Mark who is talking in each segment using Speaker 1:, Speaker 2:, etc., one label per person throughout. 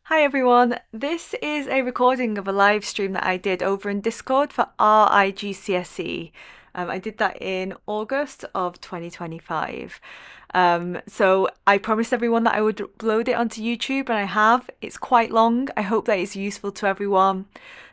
Speaker 1: Hi everyone, this is a recording of a live stream that I did over in Discord for our IGCSE. I did that in August of 2025. So I promised everyone that I would upload it onto YouTube, and I have. It's quite long. I hope that it's useful to everyone.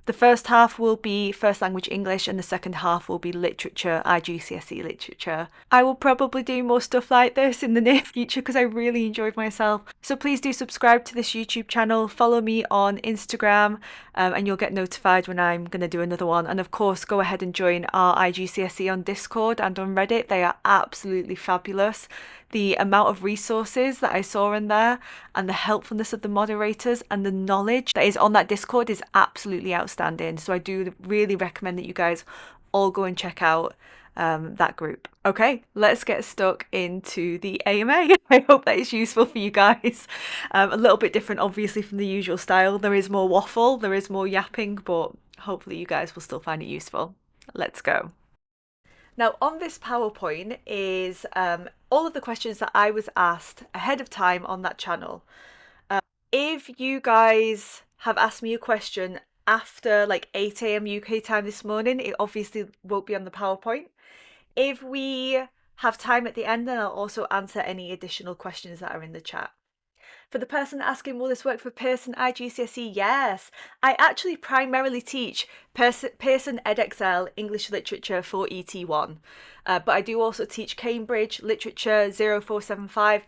Speaker 1: The first half will be First Language English, and the second half will be Literature, IGCSE Literature. I will probably do more stuff like this in the near future because I really enjoyed myself. So please do subscribe to this YouTube channel, follow me on Instagram, and you'll get notified when I'm going to do another one. And of course, go ahead and join our IGCSE on Discord and on Reddit. They are absolutely fabulous. The amount of resources that I saw in there and the helpfulness of the moderators and the knowledge that is on that Discord is absolutely outstanding. So I do really recommend that you guys all go and check out that group. Okay, let's get stuck into the AMA. I hope that is useful for you guys. A little bit different, obviously, from the usual style. There is more waffle, there is more yapping, but hopefully you guys will still find it useful. Let's go. Now, on this PowerPoint is all of the questions that I was asked ahead of time on that channel. If you guys have asked me a question after like 8 a.m. UK time this morning, it obviously won't be on the PowerPoint. If we have time at the end, then I'll also answer any additional questions that are in the chat. For the person asking, will this work for Pearson IGCSE? Yes. I actually primarily teach Pearson Edexcel English Literature for ET1, but I do also teach Cambridge Literature 0475.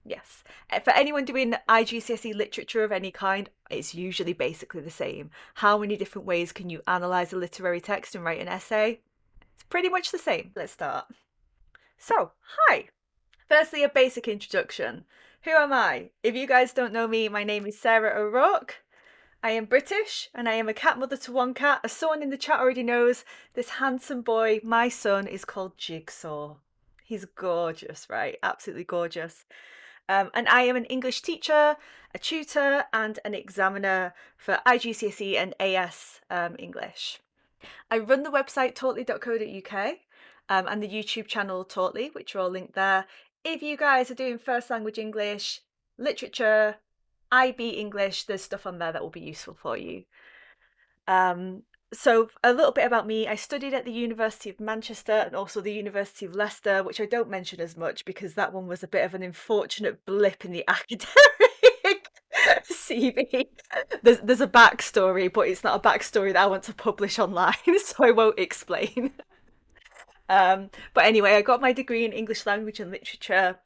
Speaker 1: Yes. For anyone doing IGCSE literature of any kind, it's usually basically the same. How many different ways can you analyse a literary text and write an essay? It's pretty much the same. Let's start. So, hi. Firstly, a basic introduction. Who am I? If you guys don't know me, my name is Sarah O'Rourke. I am British and I am a cat mother to one cat. As someone in the chat already knows, this handsome boy, my son, is called Jigsaw. He's gorgeous, right? Absolutely gorgeous. And I am an English teacher, a tutor, and an examiner for IGCSE and AS English. I run the website taughtly.co.uk and the YouTube channel Taughtly, which are all linked there. If you guys are doing First Language English, Literature, IB English, there's stuff on there that will be useful for you. So a little bit about me. I studied at the University of Manchester and also the University of Leicester, which I don't mention as much because that one was a bit of an unfortunate blip in the academic CV. There's a backstory, but it's not a backstory that I want to publish online, so I won't explain. But anyway, I got my degree in English language and literature.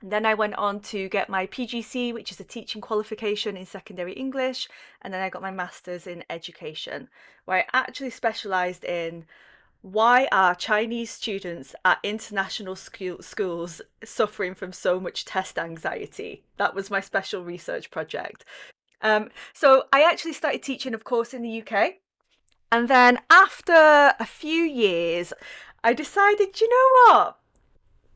Speaker 1: Then I went on to get my PGC, which is a teaching qualification in secondary English, and then I got my master's in education, where I actually specialised in why are Chinese students at international schools suffering from so much test anxiety? That was my special research project. So I actually started teaching, of course, in the UK. And then after a few years, I decided, you know what?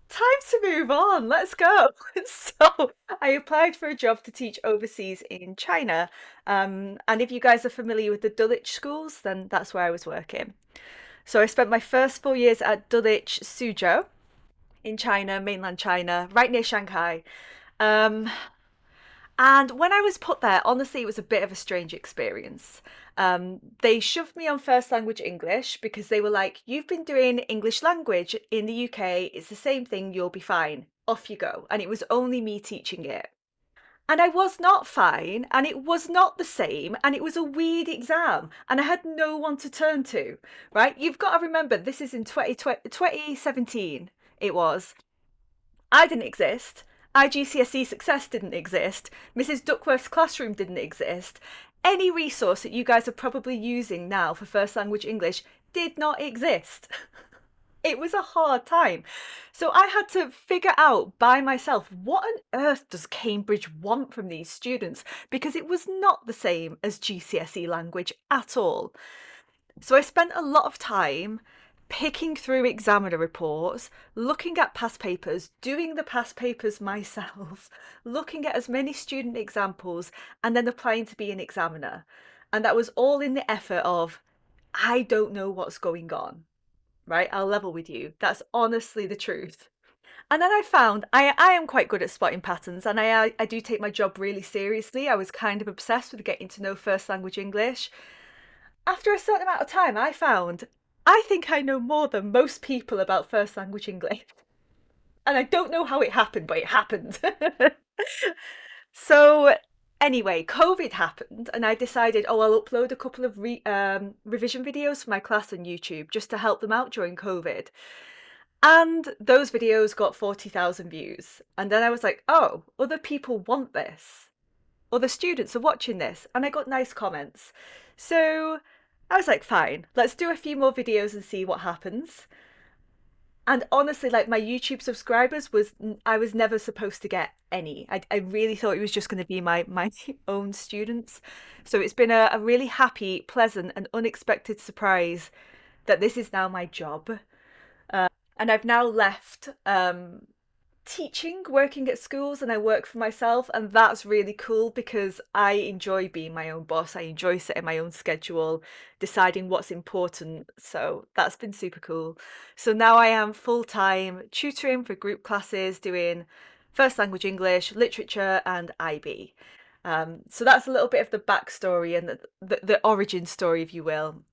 Speaker 1: Time to move on. Let's go. So I applied for a job to teach overseas in China. And if you guys are familiar with the Dulwich schools, then that's where I was working. So I spent my first 4 years at Dulwich Suzhou in China, mainland China, right near Shanghai. Um, and when I was put there, honestly, it was a bit of a strange experience. They shoved me on First Language English because they were like, you've been doing English language in the UK, it's the same thing, you'll be fine. Off you go. And it was only me teaching it. And I was not fine, and it was not the same, and it was a weird exam, and I had no one to turn to, right? You've got to remember, this is in 2017, it was. I didn't exist. IGCSE Success didn't exist. Mrs. Duckworth's Classroom didn't exist. Any resource that you guys are probably using now for First Language English did not exist. It was a hard time. So I had to figure out by myself, what on earth does Cambridge want from these students? Because it was not the same as GCSE language at all. So I spent a lot of time picking through examiner reports, looking at past papers, doing the past papers myself, looking at as many student examples, and then applying to be an examiner. And that was all in the effort of, I don't know what's going on, right? I'll level with you. That's honestly the truth. And then I found I am quite good at spotting patterns, and I do take my job really seriously. I was kind of obsessed with getting to know first language English. After a certain amount of time, I found I think I know more than most people about first language English. And I don't know how it happened, but it happened. So anyway, COVID happened, and I decided, oh, I'll upload a couple of revision videos for my class on YouTube just to help them out during COVID. And those videos got 40,000 views. And then I was like, oh, other people want this. Other students are watching this. And I got nice comments. So I was like, fine, let's do a few more videos and see what happens. And honestly, like my YouTube subscribers I was never supposed to get any. I really thought it was just going to be my own students. So it's been a really happy, pleasant, and unexpected surprise that this is now my job. And I've now left teaching, working at schools, and I work for myself, and that's really cool because I enjoy being my own boss. I enjoy setting my own schedule, deciding what's important. So that's been super cool. So now I am full-time tutoring for group classes, doing first language English, literature, and IB. So that's a little bit of the backstory and the origin story, if you will.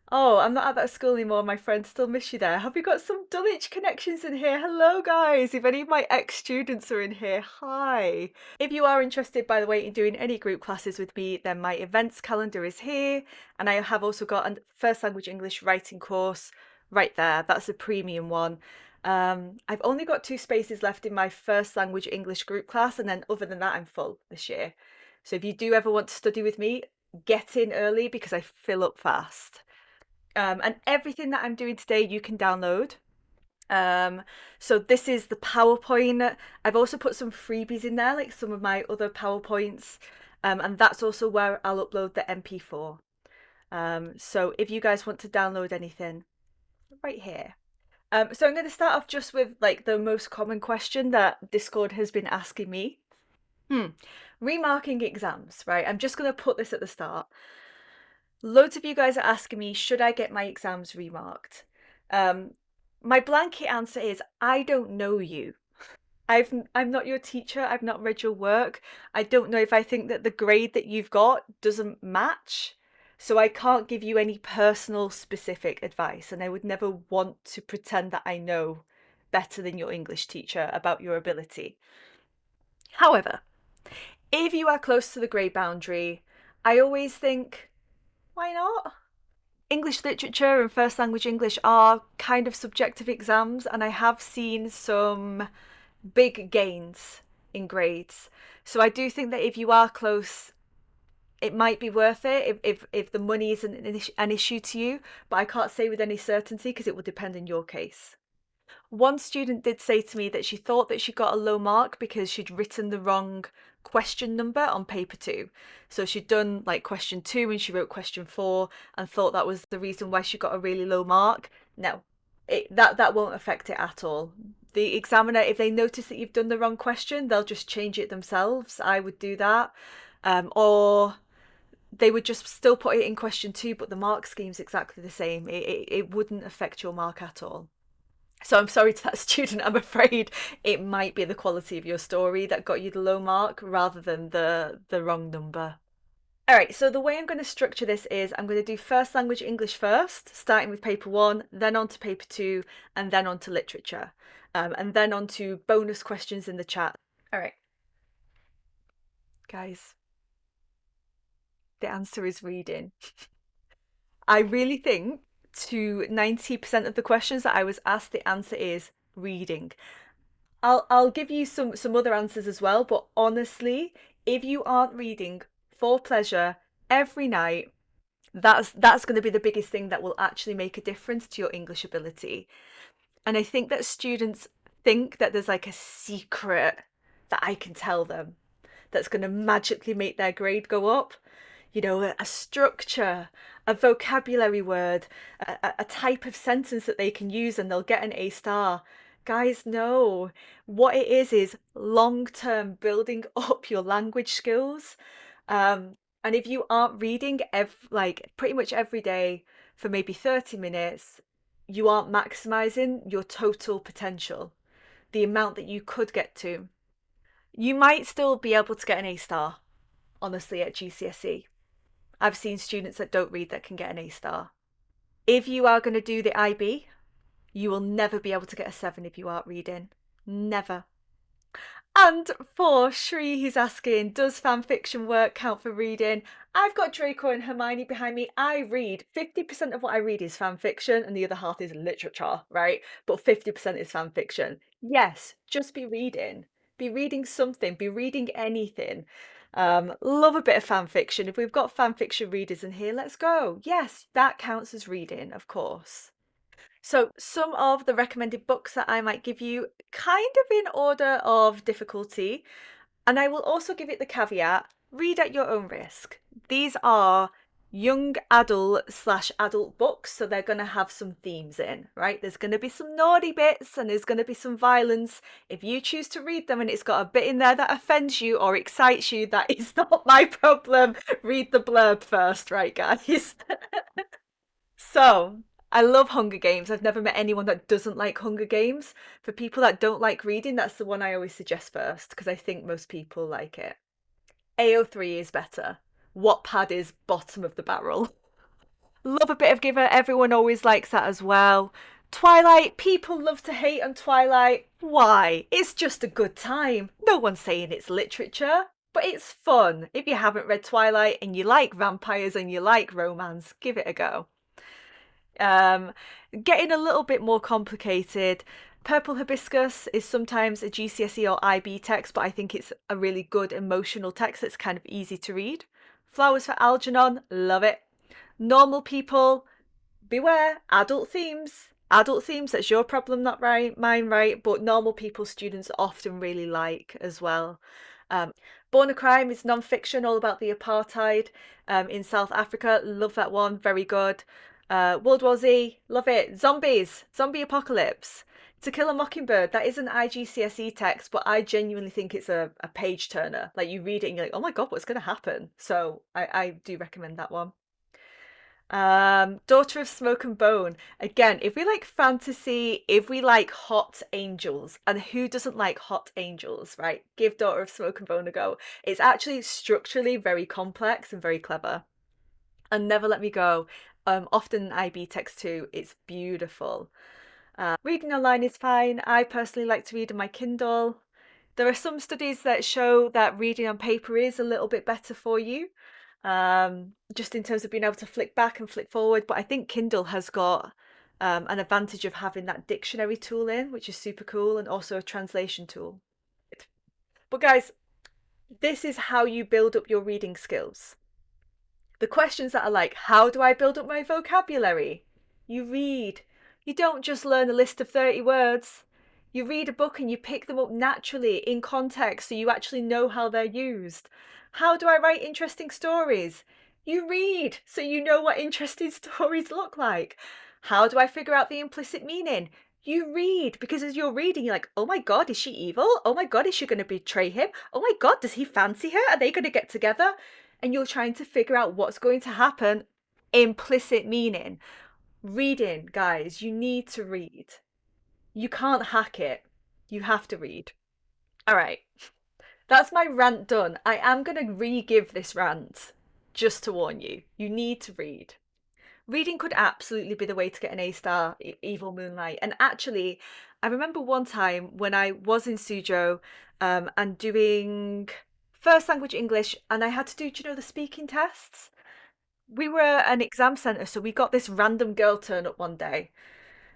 Speaker 1: Oh, I'm not at that school anymore. My friends still miss you there. Have we got some Dulwich connections in here? Hello, guys. If any of my ex-students are in here, hi. If you are interested, by the way, in doing any group classes with me, then my events calendar is here. And I have also got a first language English writing course right there. That's a premium one. I've only got 2 spaces left in my first language English group class. And then other than that, I'm full this year. So if you do ever want to study with me, get in early because I fill up fast. And everything that I'm doing today you can download. So this is the PowerPoint. I've also put some freebies in there, like some of my other PowerPoints, and that's also where I'll upload the MP4. So if you guys want to download anything, right here. So I'm going to start off just with like the most common question that Discord has been asking me. Remarking exams, right? I'm just going to put this at the start. Loads of you guys are asking me, should I get my exams remarked? My blanket answer is, I don't know you. I'm not your teacher. I've not read your work. I don't know if I think that the grade that you've got doesn't match. So I can't give you any personal specific advice. And I would never want to pretend that I know better than your English teacher about your ability. However, if you are close to the grade boundary, I always think, why not? English literature and first language English are kind of subjective exams, and I have seen some big gains in grades. So I do think that if you are close, it might be worth it if the money isn't an issue to you, but I can't say with any certainty because it will depend on your case. One student did say to me that she thought that she got a low mark because she'd written the wrong question number on paper 2. So she'd done like question 2 and she wrote question 4 and thought that was the reason why she got a really low mark. No, that won't affect it at all. The examiner, if they notice that you've done the wrong question, they'll just change it themselves. I would do that. Or they would just still put it in question 2, but the mark scheme's exactly the same. It wouldn't affect your mark at all. So I'm sorry to that student. I'm afraid it might be the quality of your story that got you the low mark rather than the wrong number. All right, so the way I'm going to structure this is I'm going to do first language English first, starting with paper 1, then on to paper 2, and then on to literature, and then on to bonus questions in the chat. All right, guys, the answer is reading. I really think to 90% of the questions that I was asked, the answer is reading. I'll give you some other answers as well, but honestly, if you aren't reading for pleasure every night, that's going to be the biggest thing that will actually make a difference to your English ability. And I think that students think that there's like a secret that I can tell them that's going to magically make their grade go up. You know, a structure, a vocabulary word, a type of sentence that they can use and they'll get an A star. Guys, no. What it is long-term building up your language skills. And if you aren't reading like pretty much every day for maybe 30 minutes, you aren't maximizing your total potential. the amount that you could get to. You might still be able to get an A star, honestly, at GCSE. I've seen students that don't read that can get an A star. If you are going to do the IB, you will never be able to get a 7 if you aren't reading. Never. And for Shri, he's asking, does fan fiction work count for reading? I've got Draco and Hermione behind me. I read 50% of what I read is fan fiction and the other half is literature, right? But 50% is fan fiction. Yes, just be reading. Be reading something, be reading anything. Love a bit of fan fiction. If we've got fan fiction readers in here, let's go. Yes, that counts as reading, of course. So some of the recommended books that I might give you, kind of in order of difficulty, and I will also give it the caveat, read at your own risk. These are young adult/adult books, so they're going to have some themes in, right? There's going to be some naughty bits and there's going to be some violence. If you choose to read them and it's got a bit in there that offends you or excites you, that is not my problem. Read the blurb first, right, guys? So, I love Hunger Games. I've never met anyone that doesn't like Hunger Games. For people that don't like reading, that's the one I always suggest first because I think most people like it. AO3 is better. Wattpad is bottom of the barrel. Love a bit of Giver. Everyone always likes that as well. Twilight, people love to hate on Twilight. Why? It's just a good time. No one's saying it's literature, but it's fun. If you haven't read Twilight and you like vampires and you like romance, give it a go. Getting a little bit more complicated. Purple Hibiscus is sometimes a GCSE or IB text, but I think it's a really good emotional text that's kind of easy to read. Flowers for Algernon, love it. Normal People, beware, adult themes. Adult themes, that's your problem, not right, mine, right? But Normal People students often really like as well. Born a Crime is non-fiction, all about the apartheid in South Africa. Love that one, very good. World War Z, love it. Zombies, zombie apocalypse. To Kill a Mockingbird, that is an IGCSE text, but I genuinely think it's a page turner. Like you read it and you're like, oh my god, what's going to happen? So I do recommend that one. Daughter of Smoke and Bone. Again, if we like fantasy, if we like hot angels, and who doesn't like hot angels, right? Give Daughter of Smoke and Bone a go. It's actually structurally very complex and very clever. And Never Let Me Go. Often IB text too. It's beautiful. Reading online is fine. I personally like to read on my Kindle. There are some studies that show that reading on paper is a little bit better for you, just in terms of being able to flick back and flick forward. But I think Kindle has got an advantage of having that dictionary tool in, which is super cool, and also a translation tool. But guys, this is how you build up your reading skills. The questions that are like, how do I build up my vocabulary? You read. You don't just learn a list of 30 words. You read a book and you pick them up naturally in context so you actually know how they're used. How do I write interesting stories? You read so you know what interesting stories look like. How do I figure out the implicit meaning? You read because as you're reading, you're like, oh my god, is she evil? Oh my god, is she going to betray him? Oh my god, does he fancy her? Are they going to get together? And you're trying to figure out what's going to happen. Implicit meaning. Reading, guys, you need to read. You can't hack it. You have to read. All right. That's my rant done. I am going to re-give this rant just to warn you. You need to read. Reading could absolutely be the way to get an A star, Evil Moonlight. And actually, I remember one time when I was in Suzhou and doing First Language English, and I had to do, the speaking tests? We were at an exam centre, so we got this random girl turn up one day.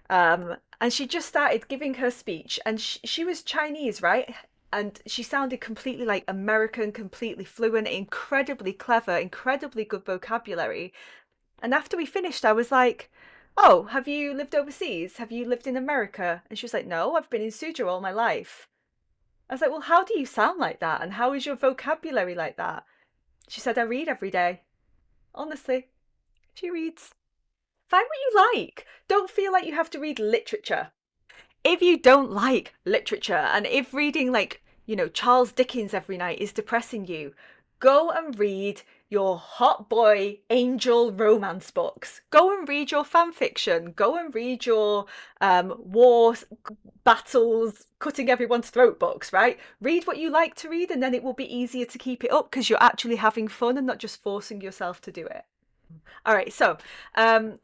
Speaker 1: And she just started giving her speech, and she was Chinese, right? And she sounded completely like American, completely fluent, incredibly clever, incredibly good vocabulary. And after we finished, I was like, oh, have you lived overseas? Have you lived in America? And she was like, no, I've been in Suzhou all my life. I was like, well, how do you sound like that? And how is your vocabulary like that? She said, I read every day. Honestly, she reads. Find what you like. Don't feel like you have to read literature. If you don't like literature and if reading Charles Dickens every night is depressing you, go and read your hot boy angel romance books. Go and read your fan fiction. Go and read your war battles, cutting everyone's throat books, right? Read what you like to read, and then it will be easier to keep it up because you're actually having fun and not just forcing yourself to do it. All right, so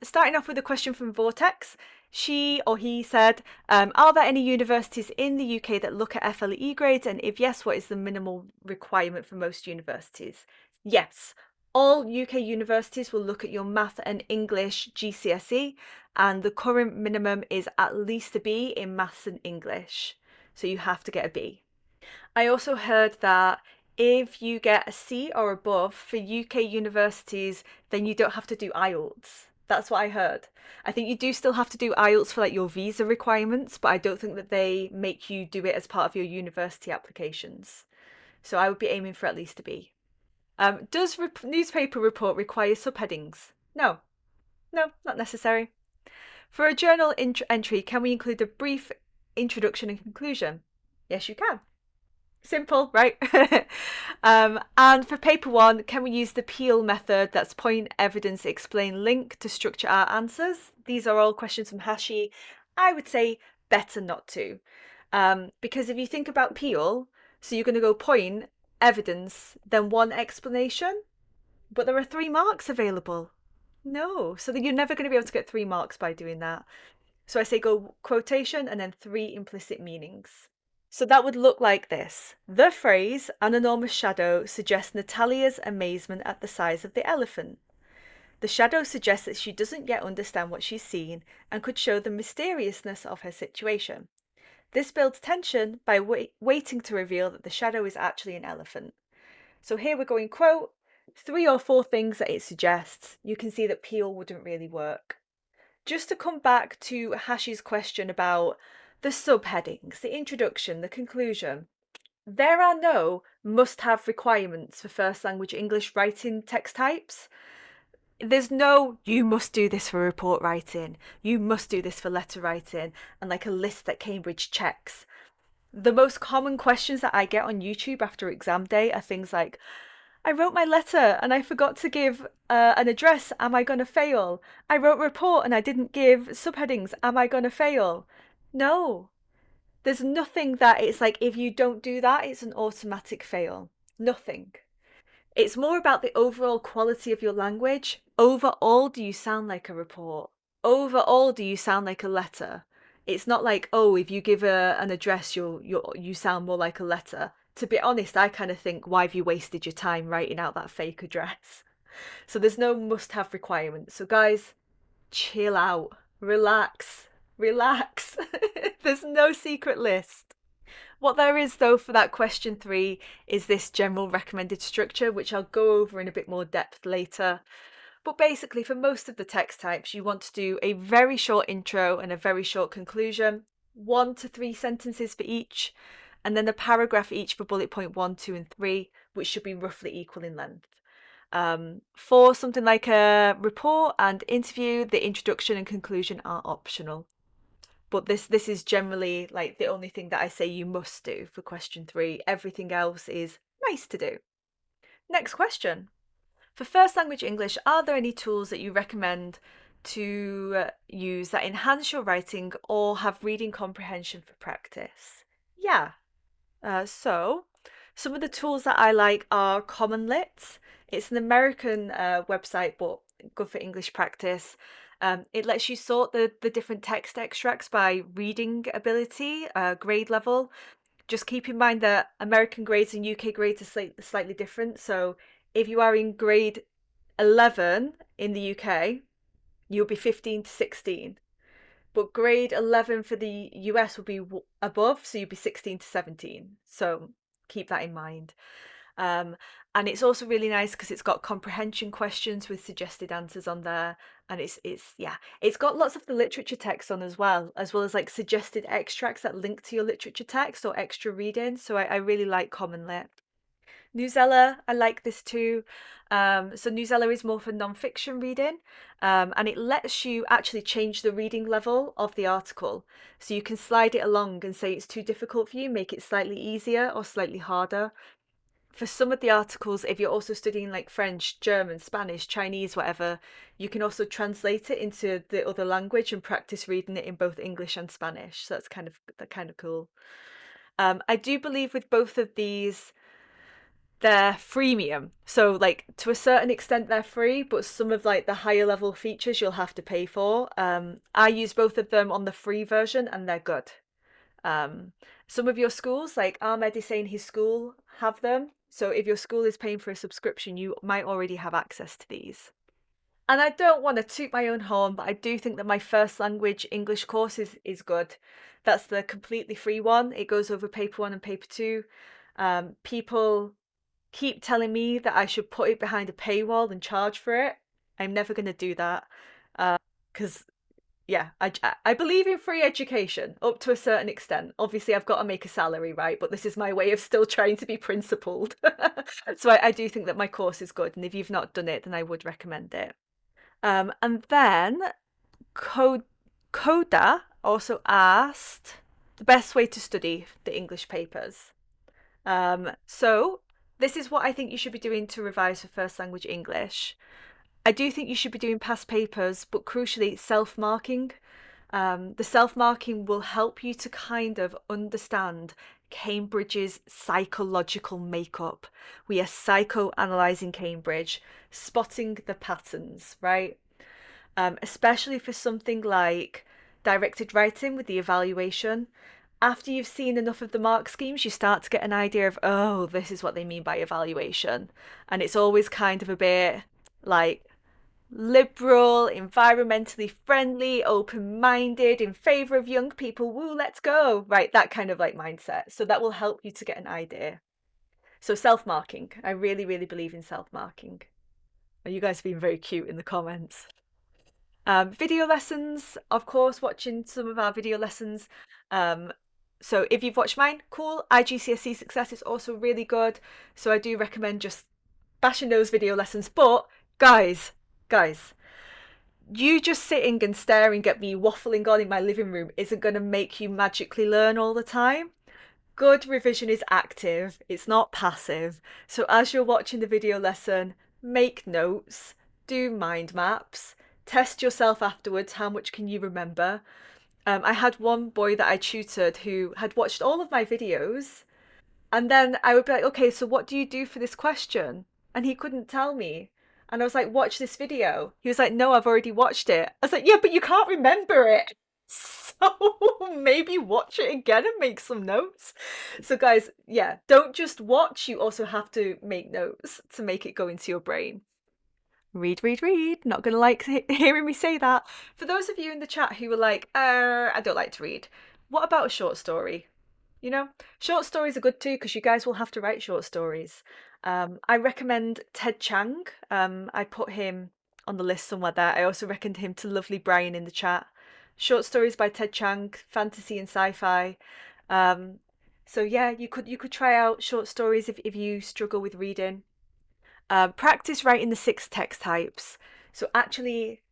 Speaker 1: starting off with a question from Vortex. She or he said, are there any universities in the UK that look at FLE grades? And if yes, what is the minimal requirement for most universities? Yes, all UK universities will look at your math and English GCSE, and the current minimum is at least a B in maths and English. So you have to get a B. I also heard that if you get a C or above for UK universities, then you don't have to do IELTS. That's what I heard. I think you do still have to do IELTS for like your visa requirements, but I don't think that they make you do it as part of your university applications. So I would be aiming for at least a B. Does newspaper report require subheadings? No, not necessary. For a journal entry, can we include a brief introduction and conclusion? Yes, you can. Simple, right? And for paper one, can we use the Peel method? That's point, evidence, explain, link to structure our answers. These are all questions from Hashi. I would say better not to. Because if you think about Peel, so you're going to go point, evidence, then one explanation, but there are 3 marks available. No, so you're never going to be able to get 3 marks by doing that. So I say go quotation and then 3 implicit meanings. So that would look like this. The phrase, an enormous shadow, suggests Natalia's amazement at the size of the elephant. The shadow suggests that she doesn't yet understand what she's seen and could show the mysteriousness of her situation. This builds tension by waiting to reveal that the shadow is actually an elephant. So here we're going quote, 3 or 4 things that it suggests. You can see that Peel wouldn't really work. Just to come back to Hashi's question about the subheadings, the introduction, the conclusion, there are no must-have requirements for first language English writing text types. There's no, you must do this for report writing, you must do this for letter writing, and like a list that Cambridge checks. The most common questions that I get on YouTube after exam day are things like, I wrote my letter and I forgot to give an address. Am I going to fail? I wrote a report and I didn't give subheadings. Am I going to fail? No. There's nothing that it's like if you don't do that, it's an automatic fail. Nothing. It's more about the overall quality of your language. Overall, do you sound like a report? Overall, do you sound like a letter? It's not like, oh, if you give an address, you sound more like a letter. To be honest, I kind of think, why have you wasted your time writing out that fake address? So there's no must-have requirement. So guys, chill out, relax. There's no secret list. What there is though for that question 3 is this general recommended structure, which I'll go over in a bit more depth later. But basically for most of the text types, you want to do a very short intro and a very short conclusion, 1 to 3 sentences for each, and then a paragraph each for bullet point 1, 2, and 3, which should be roughly equal in length. For something like a report and interview, the introduction and conclusion are optional. But this is generally like the only thing that I say you must do for question 3. Everything else is nice to do. Next question. For first language English, are there any tools that you recommend to use that enhance your writing or have reading comprehension for practice? Yeah. So some of the tools that I like are Common Lit. It's an American website, but good for English practice. It lets you sort the different text extracts by reading ability, grade level. Just keep in mind that American grades and UK grades are slightly different. So if you are in grade 11 in the UK, you'll be 15 to 16. But grade 11 for the US will be above, so you'll be 16 to 17. So keep that in mind. And it's also really nice because it's got comprehension questions with suggested answers on there, and it's got lots of the literature text on as well as like suggested extracts that link to your literature text or extra reading. So I really like Common Lit. Newsella, I like this too. So Newsella is more for non-fiction reading, and it lets you actually change the reading level of the article. So you can slide it along and say it's too difficult for you, make it slightly easier or slightly harder. for some of the articles, if you're also studying like French, German, Spanish, Chinese, whatever, you can also translate it into the other language and practice reading it in both English and Spanish. So that's kind of cool. I do believe with both of these, they're freemium. So like to a certain extent they're free, but some of like the higher level features you'll have to pay for. I use both of them on the free version and they're good. Um, some of your schools, like Ahmed is saying his school have them. So if your school is paying for a subscription, you might already have access to these. And I don't want to toot my own horn, but I do think that my first language English course is good. That's the completely free one. It goes over paper one and paper two. People keep telling me that I should put it behind a paywall and charge for it. I'm never going to do that. Because yeah, I believe in free education up to a certain extent. Obviously, I've got to make a salary, right? But this is my way of still trying to be principled. So I do think that my course is good, and if you've not done it, then I would recommend it. And then Coda also asked the best way to study the English papers. So this is what I think you should be doing to revise for first language English. I do think you should be doing past papers, but crucially, self-marking. The self-marking will help you to kind of understand Cambridge's psychological makeup. We are psychoanalyzing Cambridge, spotting the patterns, right? Especially for something like directed writing with the evaluation. After you've seen enough of the mark schemes, you start to get an idea of, oh, this is what they mean by evaluation. And it's always kind of a bit like liberal, environmentally friendly, open-minded, in favor of young people, woo, let's go, right? That kind of like mindset. So that will help you to get an idea. So self-marking, I really, really believe in self-marking. You guys have been very cute in the comments. Video lessons, of course, watching some of our video lessons. So if you've watched mine, cool. IGCSE Success is also really good. So I do recommend just bashing those video lessons. But guys, you just sitting and staring at me waffling on in my living room isn't going to make you magically learn all the time. Good revision is active, it's not passive. So as you're watching the video lesson, make notes, do mind maps, test yourself afterwards, how much can you remember? I had one boy that I tutored who had watched all of my videos, and then I would be like, okay, so what do you do for this question? And he couldn't tell me. And I was like, watch this video. He was like, no, I've already watched it. I was like, yeah, but you can't remember it. So maybe watch it again and make some notes. So guys, yeah, don't just watch, you also have to make notes to make it go into your brain. Read, read, read. Not gonna like hearing me say that. For those of you in the chat who were like, I don't like to read, what about a short story? You know, short stories are good too because you guys will have to write short stories. I recommend Ted Chiang. I put him on the list somewhere there. I also recommend him to lovely Brian in the chat. Short stories by Ted Chiang, fantasy and sci-fi. So yeah, you could try out short stories if you struggle with reading. Practice writing the 6 text types. So actually,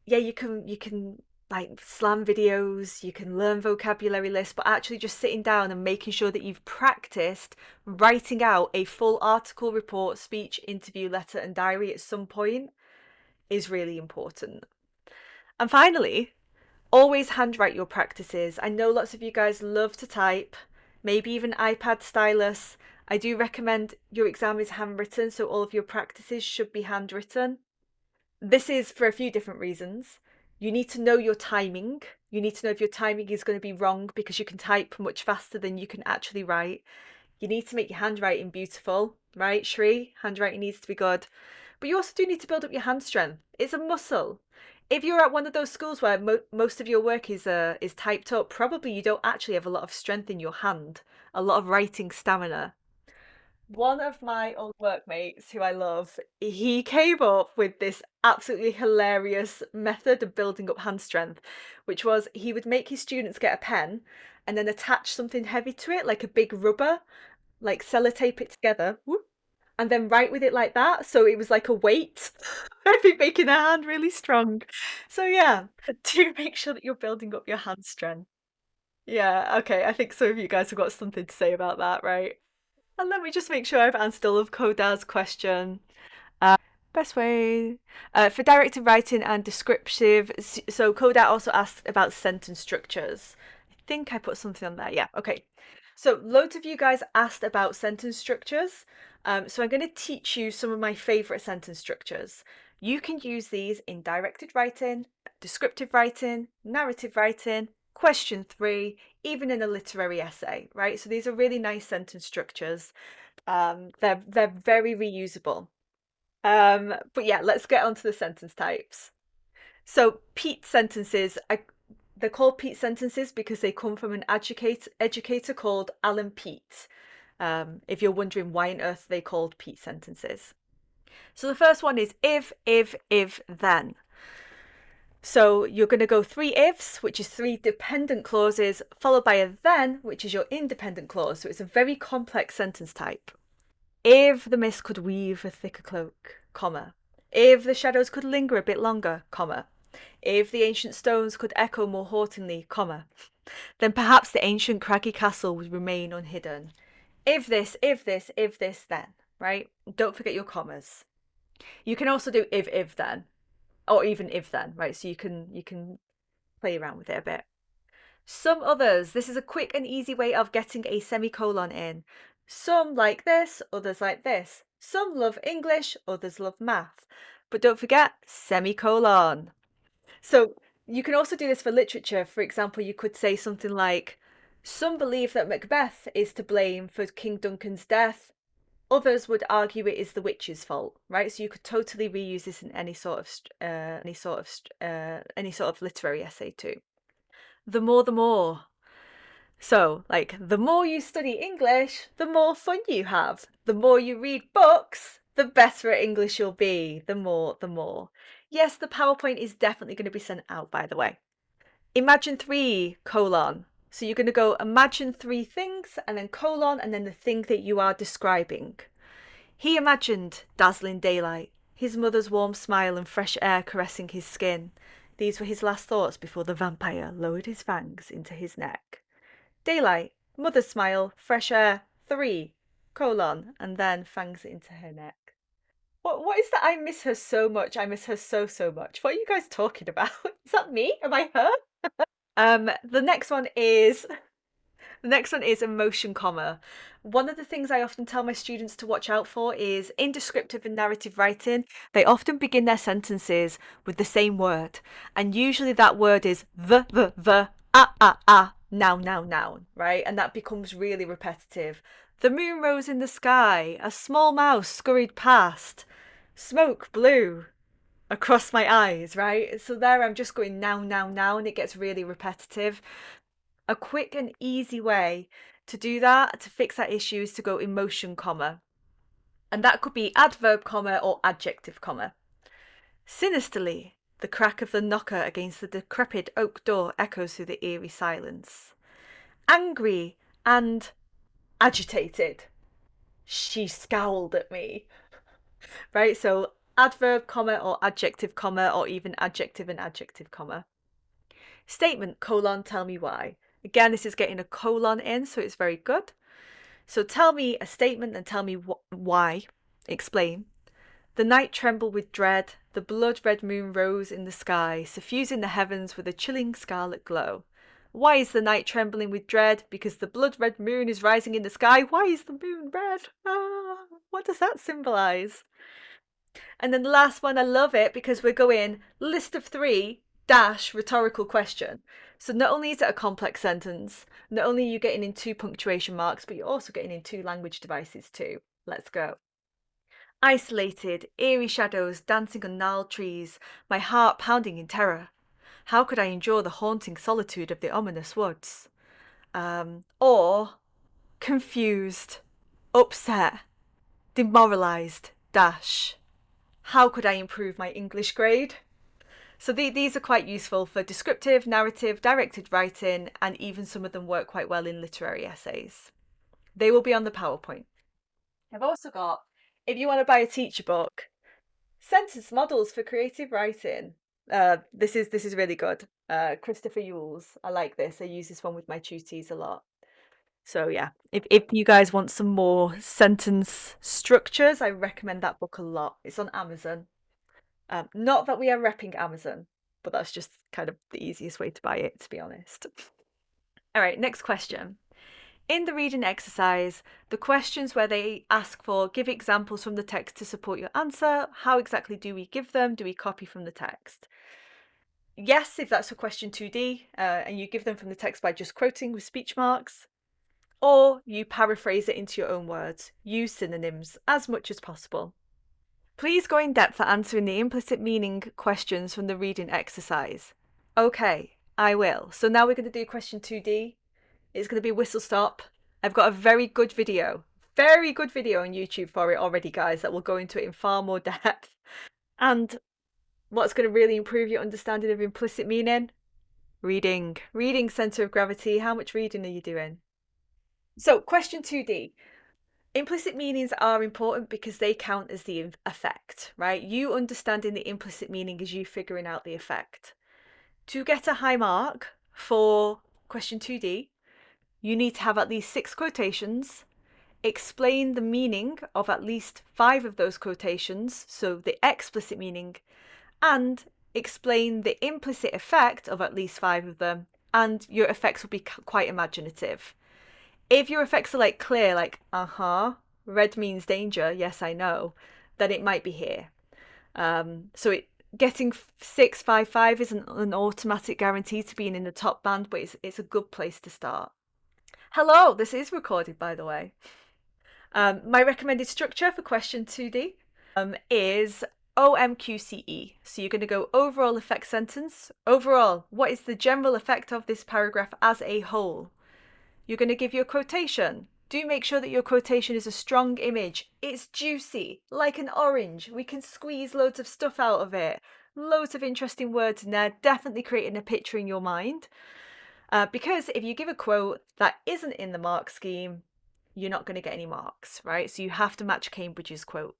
Speaker 1: yeah, you can like slam videos, you can learn vocabulary lists, but actually just sitting down and making sure that you've practiced writing out a full article, report, speech, interview, letter, and diary at some point is really important. And finally, always handwrite your practices. I know lots of you guys love to type, maybe even iPad stylus. I do recommend your exam is handwritten, so all of your practices should be handwritten. This is for a few different reasons. You need to know your timing. You need to know if your timing is going to be wrong because you can type much faster than you can actually write. You need to make your handwriting beautiful, right? Shri, handwriting needs to be good. But you also do need to build up your hand strength. It's a muscle. If you're at one of those schools where most of your work is typed up, probably you don't actually have a lot of strength in your hand, a lot of writing stamina. One of my old workmates who I love, he came up with this absolutely hilarious method of building up hand strength, which was he would make his students get a pen and then attach something heavy to it, like a big rubber, like sellotape it together, and then write with it like that. So it was like a weight, maybe making their hand really strong. So yeah, do make sure that you're building up your hand strength. Yeah, okay, I think some of you guys have got something to say about that, right? And let me just make sure I've answered all of Koda's question. Best way for directed writing and descriptive. So Koda also asked about sentence structures. I think I put something on there. Yeah, okay. So loads of you guys asked about sentence structures. So I'm going to teach you some of my favorite sentence structures. You can use these in directed writing, descriptive writing, narrative writing, question 3, even in a literary essay, right? So these are really nice sentence structures. They're very reusable. But yeah, let's get on to the sentence types. So Pete sentences, they're called Pete sentences because they come from an educator called Alan Pete. If you're wondering why on earth they called Pete sentences. So the first one is if, then. So you're going to go 3 ifs, which is 3 dependent clauses, followed by a then, which is your independent clause. So it's a very complex sentence type. If the mist could weave a thicker cloak, comma. If the shadows could linger a bit longer, comma. If the ancient stones could echo more hauntingly, comma. Then perhaps the ancient craggy castle would remain unhidden. If this, then, right? Don't forget your commas. You can also do if, then, or even if, then, right? So you can play around with it a bit. Some others, this is a quick and easy way of getting a semicolon in. Some like this, others like this. Some love English, others love math. But don't forget, semicolon. So you can also do this for literature. For example, you could say something like, some believe that Macbeth is to blame for King Duncan's death. Others would argue it is the witch's fault, right? So you could totally reuse this in any sort of literary essay too. The more. So, like, the more you study English, the more fun you have. The more you read books, the better at English you'll be. The more. Yes, the PowerPoint is definitely going to be sent out, by the way. Imagine 3, colon. So you're going to go imagine 3 things and then colon and then the thing that you are describing. He imagined dazzling daylight, his mother's warm smile and fresh air caressing his skin. These were his last thoughts before the vampire lowered his fangs into his neck. Daylight, mother's smile, fresh air, 3, colon, and then fangs into her neck. What is that? I miss her so much. I miss her so much. What are you guys talking about? Is that me? Am I her? The next one is emotion comma. One of the things I often tell my students to watch out for is in descriptive and narrative writing, they often begin their sentences with the same word. And usually that word is the, noun, right? And that becomes really repetitive. The moon rose in the sky, a small mouse scurried past, smoke blew across my eyes, right? So there I'm just going noun, and it gets really repetitive. A quick and easy way to do that, to fix that issue, is to go emotion comma. And that could be adverb comma or adjective comma. Sinisterly, the crack of the knocker against the decrepit oak door echoes through the eerie silence. Angry and agitated. She scowled at me. Right? So adverb comma or adjective comma or even adjective and adjective comma. Statement colon tell me why. Again, this is getting a colon in, so it's very good. So tell me a statement and tell me why. Explain. The night trembled with dread. The blood-red moon rose in the sky, suffusing the heavens with a chilling scarlet glow. Why is the night trembling with dread? Because the blood-red moon is rising in the sky. Why is the moon red? What does that symbolise? And then the last one, I love it because we're going list of 3 dash rhetorical question. So not only is it a complex sentence, not only are you getting in 2 punctuation marks, but you're also getting in 2 language devices too. Let's go. Isolated, eerie shadows dancing on gnarled trees, my heart pounding in terror. How could I endure the haunting solitude of the ominous woods? Or confused, upset, demoralised, dash. How could I improve my English grade? So these are quite useful for descriptive, narrative, directed writing, and even some of them work quite well in literary essays. They will be on the PowerPoint. I've also got, if you want to buy a teacher book, Sentence Models for Creative Writing. This is really good. Christopher Yule's. I like this. I use this one with my tutees a lot. So yeah, if you guys want some more sentence structures, I recommend that book a lot. It's on Amazon. Not that we are repping Amazon, but that's just kind of the easiest way to buy it, to be honest. All right, next question. In the reading exercise, the questions where they ask for give examples from the text to support your answer, how exactly do we give them? Do we copy from the text? Yes, if that's for question 2D, and you give them from the text by just quoting with speech marks, or you paraphrase it into your own words. Use synonyms as much as possible. Please go in depth for answering the implicit meaning questions from the reading exercise. Okay, I will. So now we're going to do question 2D. It's going to be whistle stop. I've got a very good video on YouTube for it already, guys, that will go into it in far more depth. And what's going to really improve your understanding of implicit meaning? Reading. Reading center of gravity. How much reading are you doing? So, question 2D. Implicit meanings are important because they count as the effect, right? You understanding the implicit meaning is you figuring out the effect. To get a high mark for question 2D, you need to have at least 6 quotations, explain the meaning of at least 5 of those quotations, so the explicit meaning, and explain the implicit effect of at least 5 of them, and your effects will be quite imaginative. If your effects are like clear, like, red means danger, yes, I know, then it might be here. So getting 655 isn't an automatic guarantee to being in the top band, but it's a good place to start. Hello, this is recorded, by the way. My recommended structure for question 2D is OMQCE. So you're going to go overall effect sentence. Overall, what is the general effect of this paragraph as a whole? You're going to give your quotation. Do make sure that your quotation is a strong image. It's juicy, like an orange. We can squeeze loads of stuff out of it. Loads of interesting words in there, definitely creating a picture in your mind. Because if you give a quote that isn't in the mark scheme, you're not going to get any marks, right? So you have to match Cambridge's quote.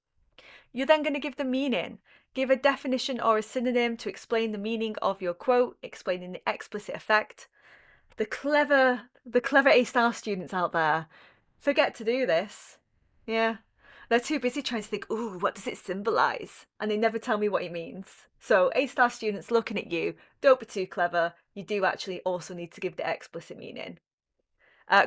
Speaker 1: You're then going to give the meaning. Give a definition or a synonym to explain the meaning of your quote, explaining the explicit effect. The clever A-star students out there forget to do this. Yeah. They're too busy trying to think, ooh, what does it symbolise? And they never tell me what it means. So A-star students looking at you, don't be too clever. You do actually also need to give the explicit meaning.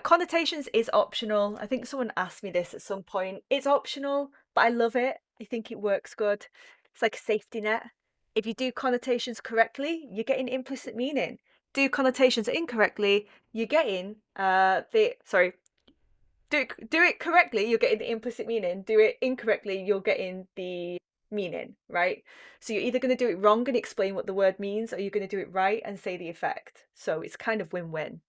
Speaker 1: Connotations is optional. I think someone asked me this at some point. It's optional, but I love it. I think it works good. It's like a safety net. If you do connotations correctly, you're getting implicit meaning. Do connotations incorrectly, you're getting do it correctly, you're getting the implicit meaning. Do it incorrectly, you're getting the meaning, right? So you're either going to do it wrong and explain what the word means, or you're going to do it right and say the effect. So it's kind of win-win.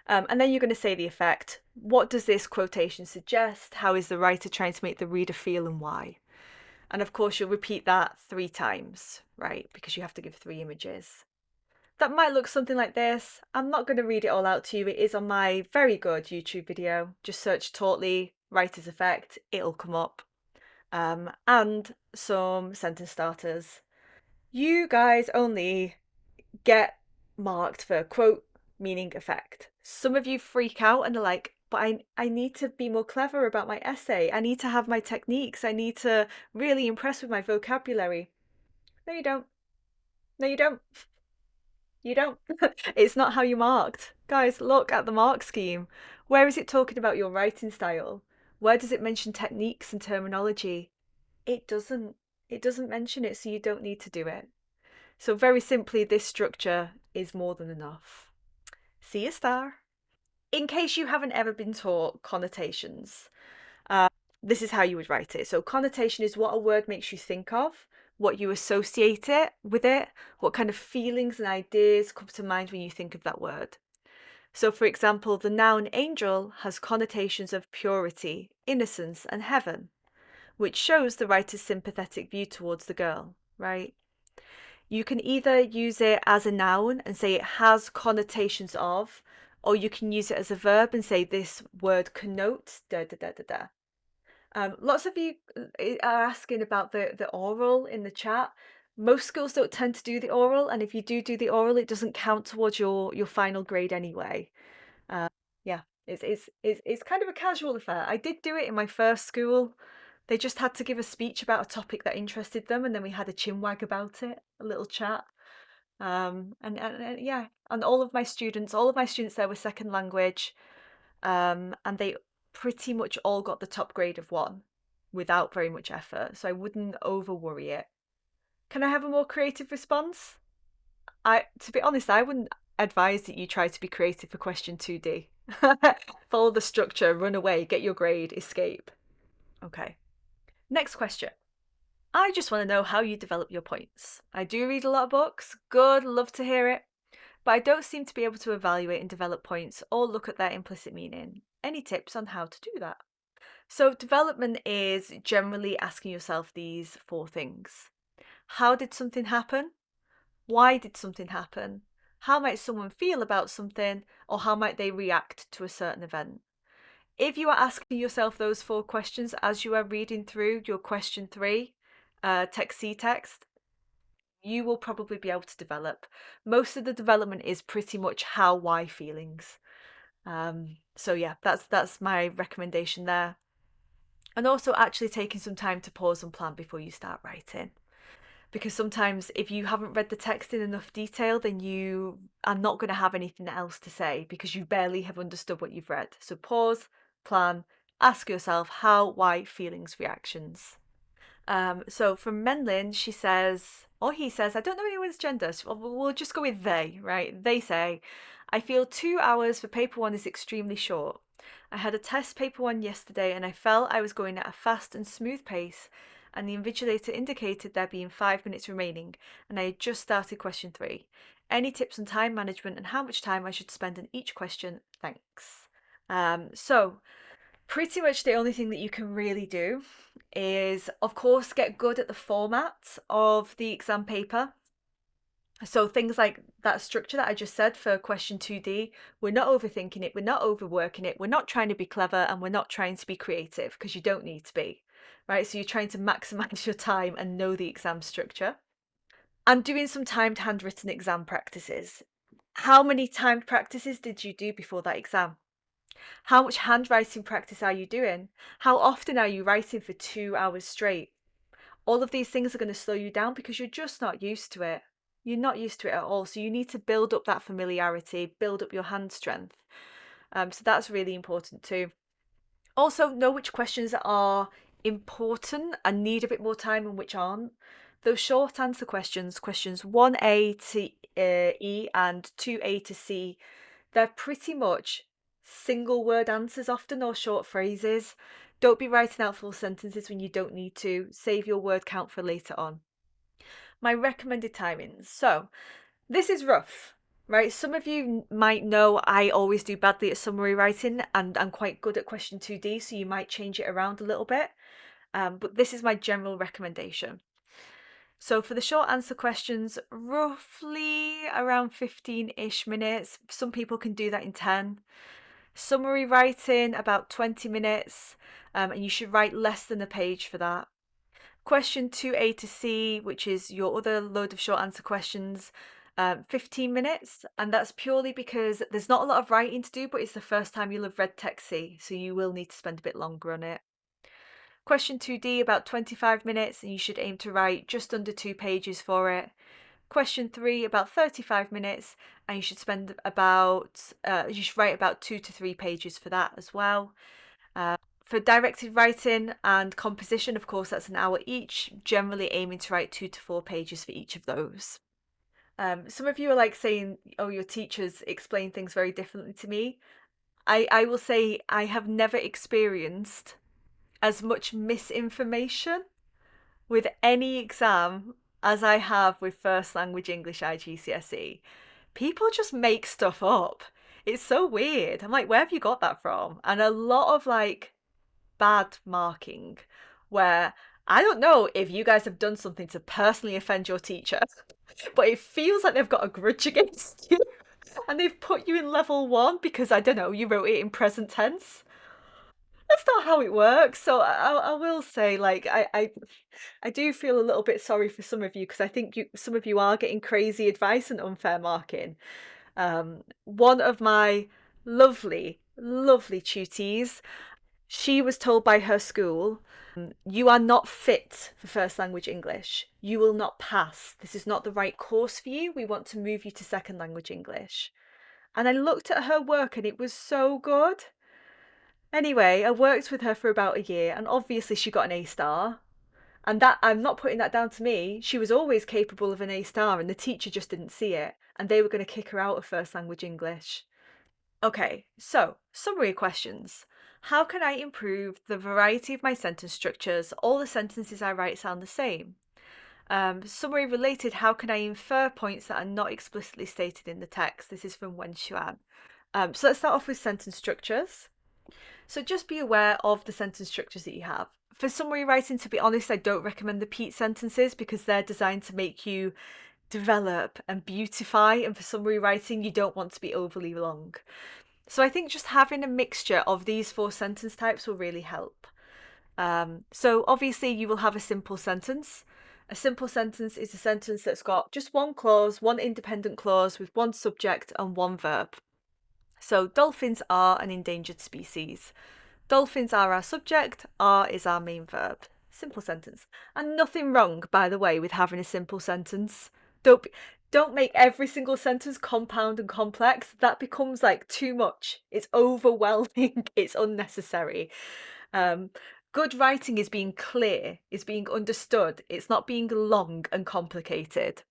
Speaker 1: And then you're going to say the effect. What does this quotation suggest? How is the writer trying to make the reader feel, and why? And of course, you'll repeat that 3 times, right? Because you have to give 3 images. That might look something like this. I'm not going to read it all out to you. It is on my very good YouTube video. Just search Tautly Writer's Effect. It'll come up. And some sentence starters. You guys only get marked for quote, meaning, effect. Some of you freak out and are like, but I need to be more clever about my essay. I need to have my techniques. I need to really impress with my vocabulary. No, you don't. No, you don't. You don't. It's not how you marked. Guys, look at the mark scheme. Where is it talking about your writing style? Where does it mention techniques and terminology? It doesn't. It doesn't mention it, so you don't need to do it. So very simply, this structure is more than enough. See a star. In case you haven't ever been taught connotations, this is how you would write it. So connotation is what a word makes you think of, what you associate it with it, what kind of feelings and ideas come to mind when you think of that word. So for example, the noun angel has connotations of purity, innocence, and heaven, which shows the writer's sympathetic view towards the girl, right? You can either use it as a noun and say it has connotations of, or you can use it as a verb and say this word connotes da da da da da. Lots of you are asking about the oral in the chat. Most schools don't tend to do the oral, and if you do the oral, it doesn't count towards your final grade anyway. Yeah, It's kind of a casual affair. I did do it in my first school. They just had to give a speech about a topic that interested them, and then we had a chinwag about it, a little chat. And yeah, and all of my students there were second language, and they pretty much all got the top grade of 1 without very much effort. So I wouldn't over worry it. Can I have a more creative response? To be honest, I wouldn't advise that you try to be creative for question 2D. Follow the structure, run away, get your grade, escape. Okay. Next question. I just want to know how you develop your points. I do read a lot of books. Good, love to hear it. But I don't seem to be able to evaluate and develop points or look at their implicit meaning. Any tips on how to do that? So, development is generally asking yourself these 4 things. How did something happen? Why did something happen? How might someone feel about something? Or how might they react to a certain event? If you are asking yourself those 4 questions as you are reading through your question 3, text C text, you will probably be able to develop. Most of the development is pretty much how, why feelings. So yeah, that's my recommendation there. And also actually taking some time to pause and plan before you start writing. Because sometimes if you haven't read the text in enough detail, then you are not going to have anything else to say because you barely have understood what you've read. So pause, plan, ask yourself how, why, feelings, reactions. So from Menlin, she says, or he says, I don't know anyone's gender, so we'll just go with they, right? They say, I feel 2 hours for paper 1 is extremely short. I had a test paper 1 yesterday and I felt I was going at a fast and smooth pace, and the invigilator indicated there being 5 minutes remaining, and I had just started question 3. Any tips on time management and how much time I should spend on each question? Thanks. So pretty much the only thing that you can really do is, of course, get good at the format of the exam paper. So things like that structure that I just said for question 2D, we're not overthinking it, we're not overworking it, we're not trying to be clever, and we're not trying to be creative because you don't need to be, right? So you're trying to maximize your time and know the exam structure. And doing some timed handwritten exam practices. How many timed practices did you do before that exam? How much handwriting practice are you doing? How often are you writing for 2 hours straight? All of these things are going to slow you down because you're just not used to it. You're not used to it at all. So you need to build up that familiarity, build up your hand strength. So that's really important too. Also, know which questions are important and need a bit more time and which aren't. Those short answer questions, questions 1A to E and 2A to C, they're pretty much single word answers often, or short phrases. Don't be writing out full sentences when you don't need to. Save your word count for later on. My recommended timings. So this is rough, right? Some of you might know I always do badly at summary writing and I'm quite good at question 2D, so you might change it around a little bit. But this is my general recommendation. So for the short answer questions, roughly around 15-ish minutes. Some people can do that in 10. Summary writing, about 20 minutes, and you should write less than a page for that. Question 2A to C, which is your other load of short answer questions, 15 minutes, and that's purely because there's not a lot of writing to do, but it's the first time you'll have read text C, so you will need to spend a bit longer on it. Question 2D, about 25 minutes, and you should aim to write just under 2 pages for it. Question 3, about 35 minutes, and you should spend you should write about 2 to 3 pages for that as well. For directed writing and composition, of course, that's an hour each, generally aiming to write 2 to 4 pages for each of those. Some of you are like saying, oh, your teachers explain things very differently to me. I will say I have never experienced as much misinformation with any exam as I have with First Language English IGCSE. People just make stuff up. It's so weird. I'm like, where have you got that from? And a lot of like bad marking where I don't know if you guys have done something to personally offend your teacher, but it feels like they've got a grudge against you and they've put you in level 1 because, I don't know, you wrote it in present tense. That's not how it works. So I will say, like, I do feel a little bit sorry for some of you because I think some of you are getting crazy advice and unfair marking. One of my lovely Lovely tuties. She was told by her school, you are not fit for first language English. You will not pass. This is not the right course for you. We want to move you to second language English. And I looked at her work and it was so good. Anyway, I worked with her for about a year and obviously she got an A star. And that I'm not putting that down to me. She was always capable of an A star and the teacher just didn't see it. And they were going to kick her out of first language English. Okay, so summary questions. How can I improve the variety of my sentence structures? All the sentences I write sound the same. Summary related, how can I infer points that are not explicitly stated in the text? This is from Wen Xuan. So let's start off with sentence structures. So just be aware of the sentence structures that you have. For summary writing, to be honest, I don't recommend the Pete sentences because they're designed to make you develop and beautify. And for summary writing, you don't want to be overly long. So I think just having a mixture of these 4 sentence types will really help. So obviously you will have a simple sentence. A simple sentence is a sentence that's got just one clause, one independent clause with one subject and one verb. So dolphins are an endangered species. Dolphins are our subject, are is our main verb. Simple sentence. And nothing wrong, by the way, with having a simple sentence. Don't make every single sentence compound and complex. That becomes like too much. It's overwhelming. It's unnecessary. Good writing is being clear, is being understood. It's not being long and complicated.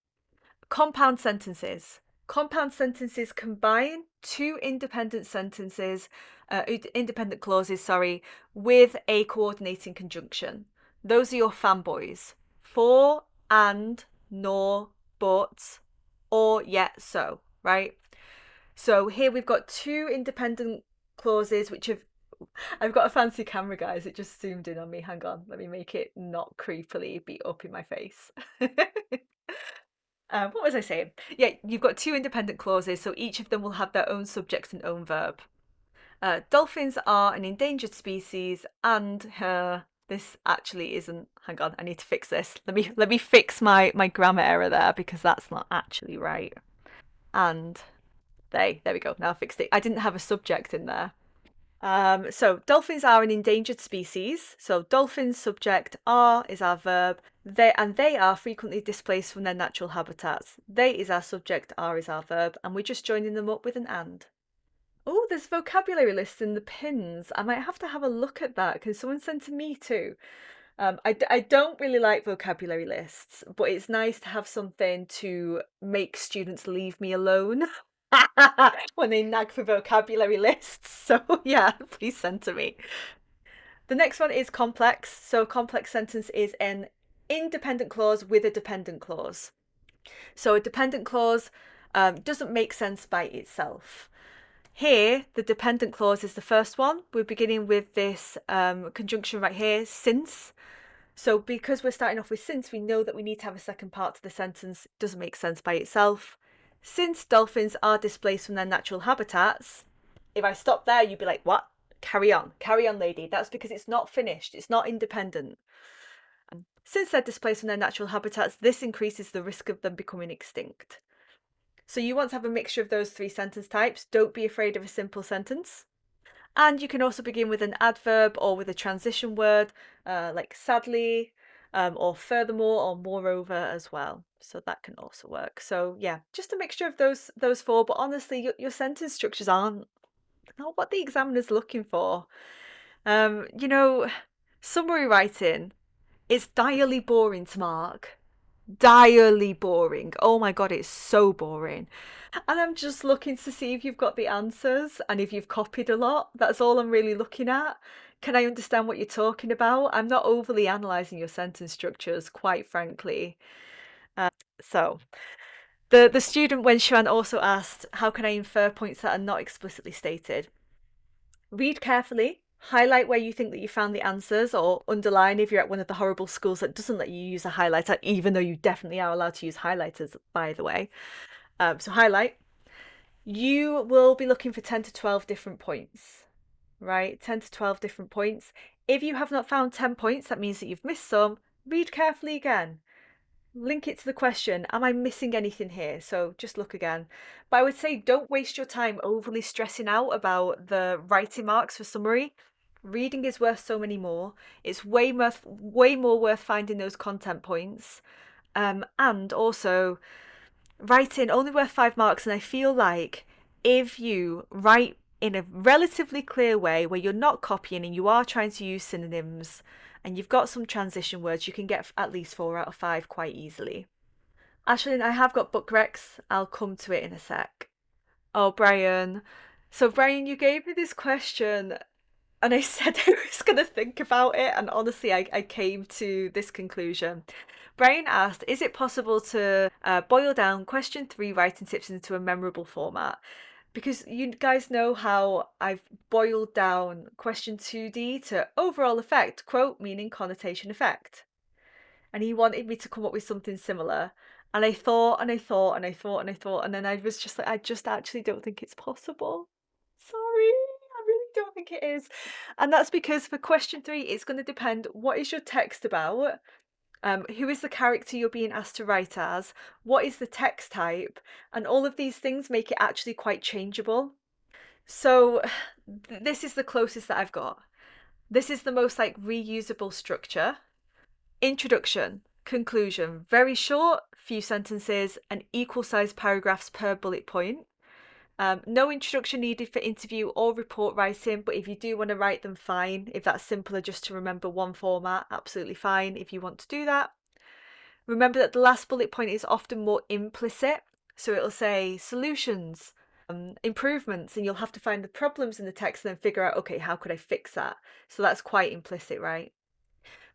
Speaker 1: Compound sentences. Compound sentences combine 2 independent sentences, independent clauses, sorry, with a coordinating conjunction. Those are your fanboys. For, and, nor, but, or, yet, so, right? So here we've got 2 independent clauses which have I've got a fancy camera, guys. It just zoomed in on me. Hang on. Let me make it not creepily be up in my face. What was I saying? Yeah, you've got 2 independent clauses, so each of them will have their own subject and own verb. Dolphins are an endangered species, and this actually isn't. Hang on, I need to fix this. Let me fix my grammar error there because that's not actually right. And there we go. Now I fixed it. I didn't have a subject in there. So dolphins are an endangered species. So dolphins subject, are is our verb. They are frequently displaced from their natural habitats. They is our subject, are is our verb, and we're just joining them up with an and. Oh, there's vocabulary lists in the pins. I might have to have a look at that because someone sent to me too. I don't really like vocabulary lists, but it's nice to have something to make students leave me alone when they nag for vocabulary lists. So yeah, please send to me. The next one is complex. So complex sentence is an independent clause with a dependent clause. So a dependent clause doesn't make sense by itself. Here, the dependent clause is the first one. We're beginning with this conjunction right here, since. So because we're starting off with since, we know that we need to have a second part to the sentence. It doesn't make sense by itself. Since dolphins are displaced from their natural habitats, if I stop there, you'd be like, what? Carry on, lady. That's because it's not finished. It's not independent. Since they're displaced from their natural habitats, this increases the risk of them becoming extinct. So you want to have a mixture of those 3 sentence types. Don't be afraid of a simple sentence. And you can also begin with an adverb or with a transition word, like sadly, or furthermore, or moreover as well. So that can also work. So yeah, just a mixture of those 4. But honestly, your sentence structures aren't not what the examiner's looking for. You know, summary writing is direly boring to mark. Direly boring. Oh my god, it's so boring. And I'm just looking to see if you've got the answers and if you've copied a lot. That's all I'm really looking at. Can I understand what you're talking about? I'm not overly analysing your sentence structures, quite frankly. So the student Wen Xuan also asked, how can I infer points that are not explicitly stated? Read carefully, highlight where you think that you found the answers, or underline if you're at one of the horrible schools that doesn't let you use a highlighter, even though you definitely are allowed to use highlighters, by the way. So highlight. You will be looking for 10 to 12 different points, right? 10 to 12 different points. If you have not found 10 points, that means that you've missed some. Read carefully again. link it to the question, am I missing anything here? So just look again. But I would say don't waste your time overly stressing out about the writing marks for summary. Reading is worth so many more. It's way more worth finding those content points. And also writing only worth 5 marks. And I feel like if you write in a relatively clear way where you're not copying and you are trying to use synonyms and you've got some transition words, you can get at least 4 out of 5 quite easily. Ashlyn, I have got book recs. I'll come to it in a sec. Oh, Brian. So, Brian, you gave me this question and I said I was going to think about it. And honestly, I came to this conclusion. Brian asked, is it possible to boil down question 3 writing tips into a memorable format? Because you guys know how I've boiled down question 2D to overall effect, quote, meaning connotation effect. And he wanted me to come up with something similar. And I thought and I thought and I thought and I thought, and then I was just like, I just actually don't think it's possible. Sorry, I really don't think it is. And that's because for question 3, it's going to depend what is your text about? Who is the character you're being asked to write as? What is the text type? And all of these things make it actually quite changeable. So this is the closest that I've got. This is the most like reusable structure. Introduction, conclusion, very short, few sentences, and equal sized paragraphs per bullet point. No introduction needed for interview or report writing, but if you do want to write them, fine. If that's simpler just to remember one format, absolutely fine if you want to do that. Remember that the last bullet point is often more implicit, so it'll say solutions, improvements, and you'll have to find the problems in the text and then figure out, okay, how could I fix that? So that's quite implicit, right?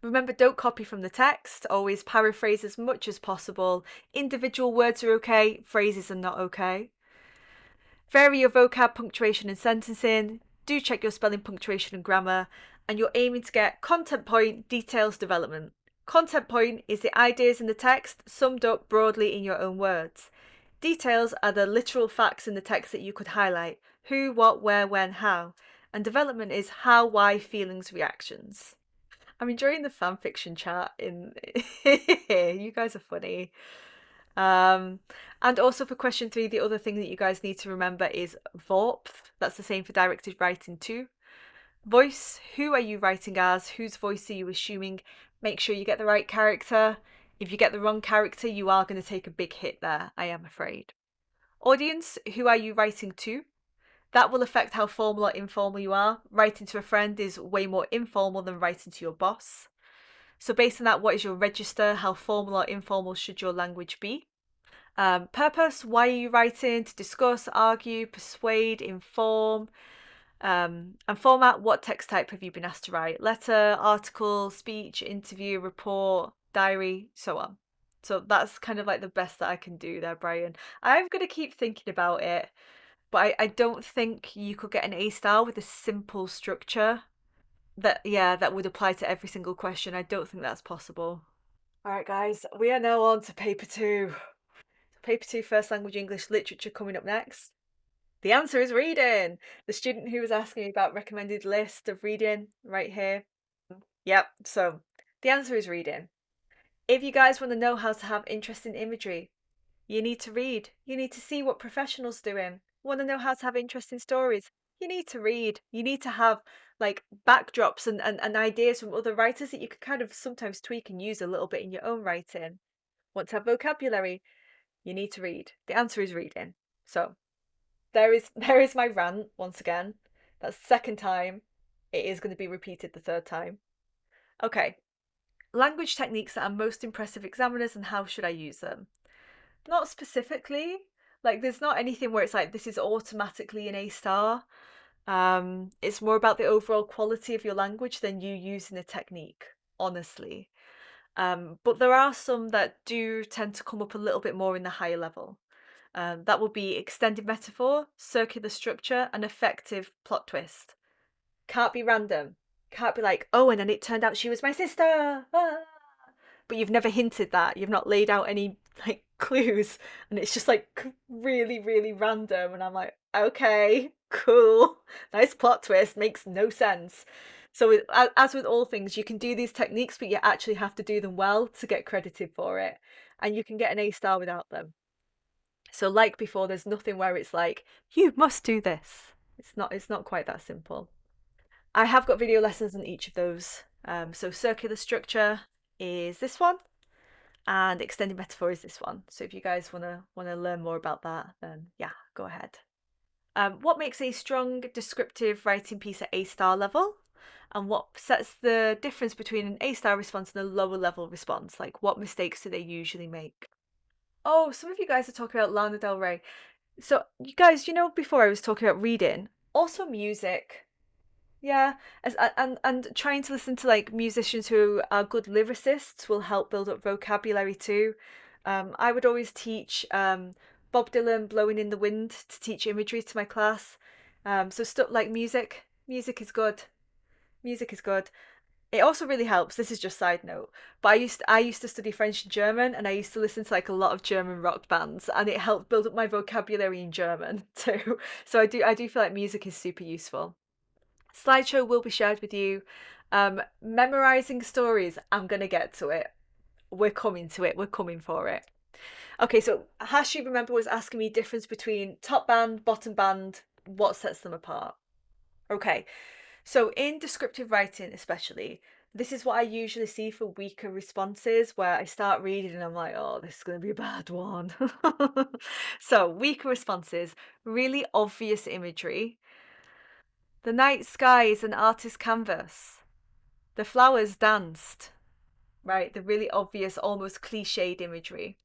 Speaker 1: Remember, don't copy from the text. Always paraphrase as much as possible. Individual words are okay, phrases are not okay. Vary your vocab, punctuation, and sentencing. Do check your spelling, punctuation, and grammar. And you're aiming to get content point, details, development. Content point is the ideas in the text summed up broadly in your own words. Details are the literal facts in the text that you could highlight: who, what, where, when, how. And development is how, why, feelings, reactions. I'm enjoying the fan fiction chat in you guys are funny. And also for question 3, the other thing that you guys need to remember is Vorpth. That's the same for directed writing too. Voice, who are you writing as? Whose voice are you assuming? Make sure you get the right character. If you get the wrong character, you are going to take a big hit there, I am afraid. Audience, who are you writing to? That will affect how formal or informal you are. Writing to a friend is way more informal than writing to your boss. So based on that, what is your register? How formal or informal should your language be? Purpose, why are you writing? To discuss, argue, persuade, inform. And format, what text type have you been asked to write? Letter, article, speech, interview, report, diary, so on. So that's kind of like the best that I can do there, Brian. I'm going to keep thinking about it, but I don't think you could get an A star with a simple structure that would apply to every single question. I don't think that's possible. All right, guys, we are now on to paper 2. Paper 2 First Language English Literature coming up next. The answer is reading. The student who was asking me about recommended list of reading right here. Yep, so the answer is reading. If you guys want to know how to have interesting imagery, you need to read. You need to see what professionals doing. Want to know how to have interesting stories? You need to read. You need to have like backdrops and ideas from other writers that you could kind of sometimes tweak and use a little bit in your own writing. Want to have vocabulary? You need to read. The answer is reading. So there is my rant once again. That's the second time. It is going to be repeated the third time. Okay. Language techniques that are most impressive examiners and how should I use them? Not specifically. Like there's not anything where it's like this is automatically an A star. It's more about the overall quality of your language than you using a technique, honestly. But there are some that do tend to come up a little bit more in the higher level. That would be extended metaphor, circular structure, and effective plot twist. Can't be random. Can't be like, oh, and then it turned out she was my sister. Ah. But you've never hinted that. You've not laid out any like clues, and it's just like really, really random. And I'm like, okay, cool, nice plot twist, makes no sense. So as with all things, you can do these techniques, but you actually have to do them well to get credited for it. And you can get an A star without them. So like before, there's nothing where it's like, you must do this. It's not quite that simple. I have got video lessons on each of those. So circular structure is this one, and extended metaphor is this one. So if you guys wanna learn more about that, then yeah, go ahead. What makes a strong descriptive writing piece at A star level? And what sets the difference between an A star response and a lower level response? Like, what mistakes do they usually make? Oh, some of you guys are talking about Lana Del Rey. So, you guys, before I was talking about reading, also music. Yeah, and trying to listen to like musicians who are good lyricists will help build up vocabulary too. I would always teach Bob Dylan, "Blowing in the Wind" to teach imagery to my class. So stuff like music is good. Music is good. It also really helps. This is just side note, but I used to study French and German, and I used to listen to like a lot of German rock bands, and it helped build up my vocabulary in German too. So I do feel like music is super useful. Slideshow will be shared with you. Memorizing stories, I'm gonna get to it. We're coming to it. We're coming for it. Okay, so Hashi, remember, was asking me difference between top band, bottom band, what sets them apart. Okay, so in descriptive writing especially, this is what I usually see for weaker responses where I start reading and I'm like, oh, this is going to be a bad one. So weaker responses, really obvious imagery. The night sky is an artist's canvas. The flowers danced, right? The really obvious, almost cliched imagery.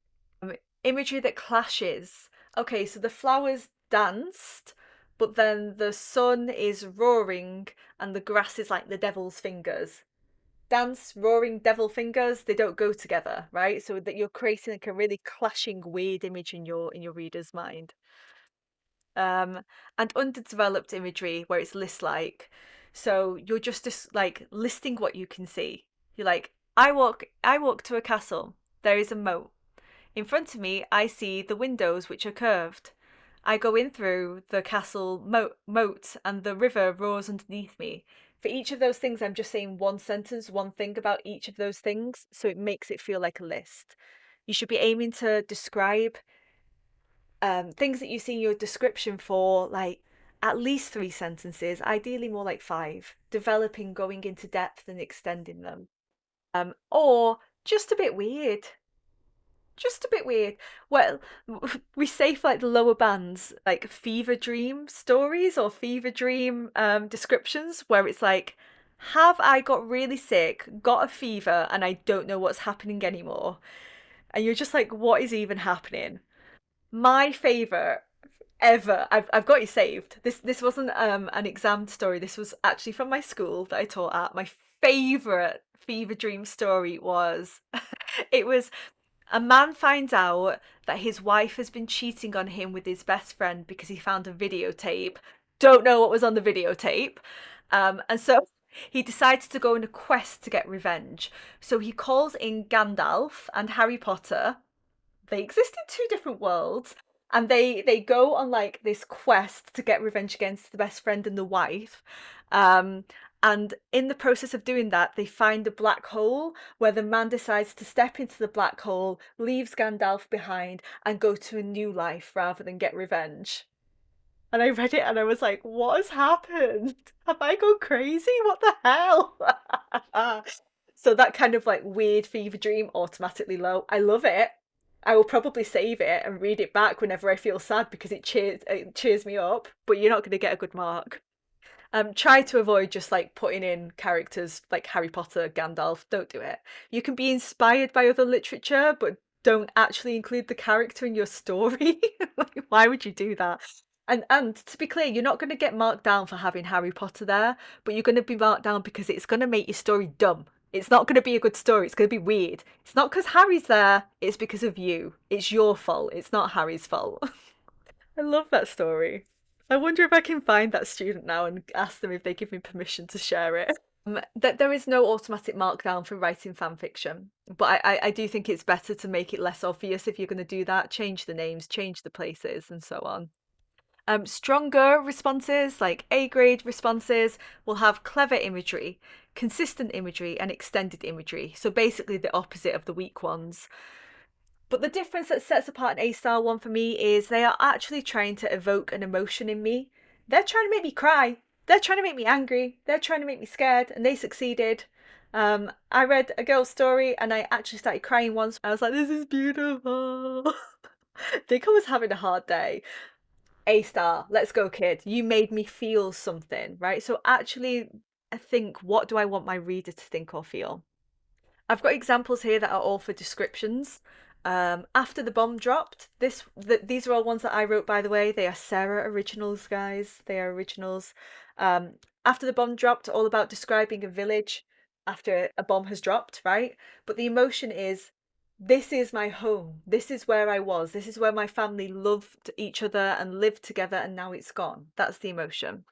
Speaker 1: Imagery that clashes. Okay, so the flowers danced, but then the sun is roaring and the grass is like the devil's fingers. Dance, roaring, devil fingers, they don't go together, right? So that you're creating like a really clashing, weird image in your reader's mind. And underdeveloped imagery where it's list-like. So you're just like listing what you can see. You're like, I walk to a castle. There is a moat. In front of me, I see the windows which are curved. I go in through the castle moat and the river roars underneath me. For each of those things, I'm just saying one sentence, one thing about each of those things, so it makes it feel like a list. You should be aiming to describe things that you see in your description for like at least 3 sentences, ideally more like 5, developing, going into depth and extending them. Or just a bit weird. Just a bit weird. Well, we say for like the lower bands, like fever dream stories or fever dream descriptions, where it's like, have I got really sick, got a fever, and I don't know what's happening anymore? And you're just like, what is even happening? My favourite ever. I've got you saved. This wasn't an exam story. This was actually from my school that I taught at. My favourite fever dream story was it was a man finds out that his wife has been cheating on him with his best friend because he found a videotape. Don't know what was on the videotape. And so he decides to go on a quest to get revenge. So he calls in Gandalf and Harry Potter. They exist in two different worlds, and they go on like this quest to get revenge against the best friend and the wife. um and in the process of doing that, they find a black hole where the man decides to step into the black hole, leaves Gandalf behind, and go to a new life rather than get revenge. And I read it and I was like, what has happened? Have I gone crazy? What the hell? So that kind of like weird fever dream, automatically low. I love it. I will probably save it and read it back whenever I feel sad because it cheers me up, but you're not going to get a good mark. Try to avoid just like putting in characters like Harry Potter, Gandalf. Don't do it. You can be inspired by other literature, but don't actually include the character in your story. Like, why would you do that? And to be clear, you're not going to get marked down for having Harry Potter there, but you're going to be marked down because it's going to make your story dumb. It's not going to be a good story. It's going to be weird. It's not because Harry's there. It's because of you. It's your fault. It's not Harry's fault. I love that story. I wonder if I can find that student now and ask them if they give me permission to share it. That there is no automatic markdown for writing fan fiction, but I do think it's better to make it less obvious if you're going to do that. Change the names, change the places, and so on. Stronger responses, like A grade responses, will have clever imagery, consistent imagery, and extended imagery. So basically the opposite of the weak ones. But the difference that sets apart an A-star one for me is they are actually trying to evoke an emotion in me. They're trying to make me cry. They're trying to make me angry. They're trying to make me scared, and they succeeded. I read a girl's story and I actually started crying once. I was like, this is beautiful. I think I was having a hard day. A-star, let's go, kid. You made me feel something, right? So actually, I think, what do I want my reader to think or feel? I've got examples here that are all for descriptions. After the bomb dropped, these are all ones that I wrote, by the way. They are Sarah originals, guys. They are originals. After the bomb dropped, all about describing a village after a bomb has dropped, right? But the emotion is, this is my home. This is where I was. This is where my family loved each other and lived together, and now it's gone. That's the emotion.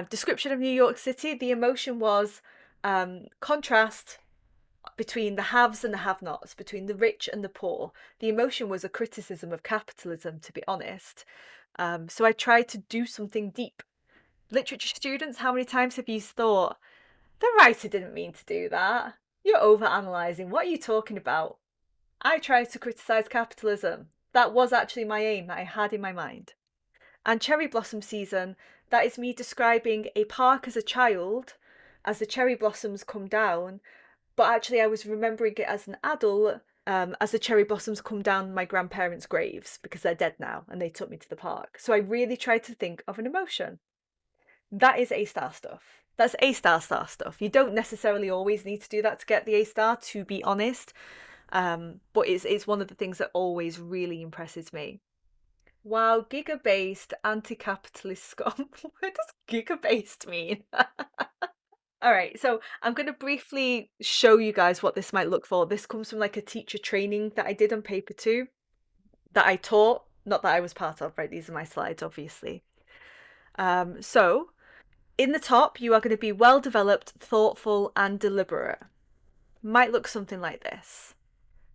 Speaker 1: Description of New York City, the emotion was contrast between the haves and the have-nots, between the rich and the poor. The emotion was a criticism of capitalism, to be honest. So I tried to do something deep. Literature students, how many times have you thought, the writer didn't mean to do that? You're over-analysing. What are you talking about? I tried to criticise capitalism. That was actually my aim that I had in my mind. And cherry blossom season, that is me describing a park as a child, as the cherry blossoms come down, but actually I was remembering it as an adult, as the cherry blossoms come down my grandparents' graves because they're dead now and they took me to the park. So I really tried to think of an emotion. That is A-star stuff. That's A-star stuff. You don't necessarily always need to do that to get the A-star, to be honest. But it's one of the things that always really impresses me. Wow, giga-based anti-capitalist scum. What does giga-based mean? All right, so I'm going to briefly show you guys what this might look for. This comes from like a teacher training that I did on paper 2 that I taught, not that I was part of, right? These are my slides, obviously. So in the top, you are going to be well developed, thoughtful, and deliberate. Might look something like this.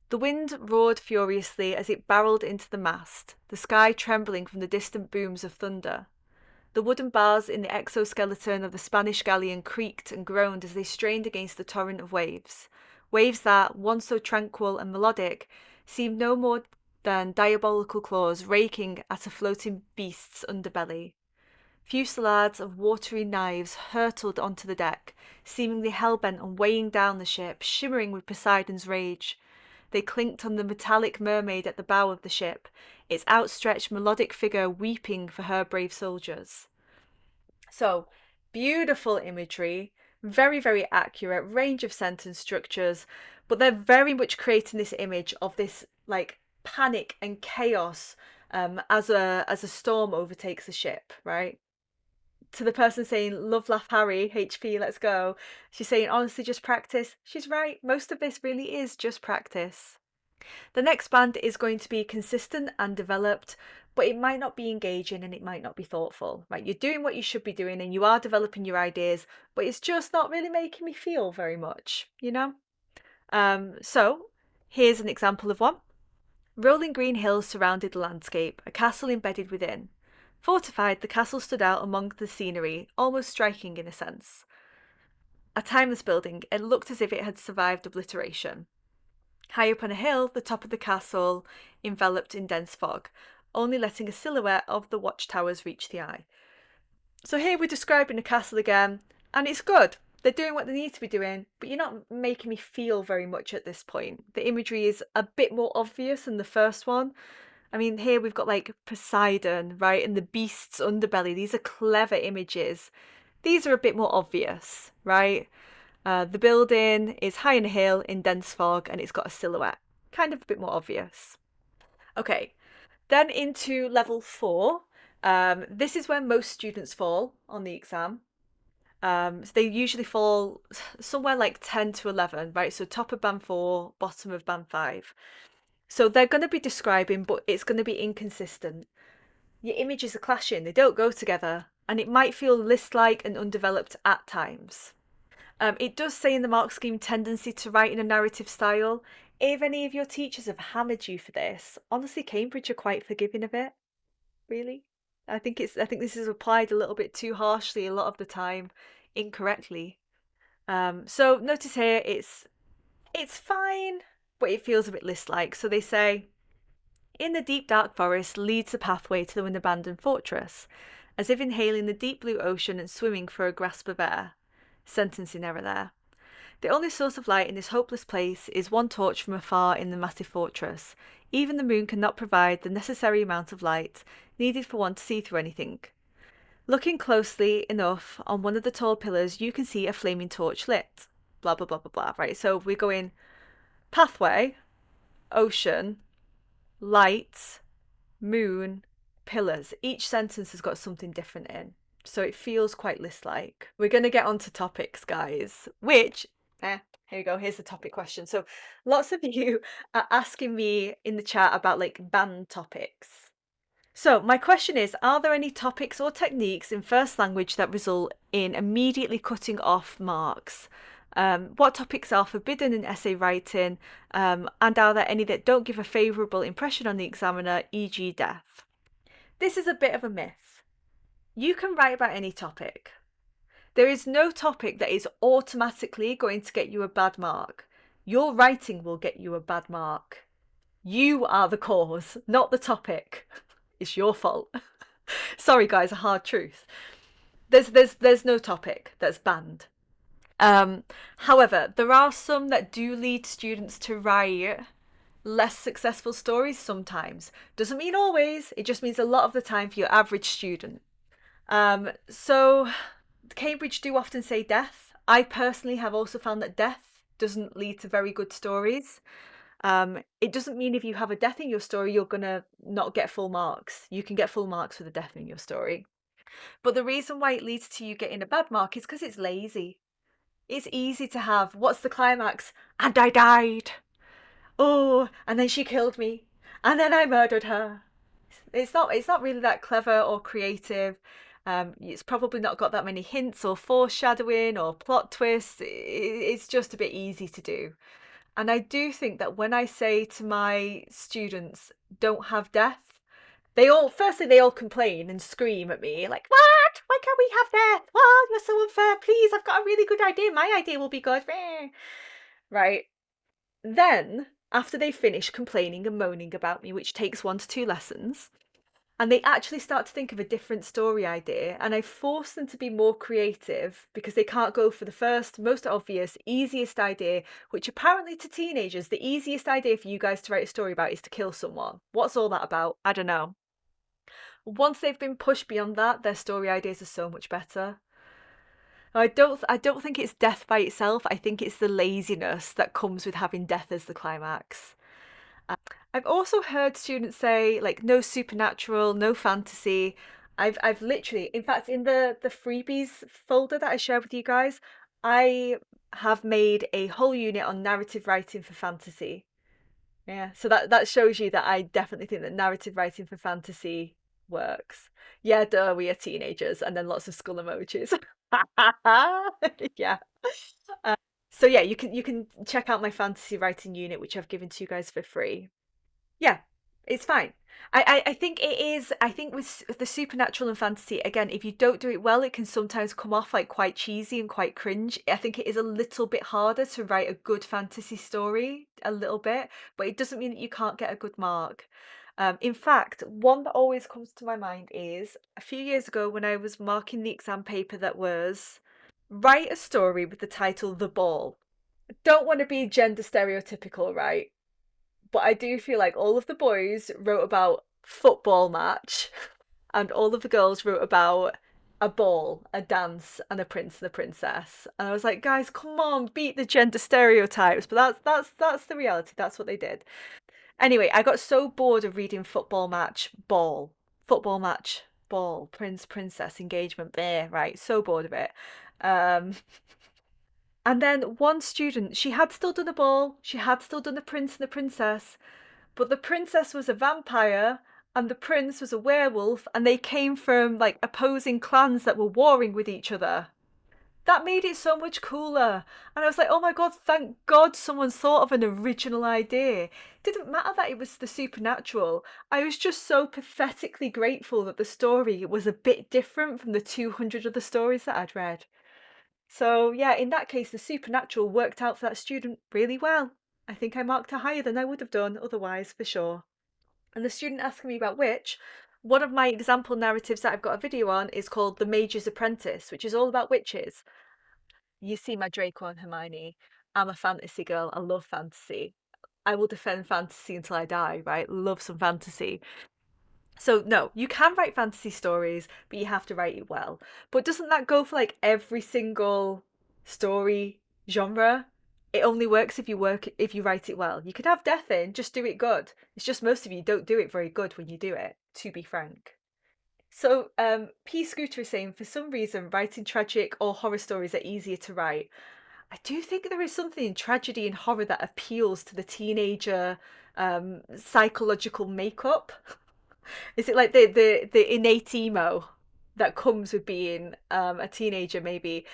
Speaker 1: The wind roared furiously as it barreled into the mast, the sky trembling from the distant booms of thunder. The wooden bars in the exoskeleton of the Spanish galleon creaked and groaned as they strained against the torrent of waves. Waves that, once so tranquil and melodic, seemed no more than diabolical claws raking at a floating beast's underbelly. Fusillades of watery knives hurtled onto the deck, seemingly hell-bent on weighing down the ship, shimmering with Poseidon's rage. They clinked on the metallic mermaid at the bow of the ship, its outstretched melodic figure weeping for her brave soldiers. So, beautiful imagery, very, very accurate, range of sentence structures, but they're very much creating this image of this like panic and chaos as a storm overtakes the ship, right? To the person saying, love, laugh, Harry, HP, let's go. She's saying, honestly, just practice. She's right. Most of this really is just practice. The next band is going to be consistent and developed, but it might not be engaging and it might not be thoughtful, right? You're doing what you should be doing and you are developing your ideas, but it's just not really making me feel very much, you know? So here's an example of one. Rolling green hills surrounded the landscape, a castle embedded within. Fortified, the castle stood out among the scenery, almost striking in a sense. A timeless building, it looked as if it had survived obliteration. High up on a hill, the top of the castle enveloped in dense fog, only letting a silhouette of the watchtowers reach the eye. So here we're describing a castle again, and it's good. They're doing what they need to be doing, but you're not making me feel very much at this point. The imagery is a bit more obvious than the first one. I mean, here we've got like Poseidon, right, and the beast's underbelly. These are clever images. These are a bit more obvious, right? The building is high on a hill in dense fog and it's got a silhouette. Kind of a bit more obvious. Okay, then into level 4. This is where most students fall on the exam. So they usually fall somewhere like 10 to 11, right? So top of band 4, bottom of band 5. So they're going to be describing, but it's going to be inconsistent. Your images are clashing, they don't go together, and it might feel list-like and undeveloped at times. It does say in the mark scheme tendency to write in a narrative style. If any of your teachers have hammered you for this, honestly, Cambridge are quite forgiving of it. Really. I think this is applied a little bit too harshly a lot of the time, incorrectly. So notice here it's fine, but it feels a bit list-like. So they say, in the deep dark forest leads a pathway to an abandoned fortress, as if inhaling the deep blue ocean and swimming for a grasp of air. Sentencing error there. The only source of light in this hopeless place is one torch from afar in the massive fortress. Even the moon cannot provide the necessary amount of light needed for one to see through anything. Looking closely enough on one of the tall pillars, you can see a flaming torch lit. Blah, blah, blah, blah, blah. Right, so we're going pathway, ocean, light, moon, pillars. Each sentence has got something different in. So it feels quite list-like. We're going to get on to topics, guys, which, here you go, here's the topic question. So lots of you are asking me in the chat about like banned topics. So my question is, are there any topics or techniques in first language that result in immediately cutting off marks? What topics are forbidden in essay writing? And are there any that don't give a favourable impression on the examiner, e.g. death? This is a bit of a myth. You can write about any topic. There is no topic that is automatically going to get you a bad mark. Your writing will get you a bad mark. You are the cause, not the topic. It's your fault. Sorry, guys, a hard truth. There's no topic that's banned. However, there are some that do lead students to write less successful stories sometimes. Doesn't mean always, it just means a lot of the time for your average student. So Cambridge do often say death. I personally have also found that death doesn't lead to very good stories. It doesn't mean if you have a death in your story, you're gonna not get full marks. You can get full marks with a death in your story. But the reason why it leads to you getting a bad mark is because it's lazy. It's easy to have, what's the climax? And I died. Oh, and then she killed me. And then I murdered her. It's not really that clever or creative. It's probably not got that many hints or foreshadowing or plot twists. It's just a bit easy to do. And I do think that when I say to my students, don't have death, they all complain and scream at me like, what? Why can't we have death? Well, you're so unfair. Please, I've got a really good idea. My idea will be good. Right. Then, after they finish complaining and moaning about me, which takes 1 to 2 lessons, and they actually start to think of a different story idea, and I force them to be more creative because they can't go for the first, most obvious, easiest idea, which apparently to teenagers, the easiest idea for you guys to write a story about is to kill someone. What's all that about? I don't know. Once they've been pushed beyond that, their story ideas are so much better. I don't think it's death by itself. I think it's the laziness that comes with having death as the climax. I've also heard students say like no supernatural, no fantasy. I've literally, in fact, in the freebies folder that I shared with you guys, I have made a whole unit on narrative writing for fantasy. Yeah, so that shows you that I definitely think that narrative writing for fantasy works. Yeah, duh, we are teenagers, and then lots of skull emojis. Yeah. So yeah, you can check out my fantasy writing unit, which I've given to you guys for free. Yeah, it's fine. I think it is. I think with the supernatural and fantasy, again, if you don't do it well, it can sometimes come off like quite cheesy and quite cringe. I think it is a little bit harder to write a good fantasy story, a little bit, but it doesn't mean that you can't get a good mark. In fact, one that always comes to my mind is a few years ago when I was marking the exam paper that was write a story with the title The Ball. Don't want to be gender stereotypical, right? But I do feel like all of the boys wrote about football match and all of the girls wrote about a ball, a dance, and a prince and a princess. And I was like, guys, come on, beat the gender stereotypes. But that's the reality. That's what they did. Anyway, I got so bored of reading football match, ball, football match, ball, prince, princess, engagement, there, right? So bored of it. And then one student, she had still done a ball, she had still done the prince and the princess, but the princess was a vampire and the prince was a werewolf, and they came from like opposing clans that were warring with each other. That made it so much cooler. And I was like, oh my God, thank God someone thought of an original idea. It didn't matter that it was the supernatural. I was just so pathetically grateful that the story was a bit different from the 200 other stories that I'd read. So, yeah, in that case, the supernatural worked out for that student really well. I think I marked her higher than I would have done otherwise, for sure. And the student asking me about which, one of my example narratives that I've got a video on is called The Mage's Apprentice, which is all about witches. You see my Draco and Hermione. I'm a fantasy girl. I love fantasy. I will defend fantasy until I die, right? Love some fantasy. So, no, you can write fantasy stories, but you have to write it well. But doesn't that go for like every single story genre? It only works if you write it well. You could have death in, just do it good. It's just most of you don't do it very good when you do it, to be frank. So, P Scooter is saying for some reason writing tragic or horror stories are easier to write. I do think there is something in tragedy and horror that appeals to the teenager psychological makeup. Is it like the innate emo that comes with being a teenager? Maybe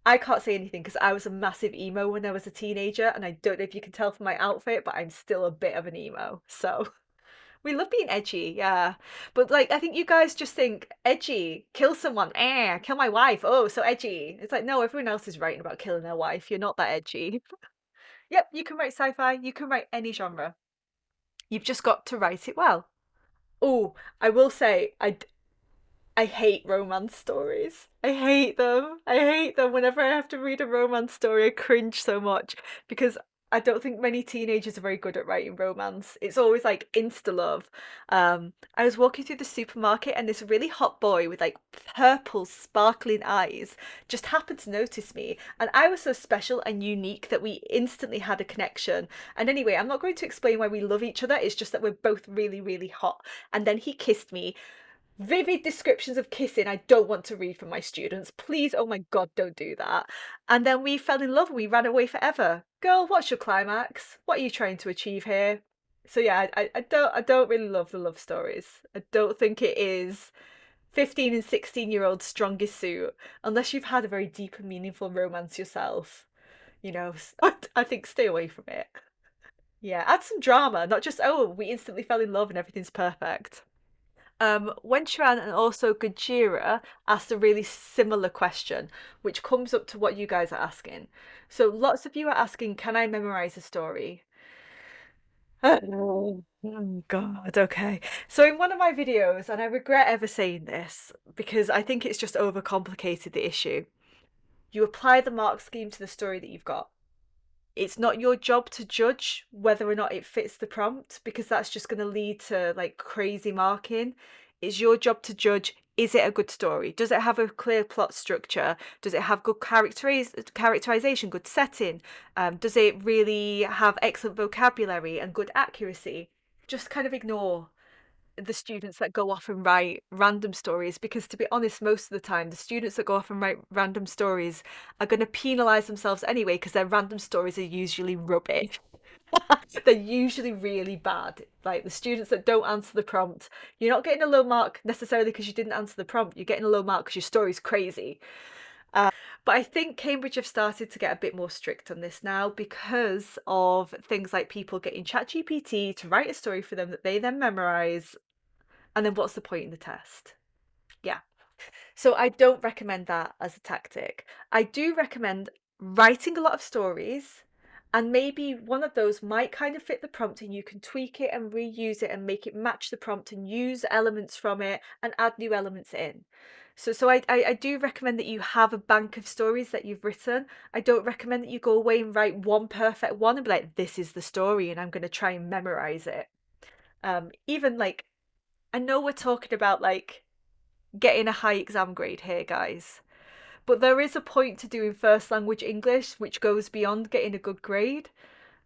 Speaker 1: I can't say anything because I was a massive emo when I was a teenager, and I don't know if you can tell from my outfit, but I'm still a bit of an emo. So we love being edgy, yeah. But like, I think you guys just think edgy, kill someone, kill my wife. Oh, so edgy. It's like, no, everyone else is writing about killing their wife. You're not that edgy. Yep, you can write sci-fi. You can write any genre. You've just got to write it well. Oh, I will say, I hate romance stories. I hate them. I hate them. Whenever I have to read a romance story, I cringe so much because I don't think many teenagers are very good at writing romance. It's always like insta love. I was walking through the supermarket and this really hot boy with like purple sparkling eyes just happened to notice me, and I was so special and unique that we instantly had a connection. And anyway, I'm not going to explain why we love each other. It's just that we're both really, really hot. And then he kissed me. Vivid descriptions of kissing I don't want to read from my students. Please, oh my God, don't do that. And then we fell in love and we ran away forever. Girl, what's your climax? What are you trying to achieve here? So yeah, I don't really love the love stories. I don't think it is 15 and 16-year-old strongest suit unless you've had a very deep and meaningful romance yourself. You know, I think stay away from it. Yeah, add some drama, not just, oh, we instantly fell in love and everything's perfect. Wenchuan and also Gajira asked a really similar question, which comes up to what you guys are asking. So lots of you are asking, can I memorize a story? Oh God, okay. So in one of my videos, and I regret ever saying this because I think it's just overcomplicated the issue, you apply the mark scheme to the story that you've got. It's not your job to judge whether or not it fits the prompt because that's just going to lead to like crazy marking. It's your job to judge, is it a good story? Does it have a clear plot structure? Does it have good characterization, good setting? Does it really have excellent vocabulary and good accuracy? Just kind of ignore the students that go off and write random stories because, to be honest, most of the time the students that go off and write random stories are going to penalize themselves anyway because their random stories are usually rubbish. They're usually really bad. Like the students that don't answer the prompt, you're not getting a low mark necessarily because you didn't answer the prompt. You're getting a low mark because your story's crazy. But I think Cambridge have started to get a bit more strict on this now because of things like people getting ChatGPT to write a story for them that they then memorize, and then what's the point in the test? Yeah. So I don't recommend that as a tactic. I do recommend writing a lot of stories, and maybe one of those might kind of fit the prompt and you can tweak it and reuse it and make it match the prompt and use elements from it and add new elements in. So I do recommend that you have a bank of stories that you've written. I don't recommend that you go away and write one perfect one and be like, this is the story and I'm going to try and memorize it. Even like, I know we're talking about like getting a high exam grade here, guys. But there is a point to doing first language English which goes beyond getting a good grade.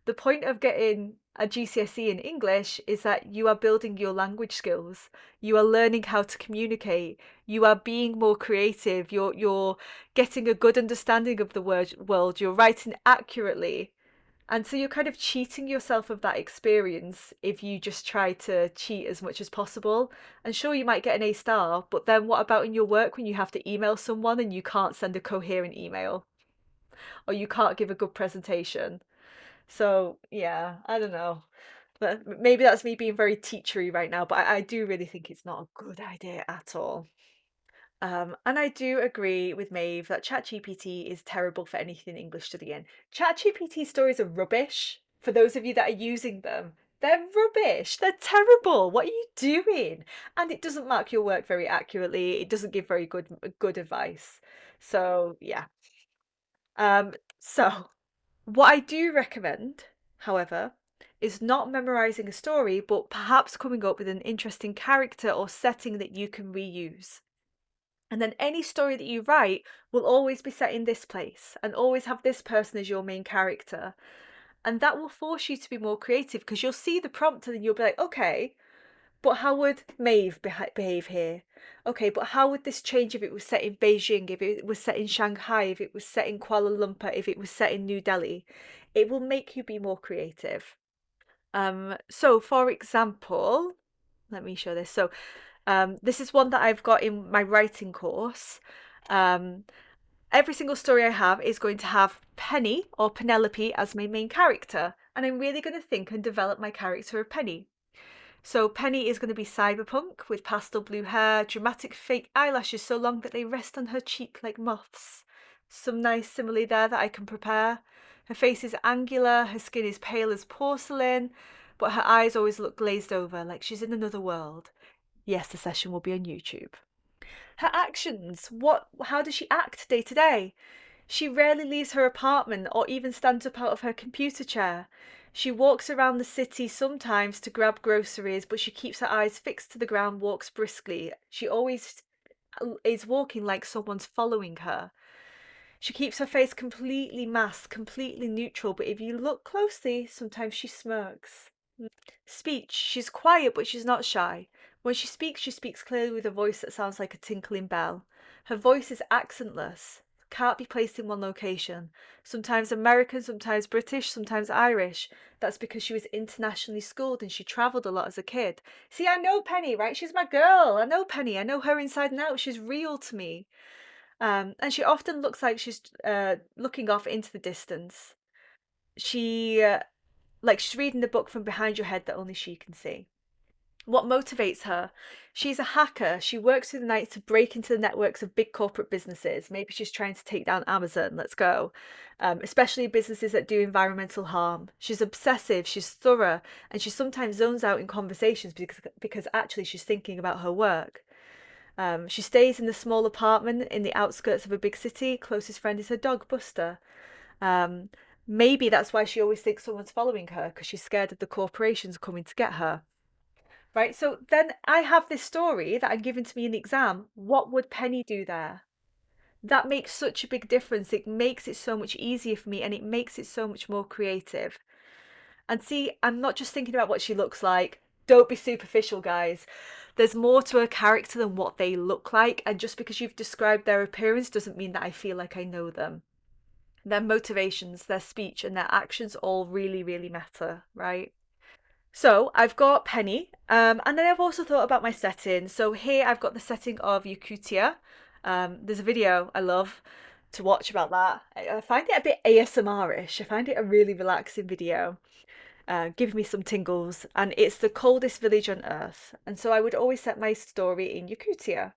Speaker 1: The point of getting a GCSE in English is that you are building your language skills. You are learning how to communicate. You are being more creative. You're getting a good understanding of the world. You're writing accurately. And so you're kind of cheating yourself of that experience if you just try to cheat as much as possible. And sure, you might get an A star, but then what about in your work when you have to email someone and you can't send a coherent email or you can't give a good presentation? So, yeah, I don't know. But maybe that's me being very teachery right now, but I do really think it's not a good idea at all. And I do agree with Maeve that ChatGPT is terrible for anything English studying. ChatGPT stories are rubbish. For those of you that are using them, they're rubbish. They're terrible. What are you doing? And it doesn't mark your work very accurately. It doesn't give very good advice. So yeah. So what I do recommend, however, is not memorizing a story, but perhaps coming up with an interesting character or setting that you can reuse. And then any story that you write will always be set in this place and always have this person as your main character. And that will force you to be more creative because you'll see the prompt and then you'll be like, okay, but how would Maeve behave here? Okay, but how would this change if it was set in Beijing, if it was set in Shanghai, if it was set in Kuala Lumpur, if it was set in New Delhi? It will make you be more creative. So for example, let me show this. So this is one that I've got in my writing course. Um, every single story I have is going to have Penny or Penelope as my main character, and I'm really going to think and develop my character of Penny. So Penny is going to be cyberpunk with pastel blue hair, dramatic fake eyelashes so long that they rest on her cheek like moths. Some nice simile there that I can prepare. Her face is angular, her skin is pale as porcelain, but her eyes always look glazed over like she's in another world. Yes, the session will be on YouTube. Her actions. How does she act day to day? She rarely leaves her apartment or even stands up out of her computer chair. She walks around the city sometimes to grab groceries, but she keeps her eyes fixed to the ground, walks briskly. She always is walking like someone's following her. She keeps her face completely masked, completely neutral, but if you look closely, sometimes she smirks. Speech. She's quiet, but she's not shy. When she speaks clearly with a voice that sounds like a tinkling bell. Her voice is accentless, can't be placed in one location. Sometimes American, sometimes British, sometimes Irish. That's because she was internationally schooled and she travelled a lot as a kid. See, I know Penny, right? She's my girl. I know Penny. I know her inside and out. She's real to me. And she often looks like she's looking off into the distance. She like she's reading the book from behind your head that only she can see. What motivates her? She's a hacker. She works through the night to break into the networks of big corporate businesses. Maybe she's trying to take down Amazon. Let's go. Especially businesses that do environmental harm. She's obsessive. She's thorough. And she sometimes zones out in conversations because actually she's thinking about her work. She stays in the small apartment in the outskirts of a big city. Closest friend is her dog, Buster. Um, Maybe that's why she always thinks someone's following her because she's scared of the corporations coming to get her. Right, so then I have this story that I'm given to me in the exam. What would Penny do there? That makes such a big difference. It makes it so much easier for me and it makes it so much more creative. And see, I'm not just thinking about what she looks like. Don't be superficial, guys. There's more to a character than what they look like, and just because you've described their appearance doesn't mean that I feel like I know them. Their motivations, their speech, and their actions all really, really matter, right? So I've got Penny, and then I've also thought about my setting. So here I've got the setting of Yakutia. There's a video I love to watch about that. I find it a bit ASMR-ish. I find it a really relaxing video, giving me some tingles, and it's the coldest village on earth. And so I would always set my story in Yakutia.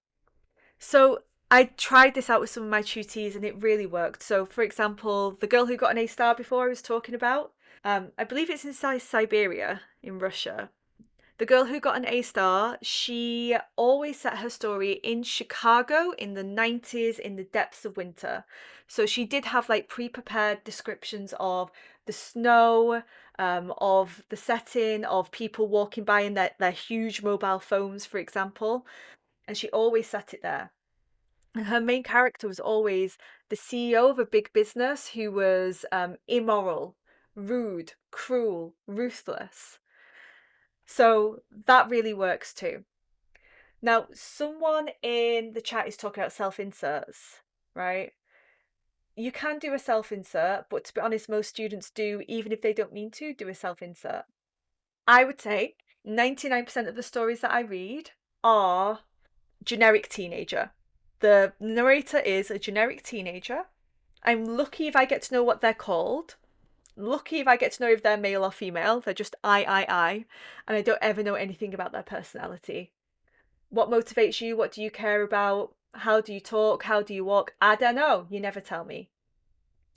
Speaker 1: So I tried this out with some of my tutees, and it really worked. So for example, the girl who got an A star before I was talking about. I believe it's in Siberia in Russia. The girl who got an A star, she always set her story in Chicago in the 90s in the depths of winter. So she did have like pre-prepared descriptions of the snow, of the setting, of people walking by in their huge mobile phones, for example. And she always set it there. And her main character was always the CEO of a big business who was immoral, rude, cruel, ruthless. So that really works too. Now, someone in the chat is talking about self inserts, right? You can do a self-insert, but to be honest, most students do, even if they don't mean to, do a self-insert. I would say 99% of the stories that I read are generic teenager. The narrator is a generic teenager. I'm lucky if I get to know what they're called. Lucky if I get to know if they're male or female. They're just I. And I don't ever know anything about their personality. What motivates you? What do you care about? How do you talk? How do you walk? I don't know. You never tell me.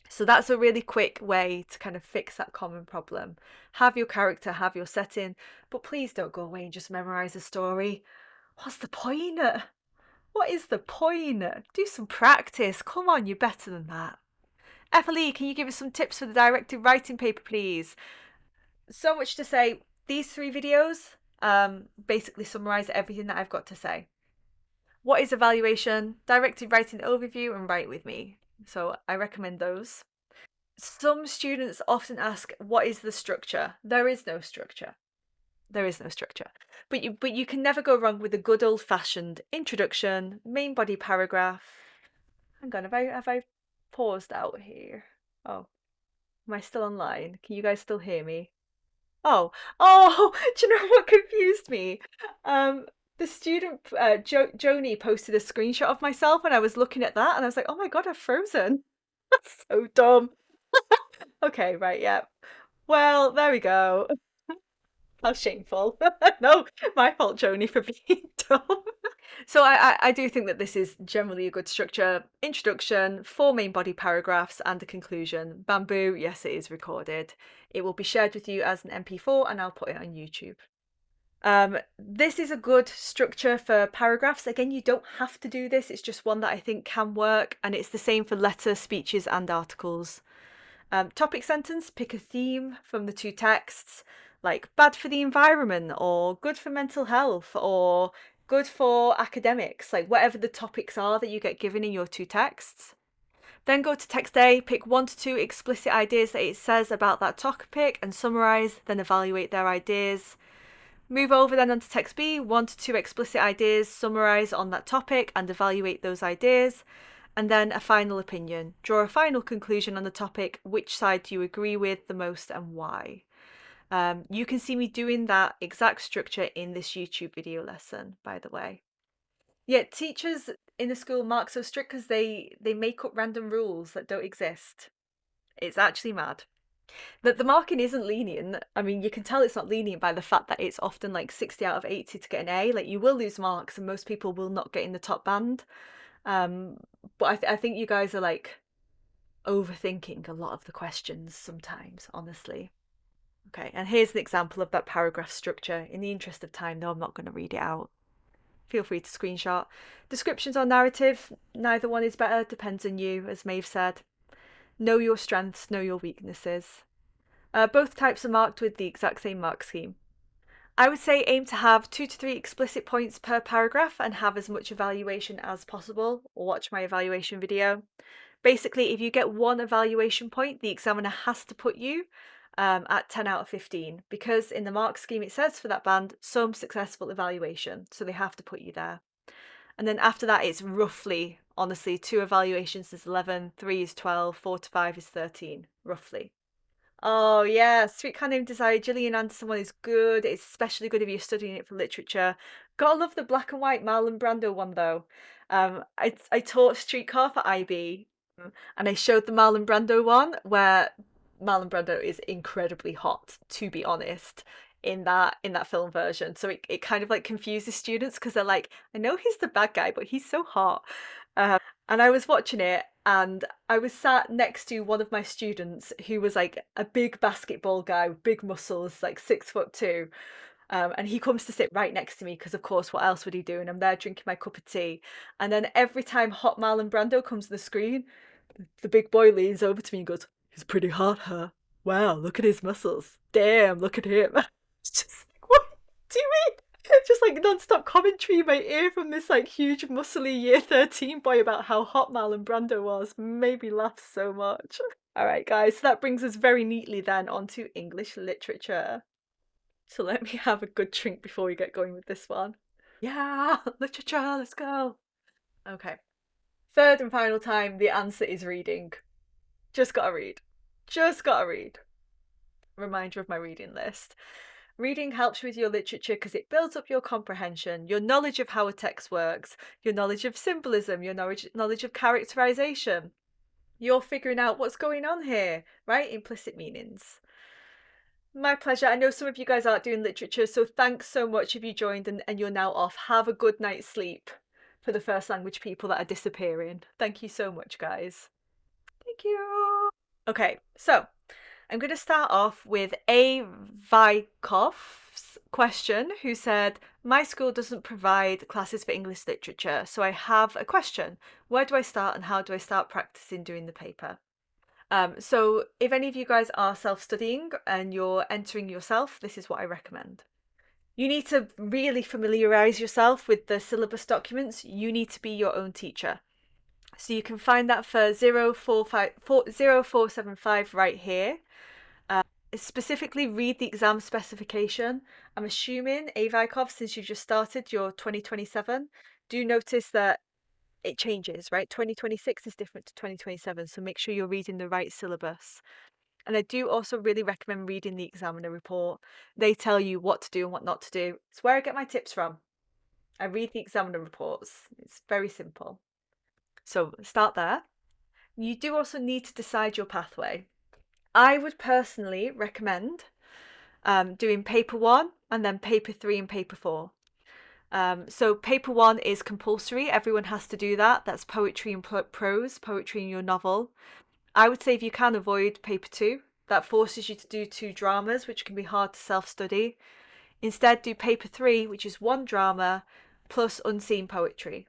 Speaker 1: So that's a really quick way to kind of fix that common problem. Have your character, have your setting, but please don't go away and just memorize a story. What's the point? What is the point? Do some practice. Come on, you're better than that. FLE, can you give us some tips for the directed writing paper, please? So much to say. These 3 videos basically summarize everything that I've got to say. What is evaluation? Directed writing overview and write with me. So I recommend those. Some students often ask, what is the structure? There is no structure. There is no structure. But you can never go wrong with a good old-fashioned introduction, main body paragraph. Hang on, have I paused out here? Oh, am I still online? Can you guys still hear me? Oh, do you know what confused me? The student, Joni, posted a screenshot of myself and I was looking at that and I was like, oh my God, I've frozen. That's so dumb. Okay, right, yeah. Well, there we go. How shameful. No, my fault, Joni, for being dumb. So I do think that this is generally a good structure. Introduction, 4 main body paragraphs, and a conclusion. Bamboo, yes, it is recorded. It will be shared with you as an MP4 and I'll put it on YouTube. This is a good structure for paragraphs. Again, you don't have to do this. It's just one that I think can work, and it's the same for letters, speeches, and articles. Topic sentence, pick a theme from the 2 texts, like bad for the environment, or good for mental health, or good for academics, like whatever the topics are that you get given in your 2 texts. Then go to text A, pick 1 to 2 explicit ideas that it says about that topic and summarise, then evaluate their ideas. Move over then onto text B, 1 to 2 explicit ideas, summarise on that topic and evaluate those ideas. And then a final opinion. Draw a final conclusion on the topic. Which side do you agree with the most and why? You can see me doing that exact structure in this YouTube video lesson, by the way. Yeah, teachers in the school mark so strict because they make up random rules that don't exist. It's actually mad. The marking isn't lenient. I mean, you can tell it's not lenient by the fact that it's often like 60 out of 80 to get an A. Like, you will lose marks and most people will not get in the top band. But I think you guys are like overthinking a lot of the questions sometimes, honestly. Okay, and here's an example of that paragraph structure. In the interest of time, though, I'm not going to read it out. Feel free to screenshot. Descriptions or narrative, neither one is better, depends on you, as Maeve said. Know your strengths, know your weaknesses. Both types are marked with the exact same mark scheme. I would say aim to have 2 to 3 explicit points per paragraph and have as much evaluation as possible, or watch my evaluation video. Basically, if you get 1 evaluation point, the examiner has to put you at 10 out of 15, because in the mark scheme it says for that band, some successful evaluation, so they have to put you there. And then after that, it's roughly, honestly, 2 evaluations is 11, 3 is 12, 4 to 5 is 13, roughly. Oh yeah, Sweet Car Named Desire, Gillian Anderson one is good. It's especially good if you're studying it for literature. Gotta love the black and white Marlon Brando one though. I taught Streetcar for IB, and I showed the Marlon Brando one where Marlon Brando is incredibly hot, to be honest, in that film version. So it kind of like confuses students because they're like, I know he's the bad guy, but he's so hot. And I was watching it and I was sat next to one of my students who was like a big basketball guy with big muscles, like 6'2". And he comes to sit right next to me because, of course, what else would he do? And I'm there drinking my cup of tea. And then every time Hot Marlon Brando comes on the screen, the big boy leans over to me and goes, he's pretty hot, huh? Wow, look at his muscles. Damn, look at him. It's just like, what do you mean? Just like non-stop commentary in my ear from this like huge muscly year 13 boy about how hot Marlon Brando was. Made me laugh so much. Alright guys, so that brings us very neatly then onto English literature. So let me have a good drink before we get going with this one. Yeah, literature, let's go. Okay. Third and final time, the answer is reading. Just gotta read. Just gotta read. Reminder of my reading list. Reading helps you with your literature because it builds up your comprehension, your knowledge of how a text works, your knowledge of symbolism, your knowledge of characterization. You're figuring out what's going on here, right? Implicit meanings. My pleasure. I know some of you guys aren't doing literature, so thanks so much if you joined and you're now off. Have a good night's sleep for the first language people that are disappearing. Thank you so much, guys. Thank you. Okay, so I'm going to start off with A. Vykov's question, who said, my school doesn't provide classes for English literature, so I have a question. Where do I start and how do I start practicing doing the paper? So if any of you guys are self-studying and you're entering yourself, this is what I recommend. You need to really familiarize yourself with the syllabus documents. You need to be your own teacher. So you can find that for 0475 right here. Specifically read the exam specification. I'm assuming, Avikov, since you just started your 2027, do notice that it changes, right? 2026 is different to 2027, so make sure you're reading the right syllabus. And I do also really recommend reading the examiner report. They tell you what to do and what not to do. It's where I get my tips from. I read the examiner reports. It's very simple. So start there. You do also need to decide your pathway. I would personally recommend doing paper 1 and then paper 3 and paper 4. So paper 1 is compulsory. Everyone has to do that. That's poetry and prose, poetry in your novel. I would say if you can avoid paper 2, that forces you to do 2 dramas, which can be hard to self-study. Instead, do paper 3, which is 1 drama plus unseen poetry.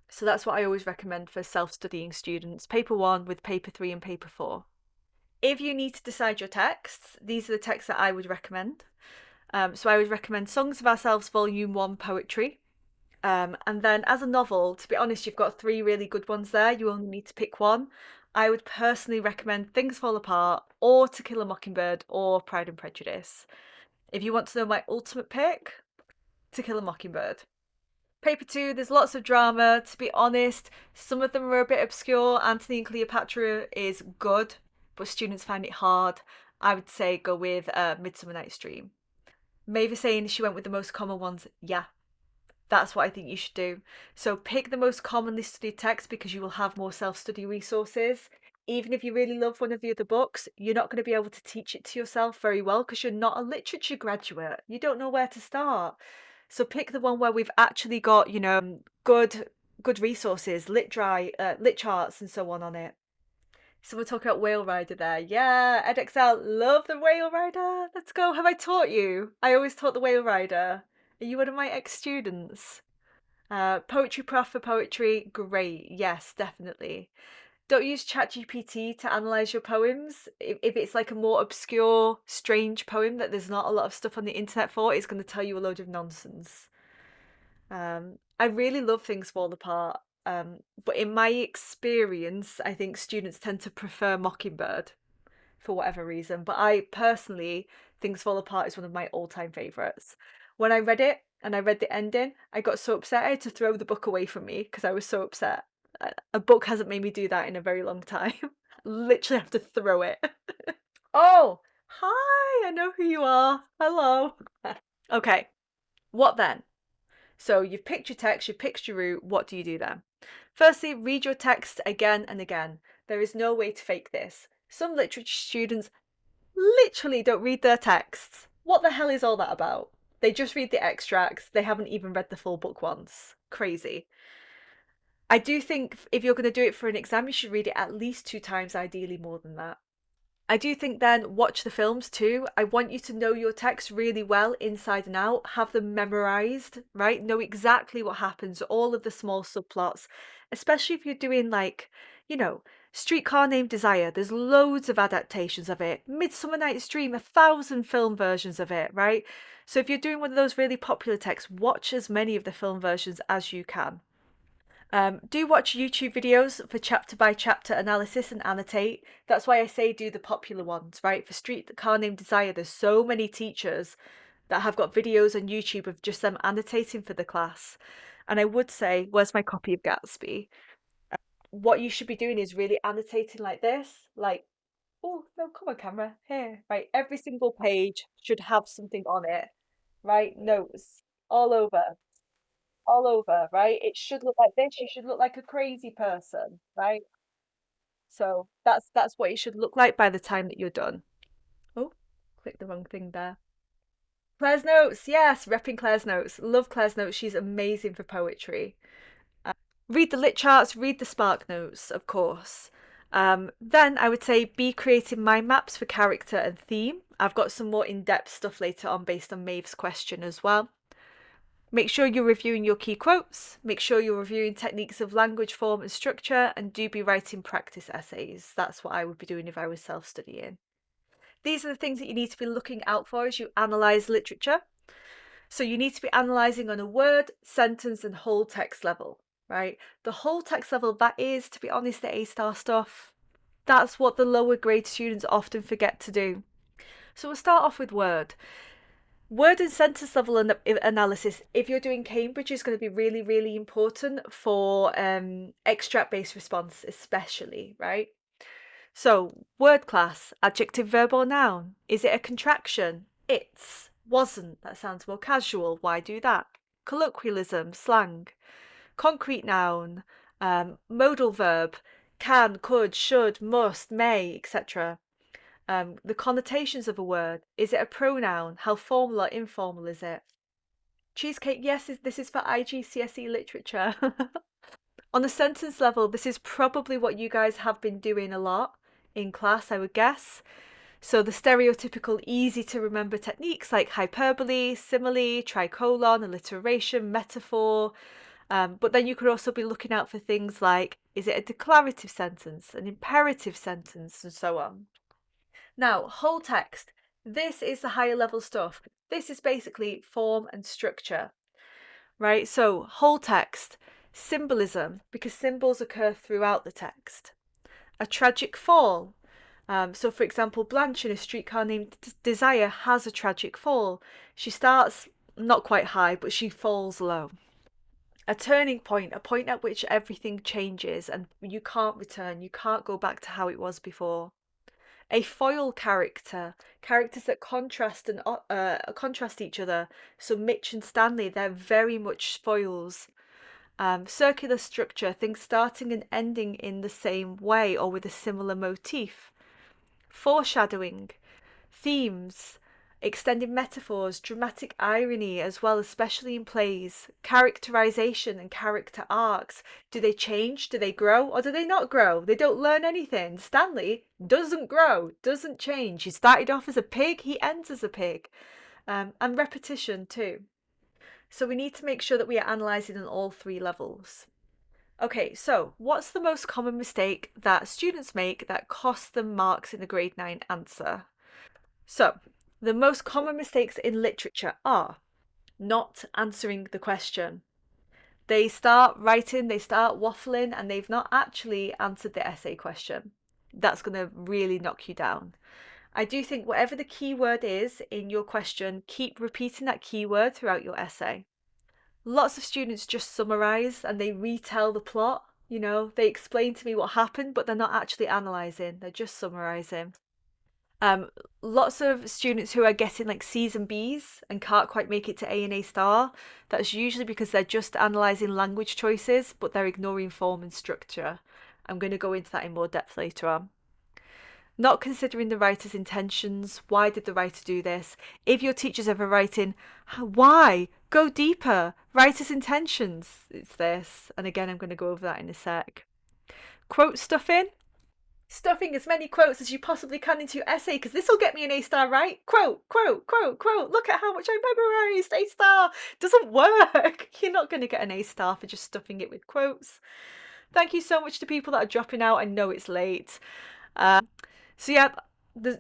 Speaker 1: So that's what I always recommend for self-studying students. Paper 1 with paper 3 and paper 4. If you need to decide your texts, these are the texts that I would recommend. So I would recommend Songs of Ourselves Volume 1 Poetry. And then as a novel, to be honest, you've got 3 really good ones there. You only need to pick one. I would personally recommend Things Fall Apart or To Kill a Mockingbird or Pride and Prejudice. If you want to know my ultimate pick, To Kill a Mockingbird. Paper 2, there's lots of drama. To be honest, some of them are a bit obscure. Antony and Cleopatra is good, but students find it hard. I would say go with Midsummer Night's Dream. Maeve is saying she went with the most common ones. Yeah, that's what I think you should do. So pick the most commonly studied text because you will have more self-study resources. Even if you really love one of the other books, you're not going to be able to teach it to yourself very well because you're not a literature graduate. You don't know where to start. So pick the one where we've actually got, good resources, lit charts and so on it. So we're talking about Whale Rider there. Yeah, Edexcel, love the Whale Rider. Let's go. Have I taught you? I always taught the Whale Rider. Are you one of my ex-students? Poetry Prof for poetry, great. Yes, definitely. Don't use ChatGPT to analyze your poems. If it's like a more obscure, strange poem that there's not a lot of stuff on the internet for, it's going to tell you a load of nonsense. I really love Things Fall Apart. But in my experience, I think students tend to prefer Mockingbird for whatever reason. But I personally, Things Fall Apart is one of my all-time favourites. When I read it and I read the ending, I got so upset I had to throw the book away from me because I was so upset. A book hasn't made me do that in a very long time. Literally have to throw it. Oh, hi, I know who you are. Hello. Okay, what then? So you've picked your text, you've picked your route, what do you do then? Firstly, read your text again and again. There is no way to fake this. Some literature students literally don't read their texts. What the hell is all that about? They just read the extracts, they haven't even read the full book once. Crazy. I do think if you're going to do it for an exam, you should read it at least 2 times, ideally more than that. I do think then watch the films too. I want you to know your text really well inside and out, have them memorized, right? Know exactly what happens, all of the small subplots, especially if you're doing like, Streetcar Named Desire. There's loads of adaptations of it. Midsummer Night's Dream, 1,000 film versions of it, right? So if you're doing one of those really popular texts, watch as many of the film versions as you can. Do watch YouTube videos for chapter by chapter analysis and annotate. That's why I say do the popular ones, right? For Streetcar Named Desire, there's so many teachers that have got videos on YouTube of just them annotating for the class. And I would say, where's my copy of Gatsby? what you should be doing is really annotating like this, like, oh, no, come on, camera, here, right? Every single page should have something on it, right? Notes all over, all over, right? It should look like this. You should look like a crazy person, right? So that's what it should look like by the time that you're done. Oh, click the wrong thing there. Claire's notes, yes, repping Claire's notes. Love Claire's notes. She's amazing for poetry. Read the lit charts, read the spark notes, of course. Then I would say be creating mind maps for character and theme. I've got some more in-depth stuff later on based on Maeve's question as well. Make sure you're reviewing your key quotes. Make sure you're reviewing techniques of language, form, and structure, and do be writing practice essays. That's what I would be doing if I was self-studying. These are the things that you need to be looking out for as you analyse literature. So you need to be analysing on a word, sentence, and whole text level, right? The whole text level, that is, to be honest, the A-star stuff. That's what the lower grade students often forget to do. So we'll start off with word. Word and sentence level analysis, if you're doing Cambridge, is going to be really, really important for extract-based response, especially, right? So, word class, adjective, verb, or noun. Is it a contraction? It's, wasn't. That sounds more casual. Why do that? Colloquialism, slang. Concrete noun, modal verb, can, could, should, must, may, etc. The connotations of a word. Is it a pronoun? How formal or informal is it? Cheesecake, yes, this is for IGCSE literature. On a sentence level, this is probably what you guys have been doing a lot in class, I would guess. So the stereotypical easy to remember techniques like hyperbole, simile, tricolon, alliteration, metaphor. But then you could also be looking out for things like, is it a declarative sentence, an imperative sentence, and so on. Now, whole text. This is the higher level stuff. This is basically form and structure, right? So whole text, symbolism, because symbols occur throughout the text. A tragic fall. So, for example, Blanche in A Streetcar Named Desire has a tragic fall. She starts not quite high, but she falls low. A turning point, a point at which everything changes and you can't return, you can't go back to how it was before. A foil character, characters that contrast and contrast each other. So Mitch and Stanley, they're very much foils. Circular structure, things starting and ending in the same way or with a similar motif. Foreshadowing, themes, extended metaphors, dramatic irony as well, especially in plays, characterization and character arcs. Do they change? Do they grow? Or do they not grow? They don't learn anything. Stanley doesn't grow, doesn't change. He started off as a pig, he ends as a pig. And repetition too. So we need to make sure that we are analysing on all three levels. Okay, so what's the most common mistake that students make that costs them marks in the grade 9 answer? So, the most common mistakes in literature are not answering the question. They start writing, they start waffling, and they've not actually answered the essay question. That's going to really knock you down. I do think whatever the keyword is in your question, keep repeating that keyword throughout your essay. Lots of students just summarise and they retell the plot. You know, they explain to me what happened, but they're not actually analysing, they're just summarising. Lots of students who are getting like C's and B's and can't quite make it to A and A star, that's usually because they're just analysing language choices, but they're ignoring form and structure. I'm going to go into that in more depth later on. Not considering the writer's intentions. Why did the writer do this? If your teacher's ever writing, why? Go deeper. Writer's intentions. It's this. And again, I'm going to go over that in a sec. Quote stuffing. Stuffing as many quotes as you possibly can into your essay because this will get me an A star, right? Quote, quote, quote, quote. Look at how much I memorised. A star. Doesn't work. You're not going to get an A star for just stuffing it with quotes. Thank you so much to people that are dropping out. I know it's late. So yeah,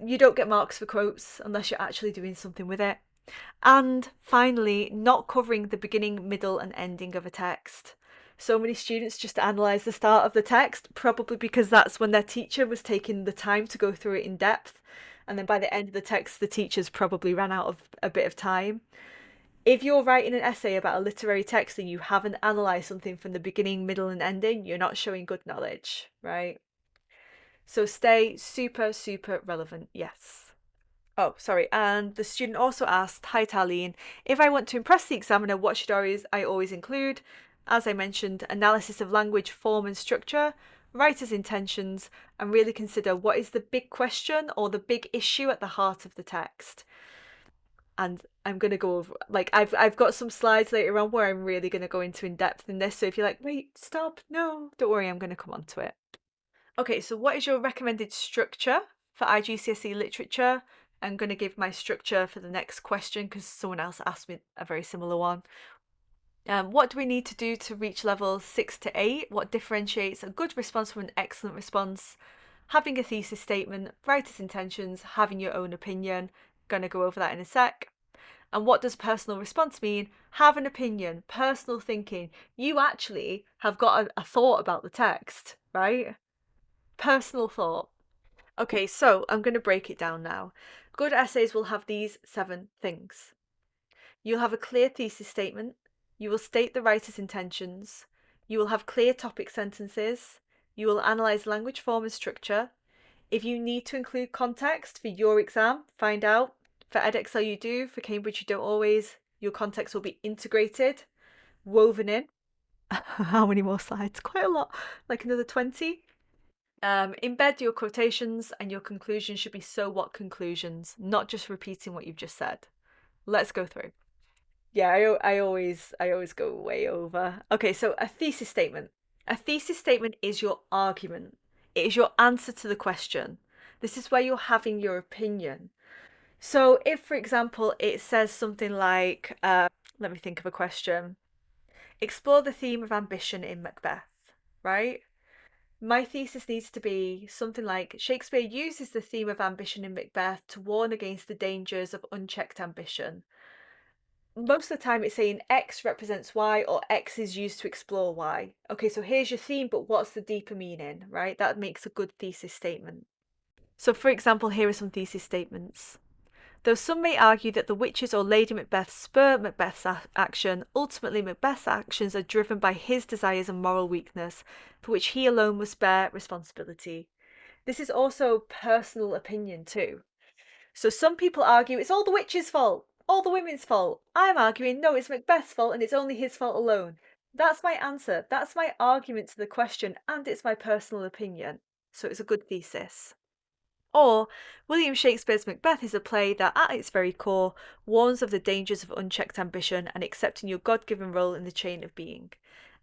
Speaker 1: you don't get marks for quotes unless you're actually doing something with it. And finally, not covering the beginning, middle and ending of a text. So many students just analyse the start of the text, probably because that's when their teacher was taking the time to go through it in depth. And then by the end of the text, the teachers probably ran out of a bit of time. If you're writing an essay about a literary text and you haven't analysed something from the beginning, middle, and ending, you're not showing good knowledge, right? So stay super, super relevant, yes. Oh, sorry. And the student also asked, hi Tarlene, if I want to impress the examiner, what should I always include? As I mentioned, analysis of language, form and structure, writer's intentions, and really consider what is the big question or the big issue at the heart of the text. And I'm going to go over, like, I've got some slides later on where I'm really going to go into in depth in this. So if you're like, wait, stop, no, don't worry, I'm going to come on to it. Okay, so what is your recommended structure for IGCSE Literature? I'm going to give my structure for the next question because someone else asked me a very similar one. What do we need to do to reach levels 6 to 8? What differentiates a good response from an excellent response? Having a thesis statement, writer's intentions, having your own opinion. Going to go over that in a sec. And what does personal response mean? Have an opinion, personal thinking. You actually have got a thought about the text, right? Personal thought. Okay, so I'm going to break it down now. Good essays will have these 7 things. You'll have a clear thesis statement. You will state the writer's intentions. You will have clear topic sentences. You will analyse language, form and structure. If you need to include context for your exam, find out. For Edexcel you do, for Cambridge you don't always. Your context will be integrated, woven in. How many more slides? Quite a lot, like another 20. Embed your quotations and your conclusions should be so what conclusions, not just repeating what you've just said. Let's go through. Yeah, I always go way over. Okay, so a thesis statement. A thesis statement is your argument. It is your answer to the question. This is where you're having your opinion. So if, for example, it says something like, let me think of a question. Explore the theme of ambition in Macbeth, right? My thesis needs to be something like Shakespeare uses the theme of ambition in Macbeth to warn against the dangers of unchecked ambition. Most of the time it's saying X represents Y or X is used to explore Y. Okay, so here's your theme, but what's the deeper meaning, right? That makes a good thesis statement. So for example, here are some thesis statements. Though some may argue that the witches or Lady Macbeth spur Macbeth's action, ultimately Macbeth's actions are driven by his desires and moral weakness, for which he alone must bear responsibility. This is also personal opinion too. So some people argue it's all the witches' fault, all the women's fault. I'm arguing no, it's Macbeth's fault and it's only his fault alone. That's my answer. That's my argument to the question, and it's my personal opinion. So it's a good thesis. Or, William Shakespeare's Macbeth is a play that, at its very core, warns of the dangers of unchecked ambition and accepting your God-given role in the chain of being.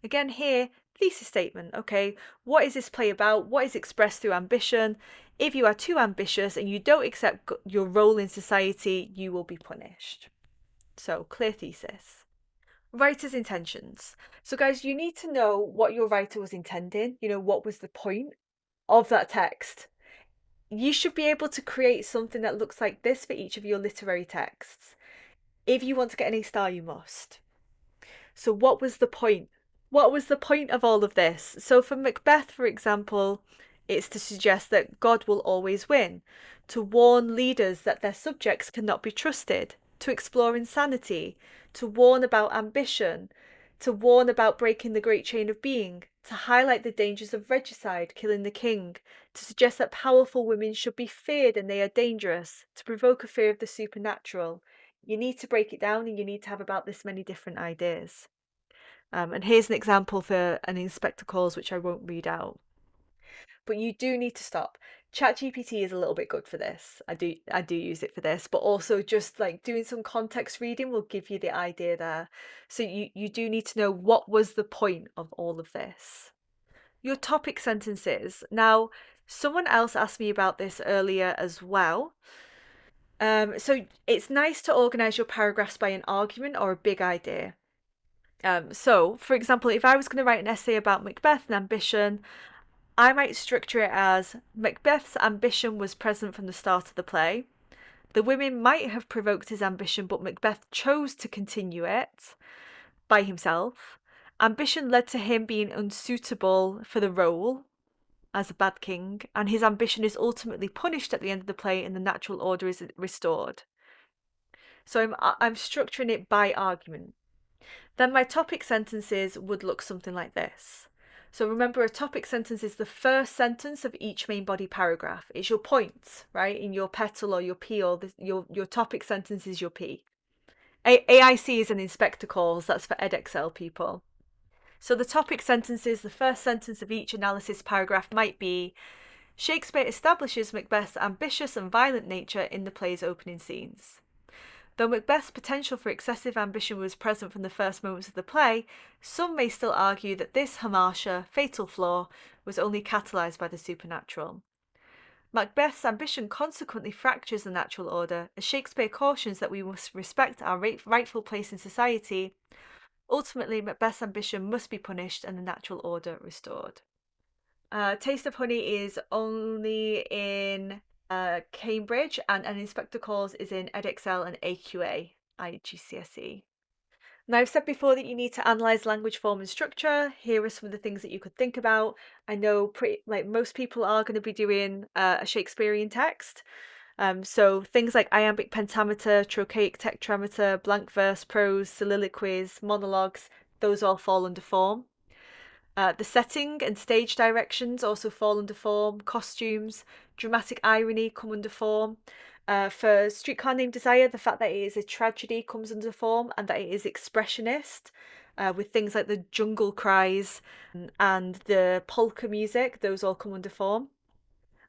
Speaker 1: Again here, thesis statement, okay? What is this play about? What is expressed through ambition? If you are too ambitious and you don't accept your role in society, you will be punished. So, clear thesis. Writer's intentions. So guys, you need to know what your writer was intending, what was the point of that text. You should be able to create something that looks like this for each of your literary texts. If you want to get an A star, you must. So what was the point? What was the point of all of this? So for Macbeth, for example, it's to suggest that God will always win, to warn leaders that their subjects cannot be trusted, to explore insanity, to warn about ambition, to warn about breaking the great chain of being, to highlight the dangers of regicide, killing the king, to suggest that powerful women should be feared and they are dangerous, to provoke a fear of the supernatural. You need to break it down and you need to have about this many different ideas. And here's an example for an inspector calls, which I won't read out. But you do need to stop. ChatGPT is a little bit good for this. I do use it for this, but also just like doing some context reading will give you the idea there. So you do need to know what was the point of all of this. Your topic sentences. Now, someone else asked me about this earlier as well. So it's nice to organise your paragraphs by an argument or a big idea. So, for example, if I was going to write an essay about Macbeth and ambition, I might structure it as Macbeth's ambition was present from the start of the play. The women might have provoked his ambition, but Macbeth chose to continue it by himself. Ambition led to him being unsuitable for the role as a bad king, and his ambition is ultimately punished at the end of the play and the natural order is restored. So I'm structuring it by argument. Then my topic sentences would look something like this. So remember, a topic sentence is the first sentence of each main body paragraph. It's your point, right? In your petal or your P, or your topic sentence is your P. AIC is an inspector calls, that's for Edexcel people. So the topic sentences, the first sentence of each analysis paragraph might be, Shakespeare establishes Macbeth's ambitious and violent nature in the play's opening scenes. Though Macbeth's potential for excessive ambition was present from the first moments of the play, some may still argue that this hamartia, fatal flaw, was only catalysed by the supernatural. Macbeth's ambition consequently fractures the natural order, as Shakespeare cautions that we must respect our rightful place in society. Ultimately, Macbeth's ambition must be punished and the natural order restored. Taste of Honey is only in Cambridge, and an inspector calls is in Edexcel and AQA, IGCSE. Now, I've said before that you need to analyse language form and structure. Here are some of the things that you could think about. I know most people are going to be doing a Shakespearean text. So things like iambic pentameter, trochaic tetrameter, blank verse, prose, soliloquies, monologues, those all fall under form. The setting and stage directions also fall under form. Costumes, dramatic irony come under form. For Streetcar Named Desire, the fact that it is a tragedy comes under form, and that it is expressionist, with things like the jungle cries and the polka music, those all come under form.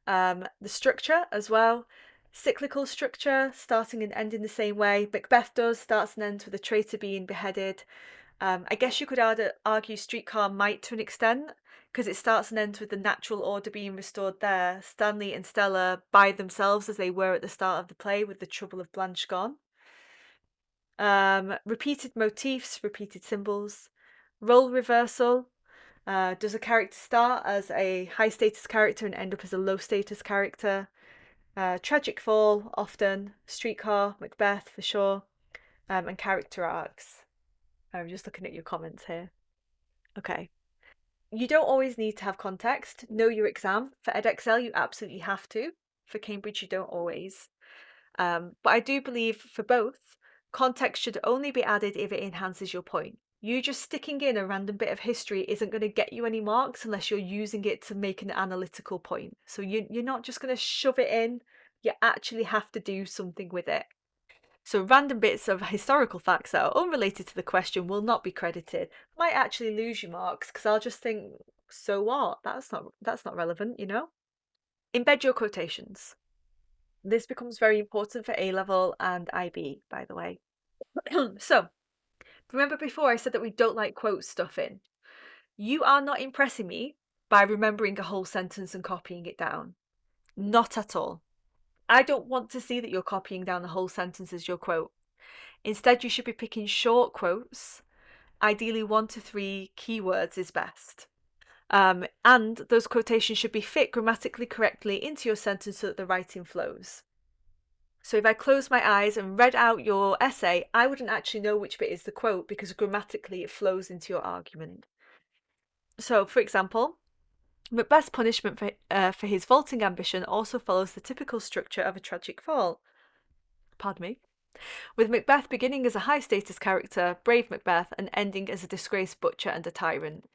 Speaker 1: The structure as well. Cyclical structure, starting and ending the same way. Macbeth does, starts and ends with a traitor being beheaded. I guess you could argue Streetcar might to an extent, because it starts and ends with the natural order being restored there. Stanley and Stella by themselves as they were at the start of the play, with the trouble of Blanche gone. Repeated motifs, repeated symbols. Role reversal. Does a character start as a high status character and end up as a low status character? Tragic fall, often. Streetcar, Macbeth for sure. And character arcs. I'm just looking at your comments here. Okay. You don't always need to have context. Know your exam. For Edexcel, you absolutely have to. For Cambridge, you don't always. But I do believe for both, context should only be added if it enhances your point. You just sticking in a random bit of history isn't going to get you any marks unless you're using it to make an analytical point. So you're not just going to shove it in. You actually have to do something with it. So random bits of historical facts that are unrelated to the question will not be credited. Might actually lose you marks because I'll just think, so what? That's not relevant, you know? Embed your quotations. This becomes very important for A-level and IB, by the way. So, remember before I said that we don't like quote stuff in? You are not impressing me by remembering a whole sentence and copying it down. Not at all. I don't want to see that you're copying down the whole sentence as your quote. Instead, you should be picking short quotes. Ideally, 1 to 3 keywords is best. And those quotations should be fit grammatically correctly into your sentence so that the writing flows. So if I closed my eyes and read out your essay, I wouldn't actually know which bit is the quote because grammatically it flows into your argument. So, for example, Macbeth's punishment for his vaulting ambition also follows the typical structure of a tragic fall. Pardon me. With Macbeth beginning as a high-status character, brave Macbeth, and ending as a disgraced butcher and a tyrant.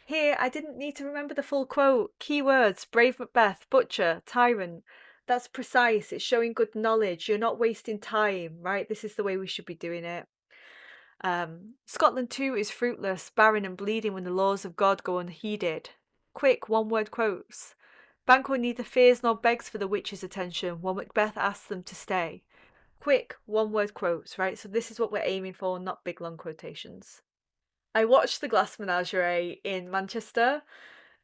Speaker 1: Here, I didn't need to remember the full quote. Keywords, brave Macbeth, butcher, tyrant. That's precise. It's showing good knowledge. You're not wasting time, right? This is the way we should be doing it. Scotland too is fruitless, barren and bleeding when the laws of God go unheeded. Quick, one-word quotes. Banquo neither fears nor begs for the witch's attention, while Macbeth asks them to stay. Quick, one-word quotes, right? So this is what we're aiming for, not big long quotations. I watched The Glass Menagerie in Manchester.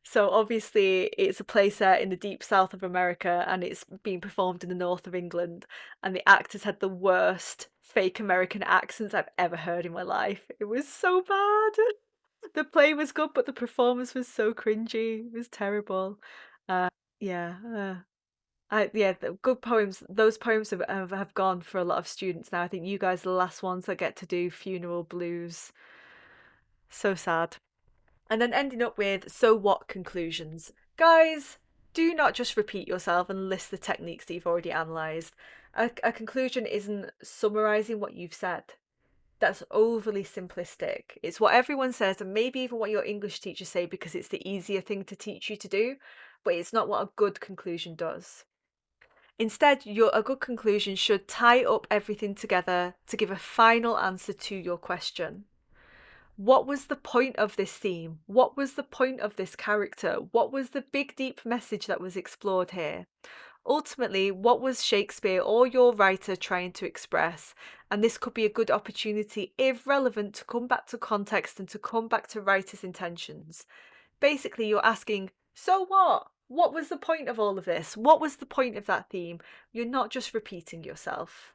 Speaker 1: So obviously it's a play set in the deep south of America and it's being performed in the north of England, and the actors had the worst fake American accents I've ever heard in my life. It was so bad. The play was good, but the performance was so cringy. It was terrible. Yeah. The good poems. Those poems have gone for a lot of students now. I think you guys are the last ones that get to do funeral blues. So sad. And then ending up with so what conclusions. Guys, do not just repeat yourself and list the techniques that you've already analysed. A conclusion isn't summarizing what you've said. That's overly simplistic. It's what everyone says, and maybe even what your English teachers say because it's the easier thing to teach you to do, but it's not what a good conclusion does. Instead, a good conclusion should tie up everything together to give a final answer to your question. What was the point of this theme? What was the point of this character? What was the big, deep message that was explored here? Ultimately, what was Shakespeare or your writer trying to express? And this could be a good opportunity, if relevant, to come back to context and to come back to writer's intentions. Basically, you're asking, so what? What was the point of all of this? What was the point of that theme? You're not just repeating yourself.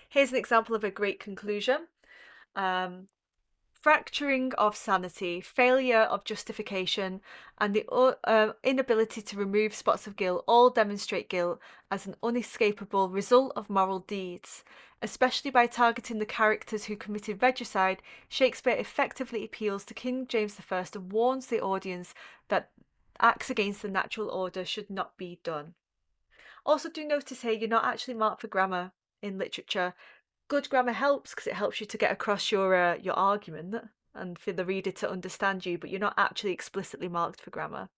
Speaker 1: Here's an example of a great conclusion. Fracturing of sanity, failure of justification, and the inability to remove spots of guilt all demonstrate guilt as an unescapable result of moral deeds. Especially by targeting the characters who committed regicide, Shakespeare effectively appeals to King James I and warns the audience that acts against the natural order should not be done. Also, do notice here you're not actually marked for grammar in literature. Good grammar helps because it helps you to get across your argument and for the reader to understand you, but you're not actually explicitly marked for grammar.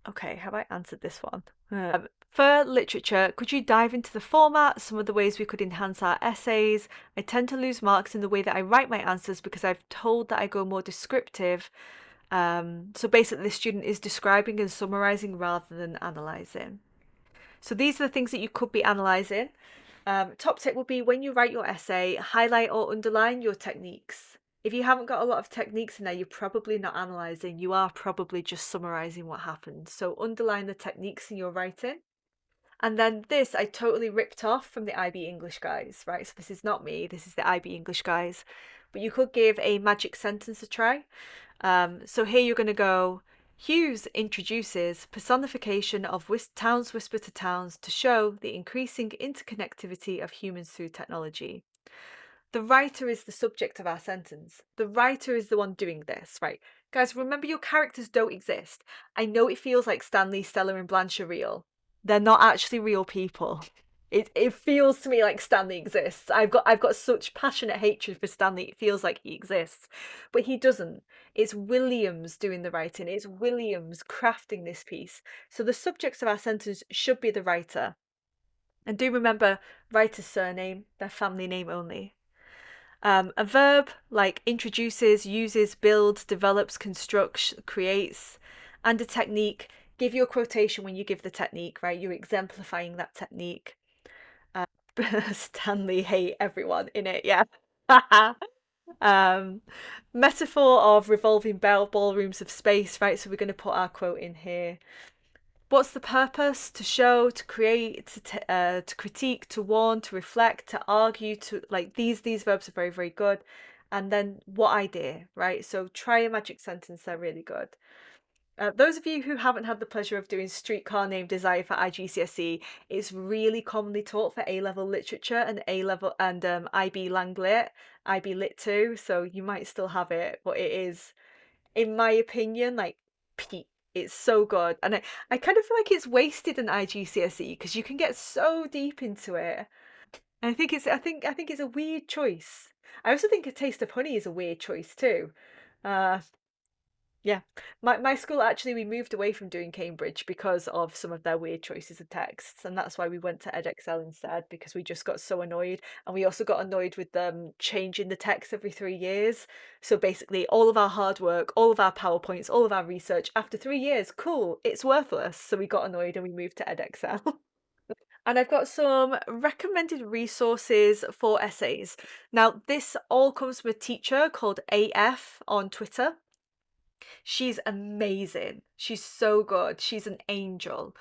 Speaker 1: Okay, have I answered this one? For literature, could you dive into the format, some of the ways we could enhance our essays? I tend to lose marks in the way that I write my answers because I've told that I go more descriptive. So basically, the student is describing and summarising rather than analysing. So these are the things that you could be analysing. Top tip would be when you write your essay, highlight or underline your techniques. If you haven't got a lot of techniques in there, you're probably not analysing. You are probably just summarising what happened. So underline the techniques in your writing. And then this I totally ripped off from the IB English guys, right? So this is not me, this is the IB English guys. But you could give a magic sentence a try. So here you're going to go, Hughes introduces personification of towns whisper to towns to show the increasing interconnectivity of humans through technology. The writer is the subject of our sentence. The writer is the one doing this, right? Guys, remember your characters don't exist. I know it feels like Stanley, Stella, and Blanche are real. They're not actually real people. It feels to me like Stanley exists. I've got such passionate hatred for Stanley. It feels like he exists, but he doesn't. It's Williams doing the writing. It's Williams crafting this piece. So the subjects of our sentence should be the writer. And do remember, writer's surname, their family name only. A verb like introduces, uses, builds, develops, constructs, creates, and a technique. Give your quotation when you give the technique, right? You're exemplifying that technique. Stanley hate everyone in it, yeah. Metaphor of revolving ballrooms of space, right? So we're going to put our quote in here. What's the purpose? To show, to create, to critique, to warn, to reflect, to argue, to like these verbs are very, very good. And then what idea, right? So try a magic sentence, they're really good. Those of you who haven't had the pleasure of doing Streetcar Named Desire for IGCSE, it's really commonly taught for A-level literature and A-level and IB Langlit, IB Lit 2, so you might still have it, but it is, in my opinion, like peak. It's so good, and I kind of feel like it's wasted in IGCSE because you can get so deep into it. And I think it's a weird choice. I also think A Taste of Honey is a weird choice too. Yeah, my school actually, we moved away from doing Cambridge because of some of their weird choices of texts, and that's why we went to Edexcel instead, because we just got so annoyed. And we also got annoyed with them changing the text every 3 years. So basically all of our hard work, all of our PowerPoints, all of our research, after 3 years, cool, it's worthless. So we got annoyed and we moved to Edexcel. And I've got some recommended resources for essays. Now, this all comes from a teacher called AF on Twitter. She's amazing. She's so good. She's an angel.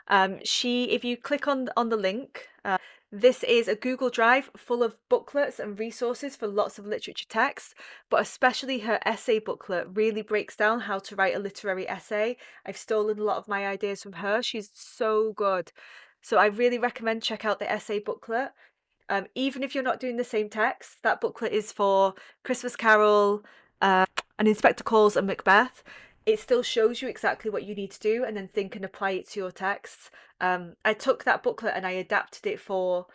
Speaker 1: If you click on the link, this is a Google Drive full of booklets and resources for lots of literature texts, but especially her essay booklet really breaks down how to write a literary essay. I've stolen a lot of my ideas from her. She's so good. So I really recommend check out the essay booklet. Even if you're not doing the same text, that booklet is for Christmas Carol, and Inspector Calls and Macbeth. It still shows you exactly what you need to do and then think and apply it to your texts. I took that booklet and I adapted it for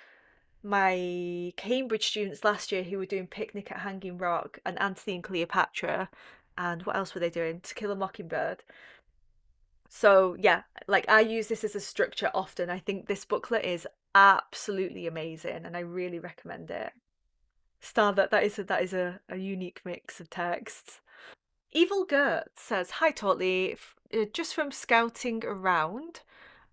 Speaker 1: my Cambridge students last year who were doing Picnic at Hanging Rock and Antony and Cleopatra, and what else were they doing? To Kill a Mockingbird. So yeah, like I use this as a structure often. I think this booklet is absolutely amazing and I really recommend it. Star, that is a unique mix of texts. Evil Gert says, "Hi Totally, just from scouting around.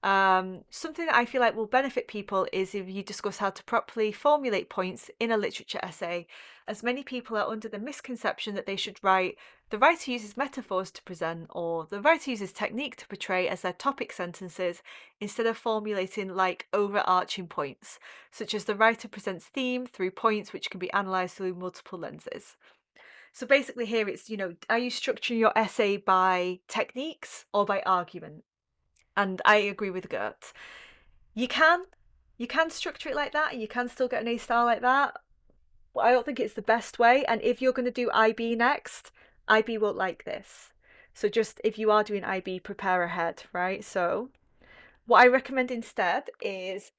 Speaker 1: Something that I feel like will benefit people is if you discuss how to properly formulate points in a literature essay, as many people are under the misconception that they should write, the writer uses metaphors to present, or the writer uses technique to portray as their topic sentences, instead of formulating like overarching points, such as the writer presents theme through points which can be analysed through multiple lenses." So basically here it's, are you structuring your essay by techniques or by argument? And I agree with Gert. You can you can structure it like that and you can still get an A star like that. But I don't think it's the best way. And if you're going to do IB next, IB won't like this. So just if you are doing IB, prepare ahead, right? So what I recommend instead is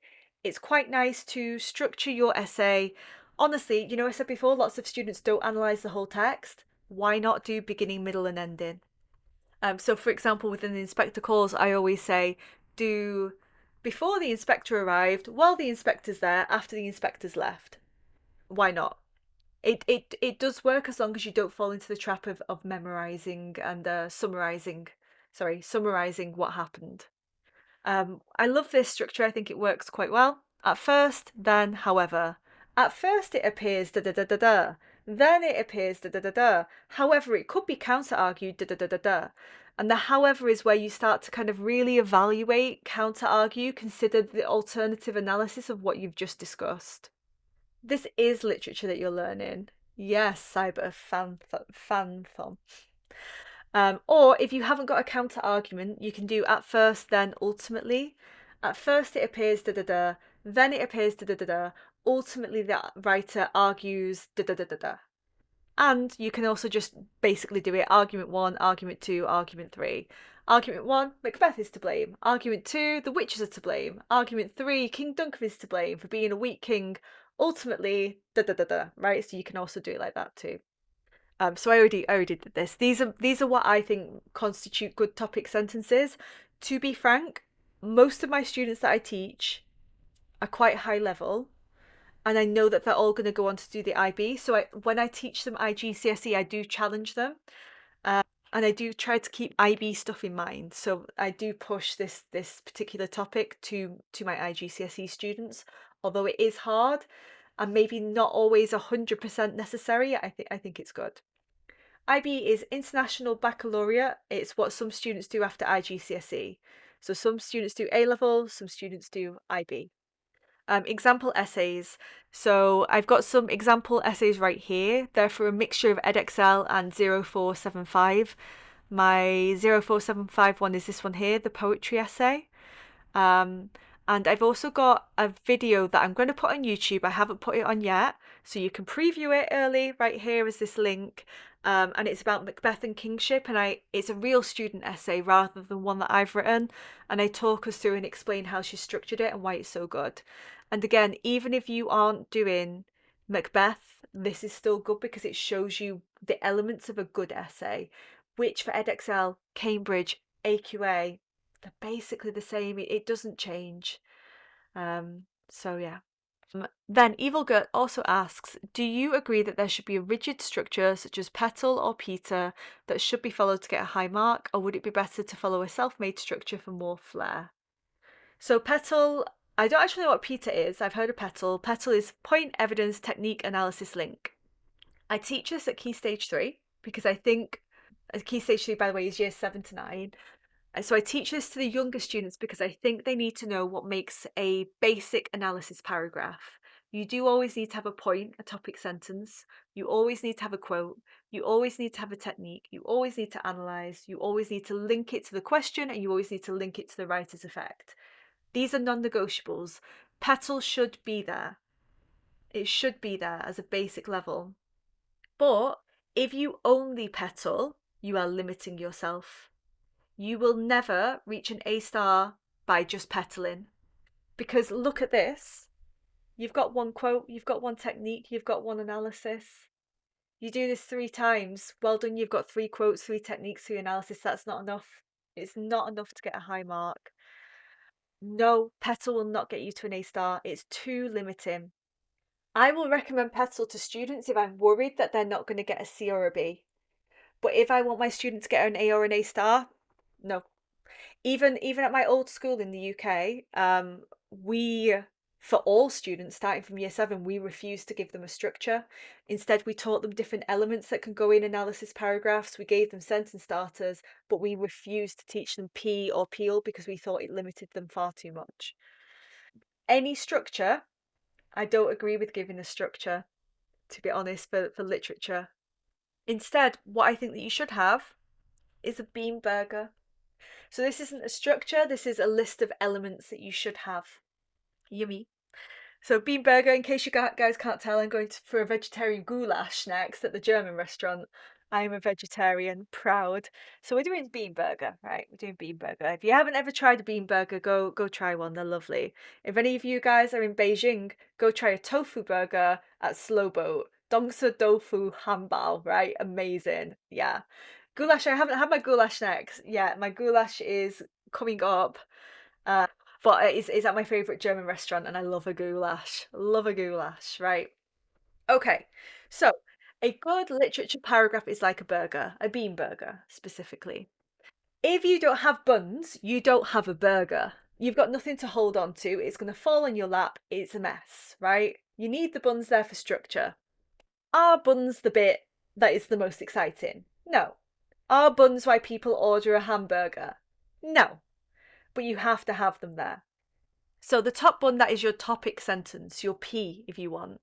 Speaker 1: it's quite nice to structure your essay. Honestly, I said before, lots of students don't analyse the whole text. Why not do beginning, middle, and ending? So, for example, within the inspector calls, I always say, do before the inspector arrived, while the inspector's there, after the inspector's left. Why not? It does work as long as you don't fall into the trap of memorizing and summarizing what happened. I love this structure. I think it works quite well. At first, then, however. At first it appears da da da da da. Then it appears da da da da. However, it could be counter-argued da da da da da. And the however is where you start to kind of really evaluate, counter-argue, consider the alternative analysis of what you've just discussed. This is literature that you're learning. Yes, cyber phantom. Or if you haven't got a counter argument, you can do at first, then ultimately. At first it appears da da da, then it appears da da da da. Ultimately, the writer argues da da da da da. And you can also just basically do it argument 1, argument 2, argument 3. Argument 1, Macbeth is to blame. Argument 2, the witches are to blame. Argument 3, King Duncan is to blame for being a weak king. Ultimately, da da da da, right? So you can also do it like that too. So I already did this. These are what I think constitute good topic sentences. To be frank, most of my students that I teach are quite high level, and I know that they're all going to go on to do the IB. So when I teach them IGCSE, I do challenge them, and I do try to keep IB stuff in mind. So I do push this particular topic to my IGCSE students, although it is hard and maybe not always 100% necessary. I think it's good. IB is International Baccalaureate. It's what some students do after IGCSE. So some students do A-level, some students do IB. Example essays. So I've got some example essays right here. They're for a mixture of Edexcel and 0475. My 0475 one is this one here, the poetry essay. And I've also got a video that I'm going to put on YouTube. I haven't put it on yet, so you can preview it early. Right here is this link. And it's about Macbeth and kingship, and it's a real student essay rather than one that I've written, and I talk us through and explain how she structured it and why it's so good. And again, even if you aren't doing Macbeth, this is still good because it shows you the elements of a good essay, which for Edexcel, Cambridge, AQA, they're basically the same. It doesn't change. So yeah. Then Evil Gut also asks, do you agree that there should be a rigid structure such as Petal or Peter that should be followed to get a high mark, or would it be better to follow a self-made structure for more flair? So Petal, I don't actually know what Peter is. I've heard of Petal. Petal is point, evidence, technique, analysis, link. I teach this at Key Stage 3 because I think Key Stage 3, by the way, is years 7 to 9. So I teach this to the younger students because I think they need to know what makes a basic analysis paragraph. You do always need to have a point, a topic sentence. You always need to have a quote. You always need to have a technique. You always need to analyse. You always need to link it to the question, and you always need to link it to the writer's effect. These are non-negotiables. Petal should be there. It should be there as a basic level. But if you only petal, you are limiting yourself. You will never reach an A star by just petaling. Because look at this. You've got one quote, you've got one technique, you've got one analysis. You do this 3 times. Well done, you've got 3 quotes, 3 techniques, 3 analysis. That's not enough. It's not enough to get a high mark. No, Petal will not get you to an A star. It's too limiting. I will recommend Petal to students if I'm worried that they're not going to get a C or a B. But if I want my student to get an A or an A star, no. Even at my old school in the UK, we, for all students starting from year 7, we refused to give them a structure. Instead, we taught them different elements that can go in analysis paragraphs. We gave them sentence starters, but we refused to teach them P or peel because we thought it limited them far too much. Any structure, I don't agree with giving a structure, to be honest, for literature. Instead, what I think that you should have is a bean burger. So this isn't a structure, this is a list of elements that you should have. Yummy. So bean burger, in case you guys can't tell, I'm going for a vegetarian goulash next at the German restaurant. I'm a vegetarian, proud. So we're doing bean burger, right? We're doing bean burger. If you haven't ever tried a bean burger, go try one. They're lovely. If any of you guys are in Beijing, go try a tofu burger at Slow Boat. Dongsa Tofu Hambao, right? Amazing. Yeah. Goulash, I haven't had my goulash next. Yeah, my goulash is coming up. But it's at my favourite German restaurant and I love a goulash. Love a goulash, right? Okay, so a good literature paragraph is like a burger, a bean burger specifically. If you don't have buns, you don't have a burger. You've got nothing to hold on to. It's going to fall on your lap. It's a mess, right? You need the buns there for structure. Are buns the bit that is the most exciting? No. Are buns why people order a hamburger? No. But you have to have them there. So the top bun, that is your topic sentence, your P if you want.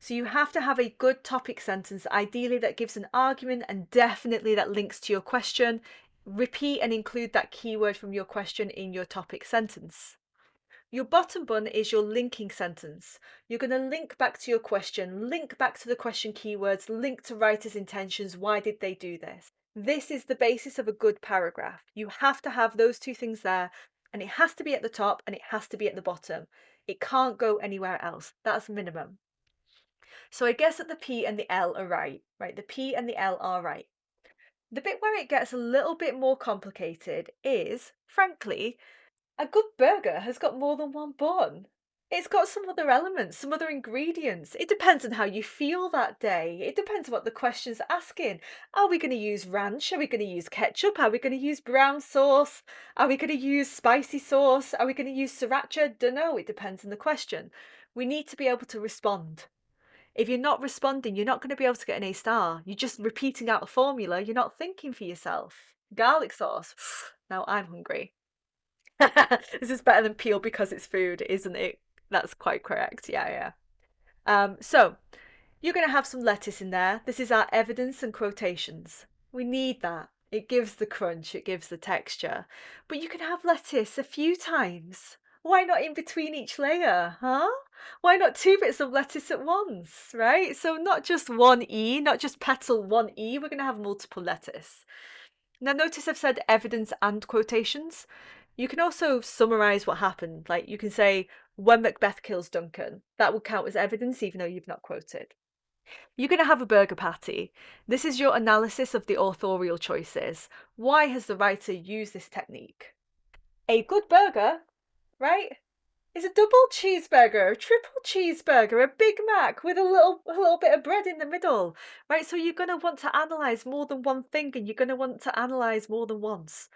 Speaker 1: So you have to have a good topic sentence, ideally that gives an argument and definitely that links to your question. Repeat and include that keyword from your question in your topic sentence. Your bottom bun is your linking sentence. You're going to link back to your question, link back to the question keywords, link to writer's intentions. Why did they do this? This is the basis of a good paragraph. You have to have those 2 things there, and it has to be at the top and it has to be at the bottom. It can't go anywhere else. That's minimum. So I guess that the P and the L are right? The P and the L are right. The bit where it gets a little bit more complicated is, frankly, a good burger has got more than one bun. It's got some other elements, some other ingredients. It depends on how you feel that day. It depends on what the question's asking. Are we going to use ranch? Are we going to use ketchup? Are we going to use brown sauce? Are we going to use spicy sauce? Are we going to use sriracha? Dunno, it depends on the question. We need to be able to respond. If you're not responding, you're not going to be able to get an A star. You're just repeating out a formula. You're not thinking for yourself. Garlic sauce. Now I'm hungry. This is better than peel because it's food, isn't it? That's quite correct. Yeah. So you're going to have some lettuce in there. This is our evidence and quotations. We need that. It gives the crunch, it gives the texture. But you can have lettuce a few times. Why not in between each layer, huh? Why not 2 bits of lettuce at once, right? So not just one E, not just petal 1E, we're going to have multiple lettuce. Now notice I've said evidence and quotations. You can also summarise what happened. Like you can say, when Macbeth kills Duncan. That would count as evidence even though you've not quoted. You're going to have a burger patty. This is your analysis of the authorial choices. Why has the writer used this technique? A good burger, right, is a double cheeseburger, a triple cheeseburger, a Big Mac with a little bit of bread in the middle, right? So you're going to want to analyse more than one thing and you're going to want to analyse more than once.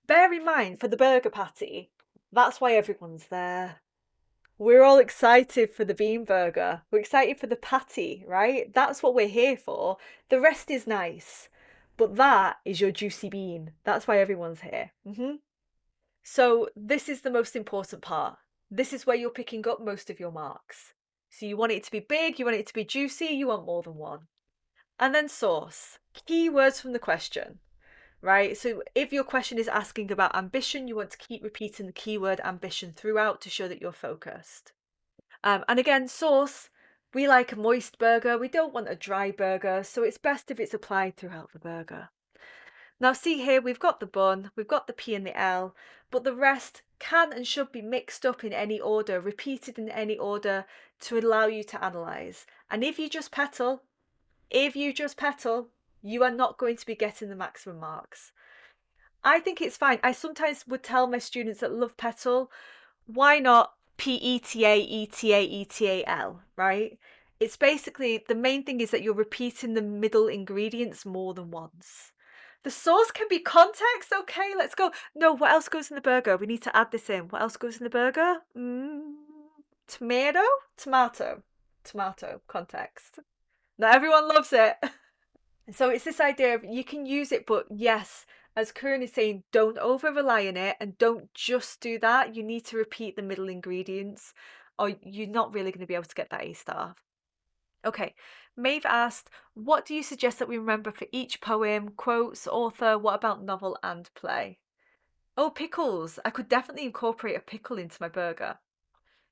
Speaker 1: Bear in mind, for the burger patty, that's why everyone's there. We're all excited for the bean burger. We're excited for the patty, right? That's what we're here for. The rest is nice. But that is your juicy bean. That's why everyone's here. So this is the most important part. This is where you're picking up most of your marks. So you want it to be big, you want it to be juicy, you want more than one. And then source. Keywords from the question, right? So if your question is asking about ambition, you want to keep repeating the keyword ambition throughout to show that you're focused. And again, sauce, we like a moist burger. We don't want a dry burger, so it's best if it's applied throughout the burger. Now see here, we've got the bun, we've got the P and the L, but the rest can and should be mixed up in any order, repeated in any order to allow you to analyse. And if you just petal, you are not going to be getting the maximum marks. I think it's fine. I sometimes would tell my students that love petal, why not PETA, ETA, ETAL, right? It's basically, the main thing is that you're repeating the middle ingredients more than once. The sauce can be context, okay, let's go. No, what else goes in the burger? We need to add this in. What else goes in the burger? Tomato? Tomato, context. Not everyone loves it. So it's this idea of you can use it, but yes, as Kieran is saying, don't over rely on it and don't just do that. You need to repeat the middle ingredients or you're not really going to be able to get that A star. Okay, Maeve asked, what do you suggest that we remember for each poem, quotes, author? What about novel and play? Oh, pickles. I could definitely incorporate a pickle into my burger.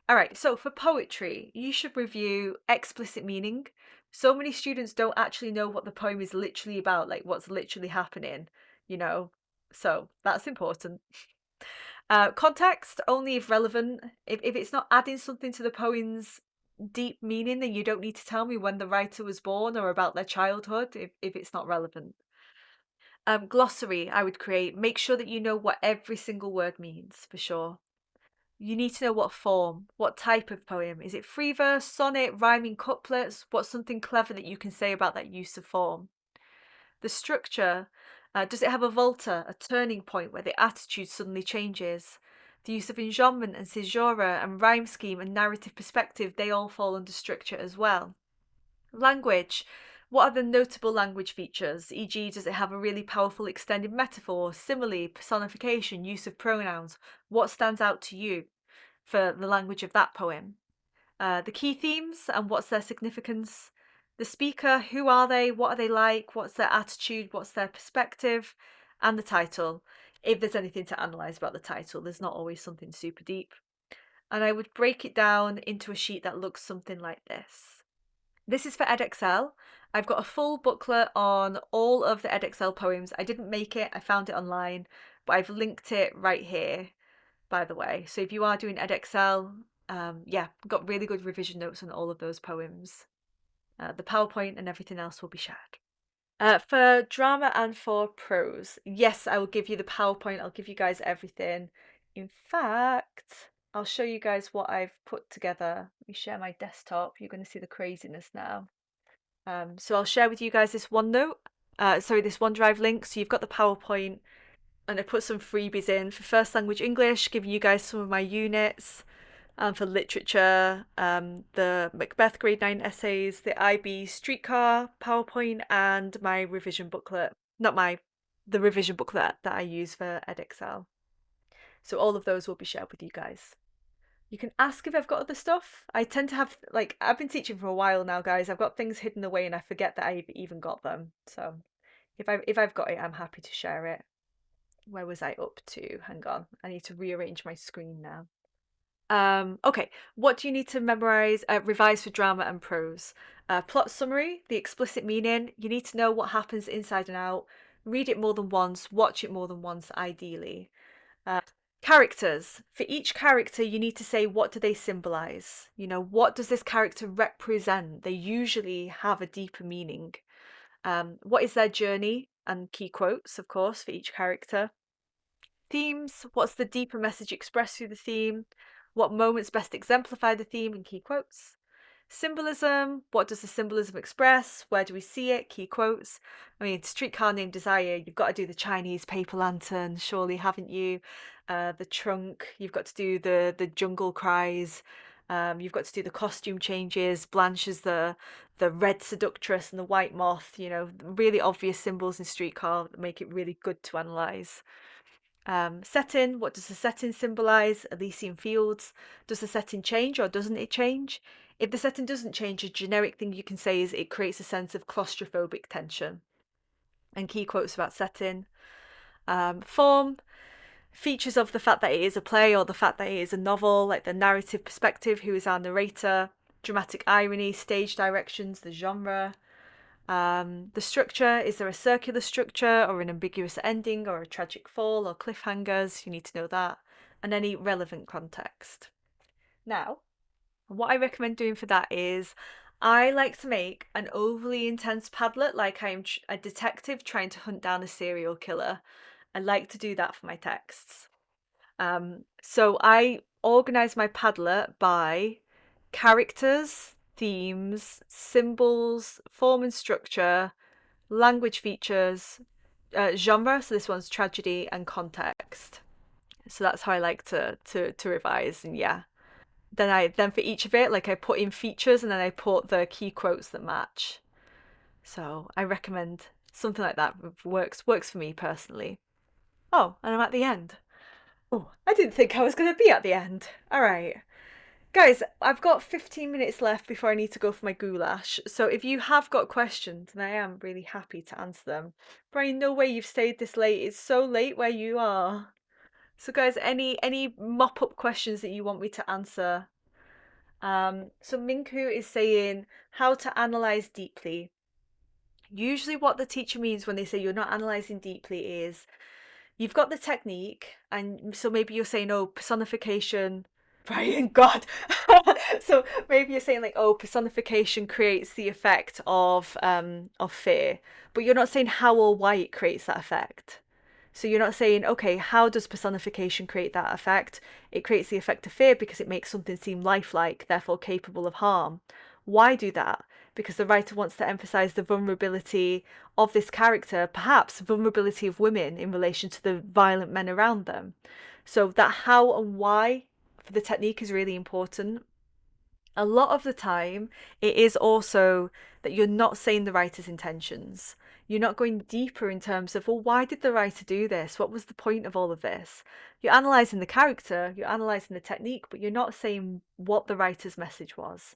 Speaker 1: All right, so for poetry, you should review explicit meaning. So many students don't actually know what the poem is literally about, like what's literally happening, you know? So that's important. Context, only if relevant. If it's not adding something to the poem's deep meaning, then you don't need to tell me when the writer was born or about their childhood if it's not relevant. Glossary, I would create. Make sure that you know what every single word means, for sure. You need to know what form, what type of poem. Is it free verse, sonnet, rhyming couplets? What's something clever that you can say about that use of form? The structure, does it have a volta, a turning point where the attitude suddenly changes? The use of enjambment and caesura and rhyme scheme and narrative perspective, they all fall under structure as well. Language, what are the notable language features? E.g., does it have a really powerful extended metaphor, simile, personification, use of pronouns? What stands out to you for the language of that poem? The key themes and what's their significance? The speaker, who are they? What are they like? What's their attitude? What's their perspective? And the title, if there's anything to analyse about the title. There's not always something super deep. And I would break it down into a sheet that looks something like this. This is for Edexcel. I've got a full booklet on all of the Edexcel poems. I didn't make it, I found it online, but I've linked it right here, by the way. So if you are doing Edexcel, yeah, got really good revision notes on all of those poems. The PowerPoint and everything else will be shared. For drama and for prose, yes, I will give you the PowerPoint. I'll give you guys everything. In fact, I'll show you guys what I've put together. Let me share my desktop. You're going to see the craziness now. So I'll share with you guys this OneNote, this OneDrive link. So you've got the PowerPoint, and I put some freebies in for First Language English, giving you guys some of my units. For literature, the Macbeth Grade 9 essays, the IB Streetcar PowerPoint, and my revision booklet. The revision booklet that I use for Edexcel. So all of those will be shared with you guys. You can ask if I've got other stuff. I tend to have, I've been teaching for a while now, guys. I've got things hidden away and I forget that I've even got them. So if I've got it, I'm happy to share it. Where was I up to? Hang on. I need to rearrange my screen now. Okay, what do you need to memorize, revise for drama and prose? Plot summary, the explicit meaning. You need to know what happens inside and out. Read it more than once, watch it more than once, ideally. Characters. For each character, you need to say, what do they symbolize? You know, what does this character represent? They usually have a deeper meaning. What is their journey? And key quotes, of course, for each character. Themes. What's the deeper message expressed through the theme? What moments best exemplify the theme and key quotes? Symbolism. What does the symbolism express? Where do we see it? Key quotes. I mean, Streetcar Named Desire, you've got to do the Chinese paper lantern, surely, haven't you? The trunk, you've got to do the jungle cries. You've got to do the costume changes. Blanche is the red seductress and the white moth, you know, really obvious symbols in Streetcar that make it really good to analyse. Setting, what does the setting symbolise? Elysian Fields. Does the setting change or doesn't it change? If the setting doesn't change, a generic thing you can say is it creates a sense of claustrophobic tension. And key quotes about setting. Form, features of the fact that it is a play or the fact that it is a novel, like the narrative perspective, who is our narrator, dramatic irony, stage directions, the genre. The structure, is there a circular structure or an ambiguous ending or a tragic fall or cliffhangers? You need to know that. And any relevant context. Now, what I recommend doing for that is I like to make an overly intense Padlet like I'm a detective trying to hunt down a serial killer. I like to do that for my texts. So I organize my Padlet by characters, themes, symbols, form and structure, language features, genre. So this one's tragedy and context. So that's how I like to revise. And yeah, then for each of it, like I put in features and then I put the key quotes that match. So I recommend something like that. Works for me personally. Oh, and I'm at the end. Oh, I didn't think I was going to be at the end. All right. Guys, I've got 15 minutes left before I need to go for my goulash. So if you have got questions, and I am really happy to answer them. Brian, no way you've stayed this late. It's so late where you are. So guys, any mop-up questions that you want me to answer? So Minku is saying how to analyze deeply. Usually what the teacher means when they say you're not analyzing deeply is you've got the technique, and so maybe you're saying, oh, personification, Brian, God. So maybe you're saying like, oh, personification creates the effect of fear, but you're not saying how or why it creates that effect. So you're not saying, okay, how does personification create that effect? It creates the effect of fear because it makes something seem lifelike, therefore capable of harm. Why do that? Because the writer wants to emphasize the vulnerability of this character, perhaps vulnerability of women in relation to the violent men around them. So that how and why for the technique is really important. A lot of the time, it is also that you're not saying the writer's intentions. You're not going deeper in terms of, well, why did the writer do this? What was the point of all of this? You're analysing the character, you're analysing the technique, but you're not saying what the writer's message was.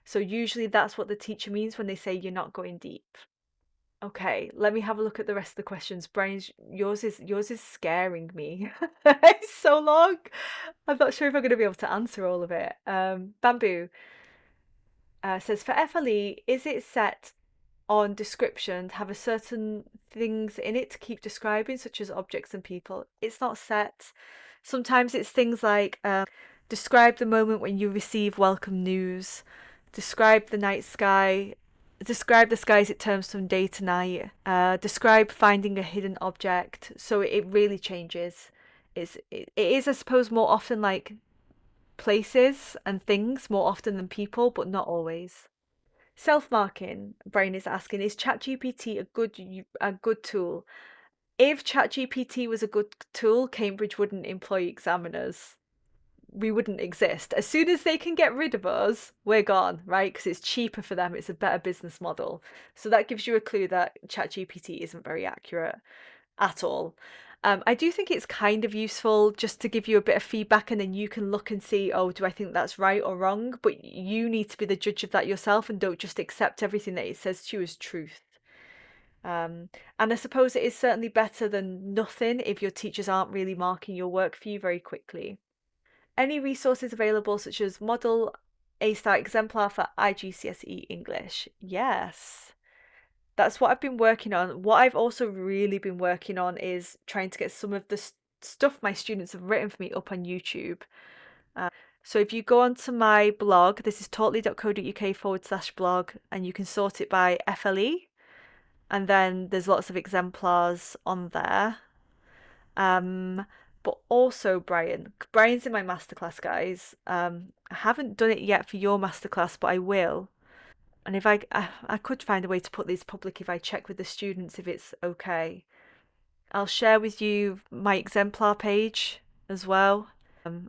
Speaker 1: So usually that's what the teacher means when they say you're not going deep. Okay, let me have a look at the rest of the questions. Brian, yours is scaring me. It's so long. I'm not sure if I'm going to be able to answer all of it. Bamboo says for FLE, is it set on description to have a certain things in it to keep describing, such as objects and people? It's not set. Sometimes it's things like describe the moment when you receive welcome news, describe the night sky, describe the sky as it turns from day to night, describe finding a hidden object. So it really changes. It is, I suppose, more often like places and things more often than people, but not always. Self-marking, Brian is asking, is ChatGPT a good tool? If ChatGPT was a good tool, Cambridge wouldn't employ examiners. We wouldn't exist. As soon as they can get rid of us, we're gone, right? Because it's cheaper for them. It's a better business model. So that gives you a clue that ChatGPT isn't very accurate at all. I do think it's kind of useful just to give you a bit of feedback and then you can look and see, oh, do I think that's right or wrong? But you need to be the judge of that yourself and don't just accept everything that it says to you as truth. And I suppose it is certainly better than nothing if your teachers aren't really marking your work for you very quickly. Any resources available, such as Model A-Star Exemplar for IGCSE English? Yes. That's what I've been working on. What I've also really been working on is trying to get some of the stuff my students have written for me up on YouTube. So if you go onto my blog, this is totally.co.uk/blog, and you can sort it by FLE, and then there's lots of exemplars on there. But also Brian's in my masterclass, guys. I haven't done it yet for your masterclass, but I will. And if I could find a way to put these public if I check with the students if it's okay. I'll share with you my exemplar page as well.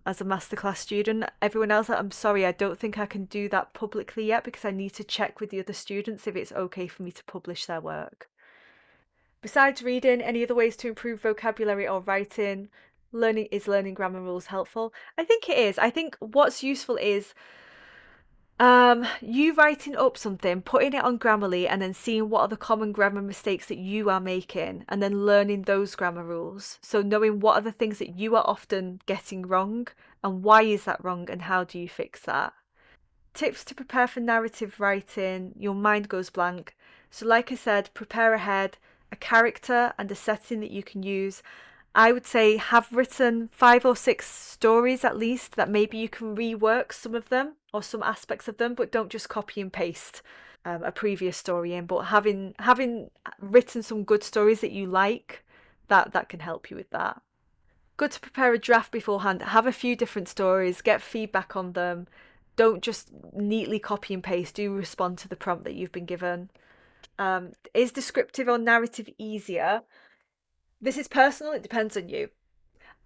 Speaker 1: As a masterclass student, everyone else, I'm sorry, I don't think I can do that publicly yet because I need to check with the other students if it's okay for me to publish their work. Besides reading, any other ways to improve vocabulary or writing? Learning grammar rules helpful? I think it is. I think what's useful is you writing up something, putting it on Grammarly, and then seeing what are the common grammar mistakes that you are making, and then learning those grammar rules. So knowing what are the things that you are often getting wrong, and why is that wrong, and how do you fix that? Tips to prepare for narrative writing, your mind goes blank. So, like I said, prepare ahead, a character and a setting that you can use. I would say have written 5 or 6 stories at least that maybe you can rework some of them or some aspects of them, but don't just copy and paste a previous story in. But having written some good stories that you like, that can help you with that. Good to prepare a draft beforehand. Have a few different stories, get feedback on them. Don't just neatly copy and paste. Do respond to the prompt that you've been given. Is descriptive or narrative easier? This is personal, it depends on you.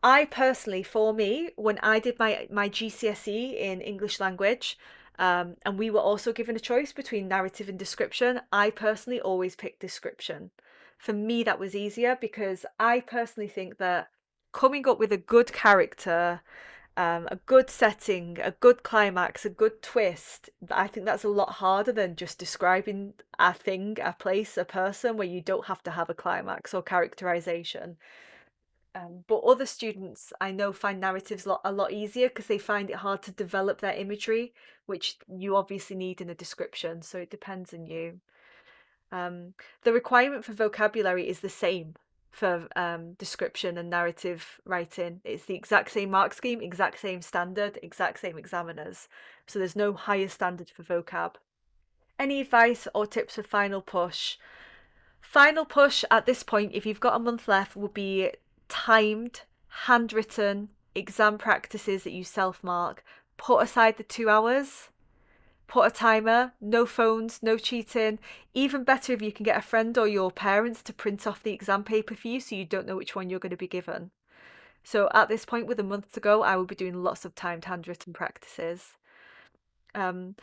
Speaker 1: I personally, for me, when I did my GCSE in English language, and we were also given a choice between narrative and description, I personally always picked description. For me, that was easier because I personally think that coming up with a good character, a good setting, a good climax, a good twist, I think that's a lot harder than just describing a thing, a place, a person where you don't have to have a climax or characterization. But other students I know find narratives a lot easier because they find it hard to develop their imagery, which you obviously need in a description. So it depends on you. The requirement for vocabulary is the same for description and narrative writing. It's the exact same mark scheme, exact same standard, exact same examiners. So there's no higher standard for vocab. Any advice or tips for final push? Final push at this point, if you've got a month left, would be timed, handwritten exam practices that you self mark. Put aside the 2 hours, put a timer, no phones, no cheating. Even better if you can get a friend or your parents to print off the exam paper for you so you don't know which one you're going to be given. So at this point, with a month to go, I will be doing lots of timed handwritten practices. Brian,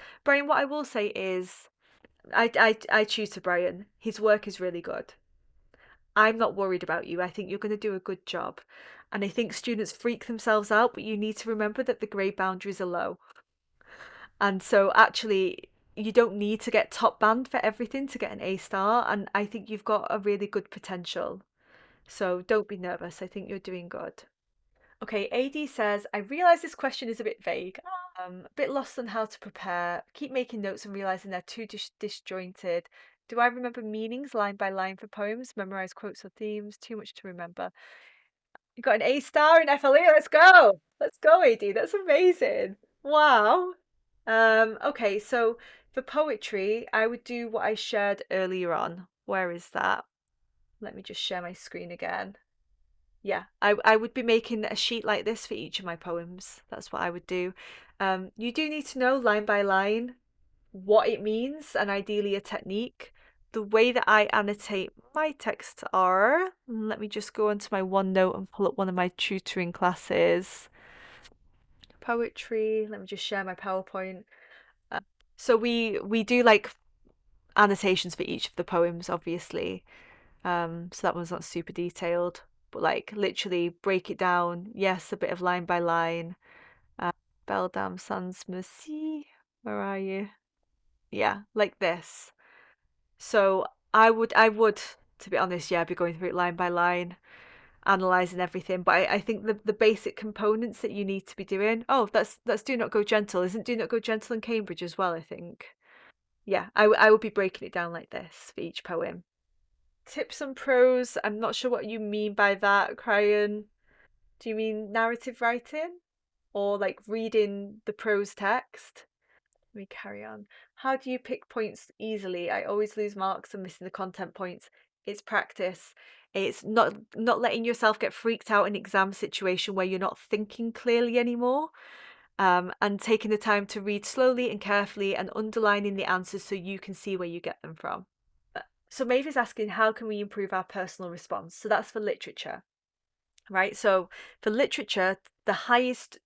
Speaker 1: what I will say is I tutor Brian. His work is really good. I'm not worried about you. I think you're going to do a good job. And I think students freak themselves out, but you need to remember that the grade boundaries are low. And so actually, you don't need to get top band for everything to get an A star. And I think you've got a really good potential. So don't be nervous. I think you're doing good. Okay, AD says, I realise this question is a bit vague. A bit lost on how to prepare. Keep making notes and realising they're too disjointed. Do I remember meanings line by line for poems? Memorise quotes or themes? Too much to remember. You got an A star in FLE. Let's go. Let's go, AD. That's amazing. Wow. Okay, so for poetry, I would do what I shared earlier on. Where is that? Let me just share my screen again. Yeah, I would be making a sheet like this for each of my poems. That's what I would do. You do need to know line by line what it means and ideally a technique. The way that I annotate my text are, let me just go onto my OneNote and pull up one of my tutoring classes. Poetry, let me just share my PowerPoint. So we do like annotations for each of the poems, obviously. So that one's not super detailed, but like literally break it down. Yes, a bit of line by line. Belle Dame Sans Merci. Where are you? Yeah, like this. So I would, to be honest, yeah, be going through it line by line, analysing everything. But I think the basic components that you need to be doing. Oh, that's Do Not Go Gentle. Isn't Do Not Go Gentle in Cambridge as well, I think. Yeah, I would be breaking it down like this for each poem. Tips on prose. I'm not sure what you mean by that, Cryan. Do you mean narrative writing? Or like reading the prose text? Let me carry on. How do you pick points easily? I always lose marks and missing the content points. It's practice. It's not letting yourself get freaked out in exam situation where you're not thinking clearly anymore. And taking the time to read slowly and carefully and underlining the answers so you can see where you get them from. So Maeve is asking, how can we improve our personal response? So that's for literature, right? So for literature, the highest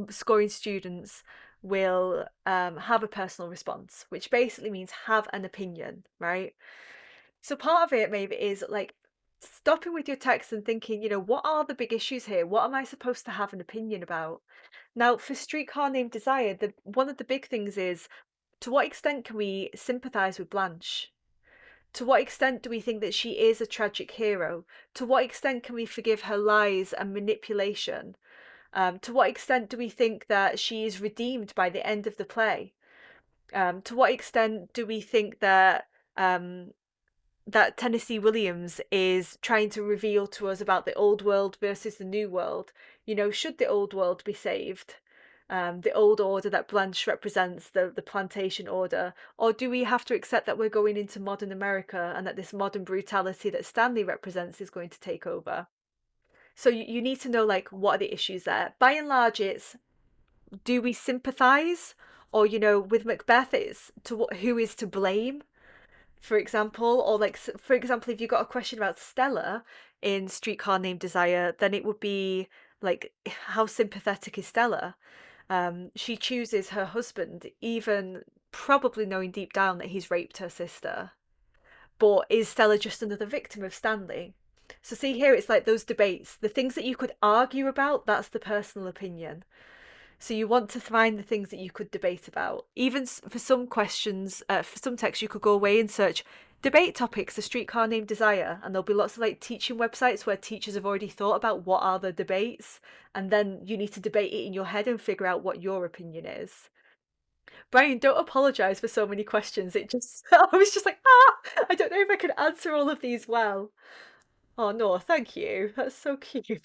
Speaker 1: scoring students will have a personal response, which basically means have an opinion, right? So part of it maybe is like stopping with your text and thinking, what are the big issues here? What am I supposed to have an opinion about? Now, for Streetcar Named Desire, one of the big things is, to what extent can we sympathise with Blanche? To what extent do we think that she is a tragic hero? To what extent can we forgive her lies and manipulation? To what extent do we think that she is redeemed by the end of the play? To what extent do we think that that Tennessee Williams is trying to reveal to us about the old world versus the new world? You know, should the old world be saved? The old order that Blanche represents, the plantation order, or do we have to accept that we're going into modern America and that this modern brutality that Stanley represents is going to take over? So you need to know, like, what are the issues there. By and large, it's, do we sympathize, or, you know, with Macbeth, it's to who is to blame, for example, or like, for example, if you got a question about Stella in Streetcar Named Desire, then it would be like, how sympathetic is Stella? She chooses her husband, even probably knowing deep down that he's raped her sister. But is Stella just another victim of Stanley? So see here, it's like those debates, the things that you could argue about, that's the personal opinion. So you want to find the things that you could debate about. Even for some questions, for some texts, you could go away and search debate topics, a streetcar named Desire, and there'll be lots of like teaching websites where teachers have already thought about what are the debates, and then you need to debate it in your head and figure out what your opinion is. Brian, don't apologise for so many questions. It just, I was just like, I don't know if I can answer all of these well. Oh no, thank you. That's so cute.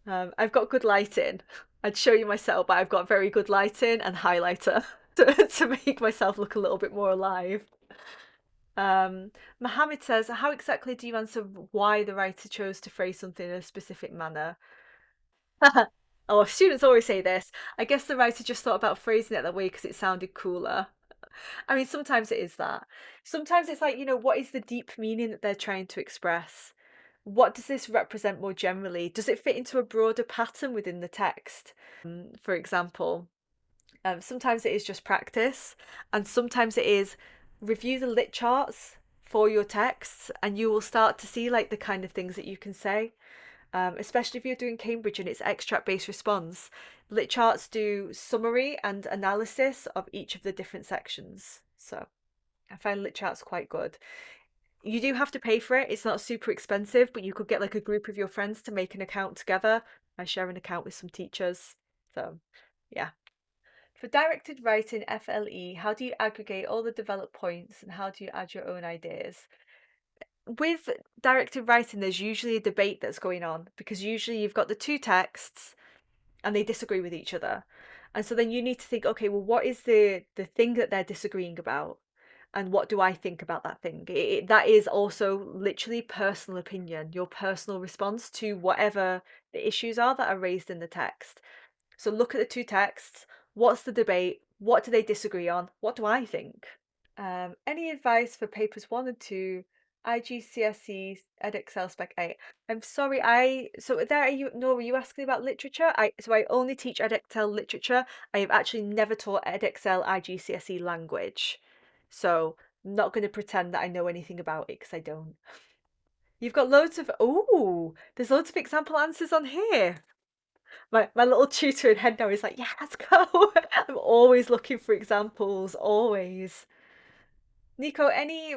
Speaker 1: I've got good lighting. I'd show you myself, but I've got very good lighting and highlighter to make myself look a little bit more alive. Mohammed says, how exactly do you answer why the writer chose to phrase something in a specific manner? Oh, students always say this. I guess the writer just thought about phrasing it that way because it sounded cooler. I mean, sometimes it is that. Sometimes it's like, you know, what is the deep meaning that they're trying to express? What does this represent more generally? Does it fit into a broader pattern within the text? For example, sometimes it is just practice, and sometimes it is review the lit charts for your texts, and you will start to see like the kind of things that you can say. Especially if you're doing Cambridge and it's extract based response. Lit charts do summary and analysis of each of the different sections. So I find lit charts quite good. You do have to pay for it. It's not super expensive, but you could get like a group of your friends to make an account together. I share an account with some teachers. So yeah. For directed writing FLE, how do you aggregate all the developed points and how do you add your own ideas? With directed writing, there's usually a debate that's going on because usually you've got the two texts and they disagree with each other. And so then you need to think, okay, well, what is the thing that they're disagreeing about? And what do I think about that thing? That is also literally personal opinion, your personal response to whatever the issues are that are raised in the text. So look at the two texts. What's the debate? What do they disagree on? What do I think? Any advice for papers 1 and 2, IGCSE Edexcel Spec 8? I'm sorry, so there are you, Nora, were you asking about literature? I only teach Edexcel literature. I have actually never taught Edexcel IGCSE language. So I'm not going to pretend that I know anything about it because I don't. You've got loads of, there's loads of example answers on here. My little tutor in head now is like, yeah, let's go. I'm always looking for examples, always. Nico, any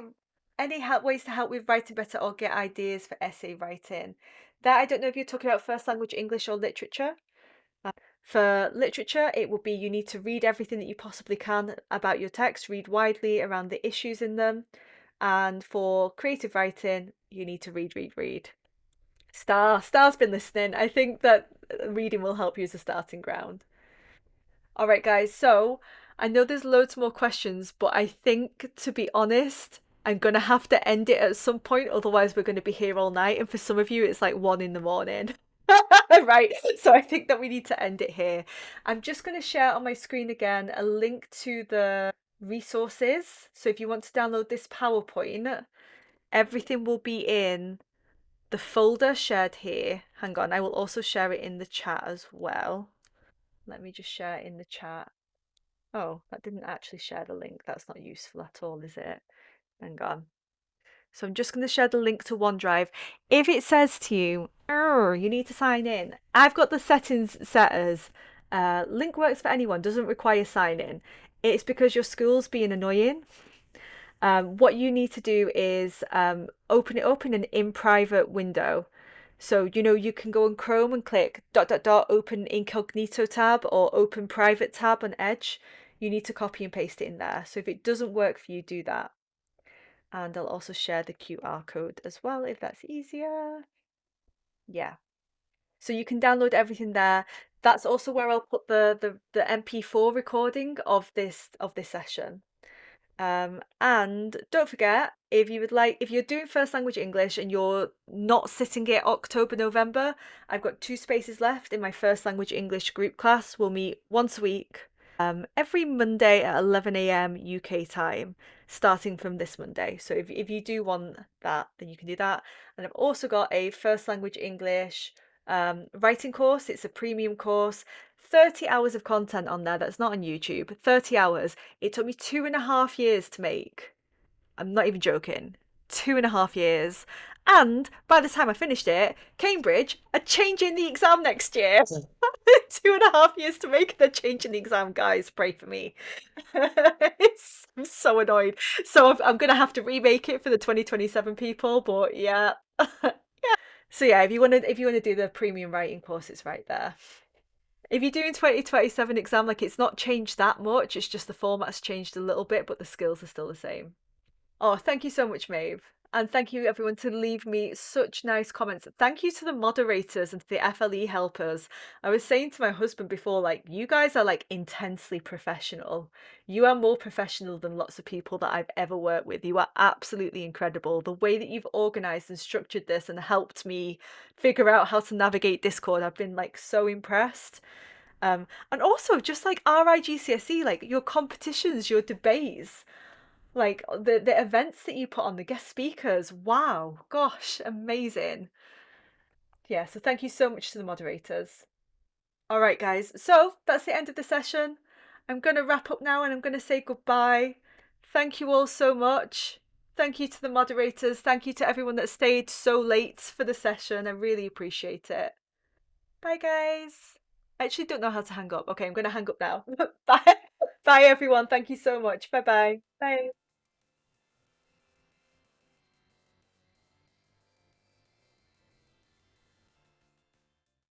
Speaker 1: help ways to help with writing better or get ideas for essay writing? That I don't know if you're talking about first language English or literature. For literature, it would be you need to read everything that you possibly can about your text, read widely around the issues in them. And for creative writing, you need to read. Star's been listening. I think that reading will help you as a starting ground. All right, guys. So I know there's loads more questions, but I think, to be honest, I'm gonna have to end it at some point. Otherwise, we're gonna be here all night. And for some of you, it's like 1 in the morning. Right. So I think that we need to end it here. I'm just gonna share on my screen again a link to the resources. So if you want to download this PowerPoint, everything will be in the folder shared here. Hang on, I will also share it in the chat as well. Let me just share it in the chat. Oh, that didn't actually share the link. That's not useful at all, is it? Hang on. So I'm just going to share the link to OneDrive. If it says to you, you need to sign in, I've got the settings set as link works for anyone, doesn't require sign in. It's because your school's being annoying. What you need to do is open it up in an in private window. So, you know, you can go on Chrome and click ... open incognito tab or open private tab on Edge. you need to copy and paste it in there. So if it doesn't work for you, do that. And I'll also share the QR code as well if that's easier. Yeah. So you can download everything there. That's also where I'll put the MP4 recording of this session. And don't forget, if you would like, if you're doing first language English and you're not sitting it October, November, I've got 2 spaces left in my first language English group class. We'll meet once a week, every Monday at 11 a.m. UK time, starting from this Monday. So if you do want that, then you can do that. And I've also got a first language English writing course. It's a premium course. 30 hours of content on there that's not on YouTube. 30 hours. It took me 2.5 years to make. I'm not even joking. 2.5 years. And by the time I finished it, Cambridge are changing the exam next year. 2.5 years to make, they're changing the exam, guys. Pray for me. I'm so annoyed. So I'm going to have to remake it for the 2027 people, but yeah. So yeah, if you want to do the premium writing course, it's right there. If you're doing 2027 exam, like it's not changed that much, it's just the format's changed a little bit, but the skills are still the same. Oh, thank you so much, Maeve. And thank you everyone to leave me such nice comments. Thank you to the moderators and to the FLE helpers. I was saying to my husband before, like, you guys are like intensely professional. You are more professional than lots of people that I've ever worked with. You are absolutely incredible. The way that you've organized and structured this and helped me figure out how to navigate Discord, I've been like so impressed. And also just like our IGCSE, like your competitions, your debates, like the events that you put on, the guest speakers, wow, gosh, amazing. Yeah, so thank you so much to the moderators. All right, guys, so that's the end of the session. I'm going to wrap up now and I'm going to say goodbye. Thank you all so much. Thank you to the moderators. Thank you to everyone that stayed so late for the session. I really appreciate it. Bye, guys. I actually don't know how to hang up. Okay, I'm going to hang up now. Bye. Bye, everyone. Thank you so much. Bye-bye. Bye.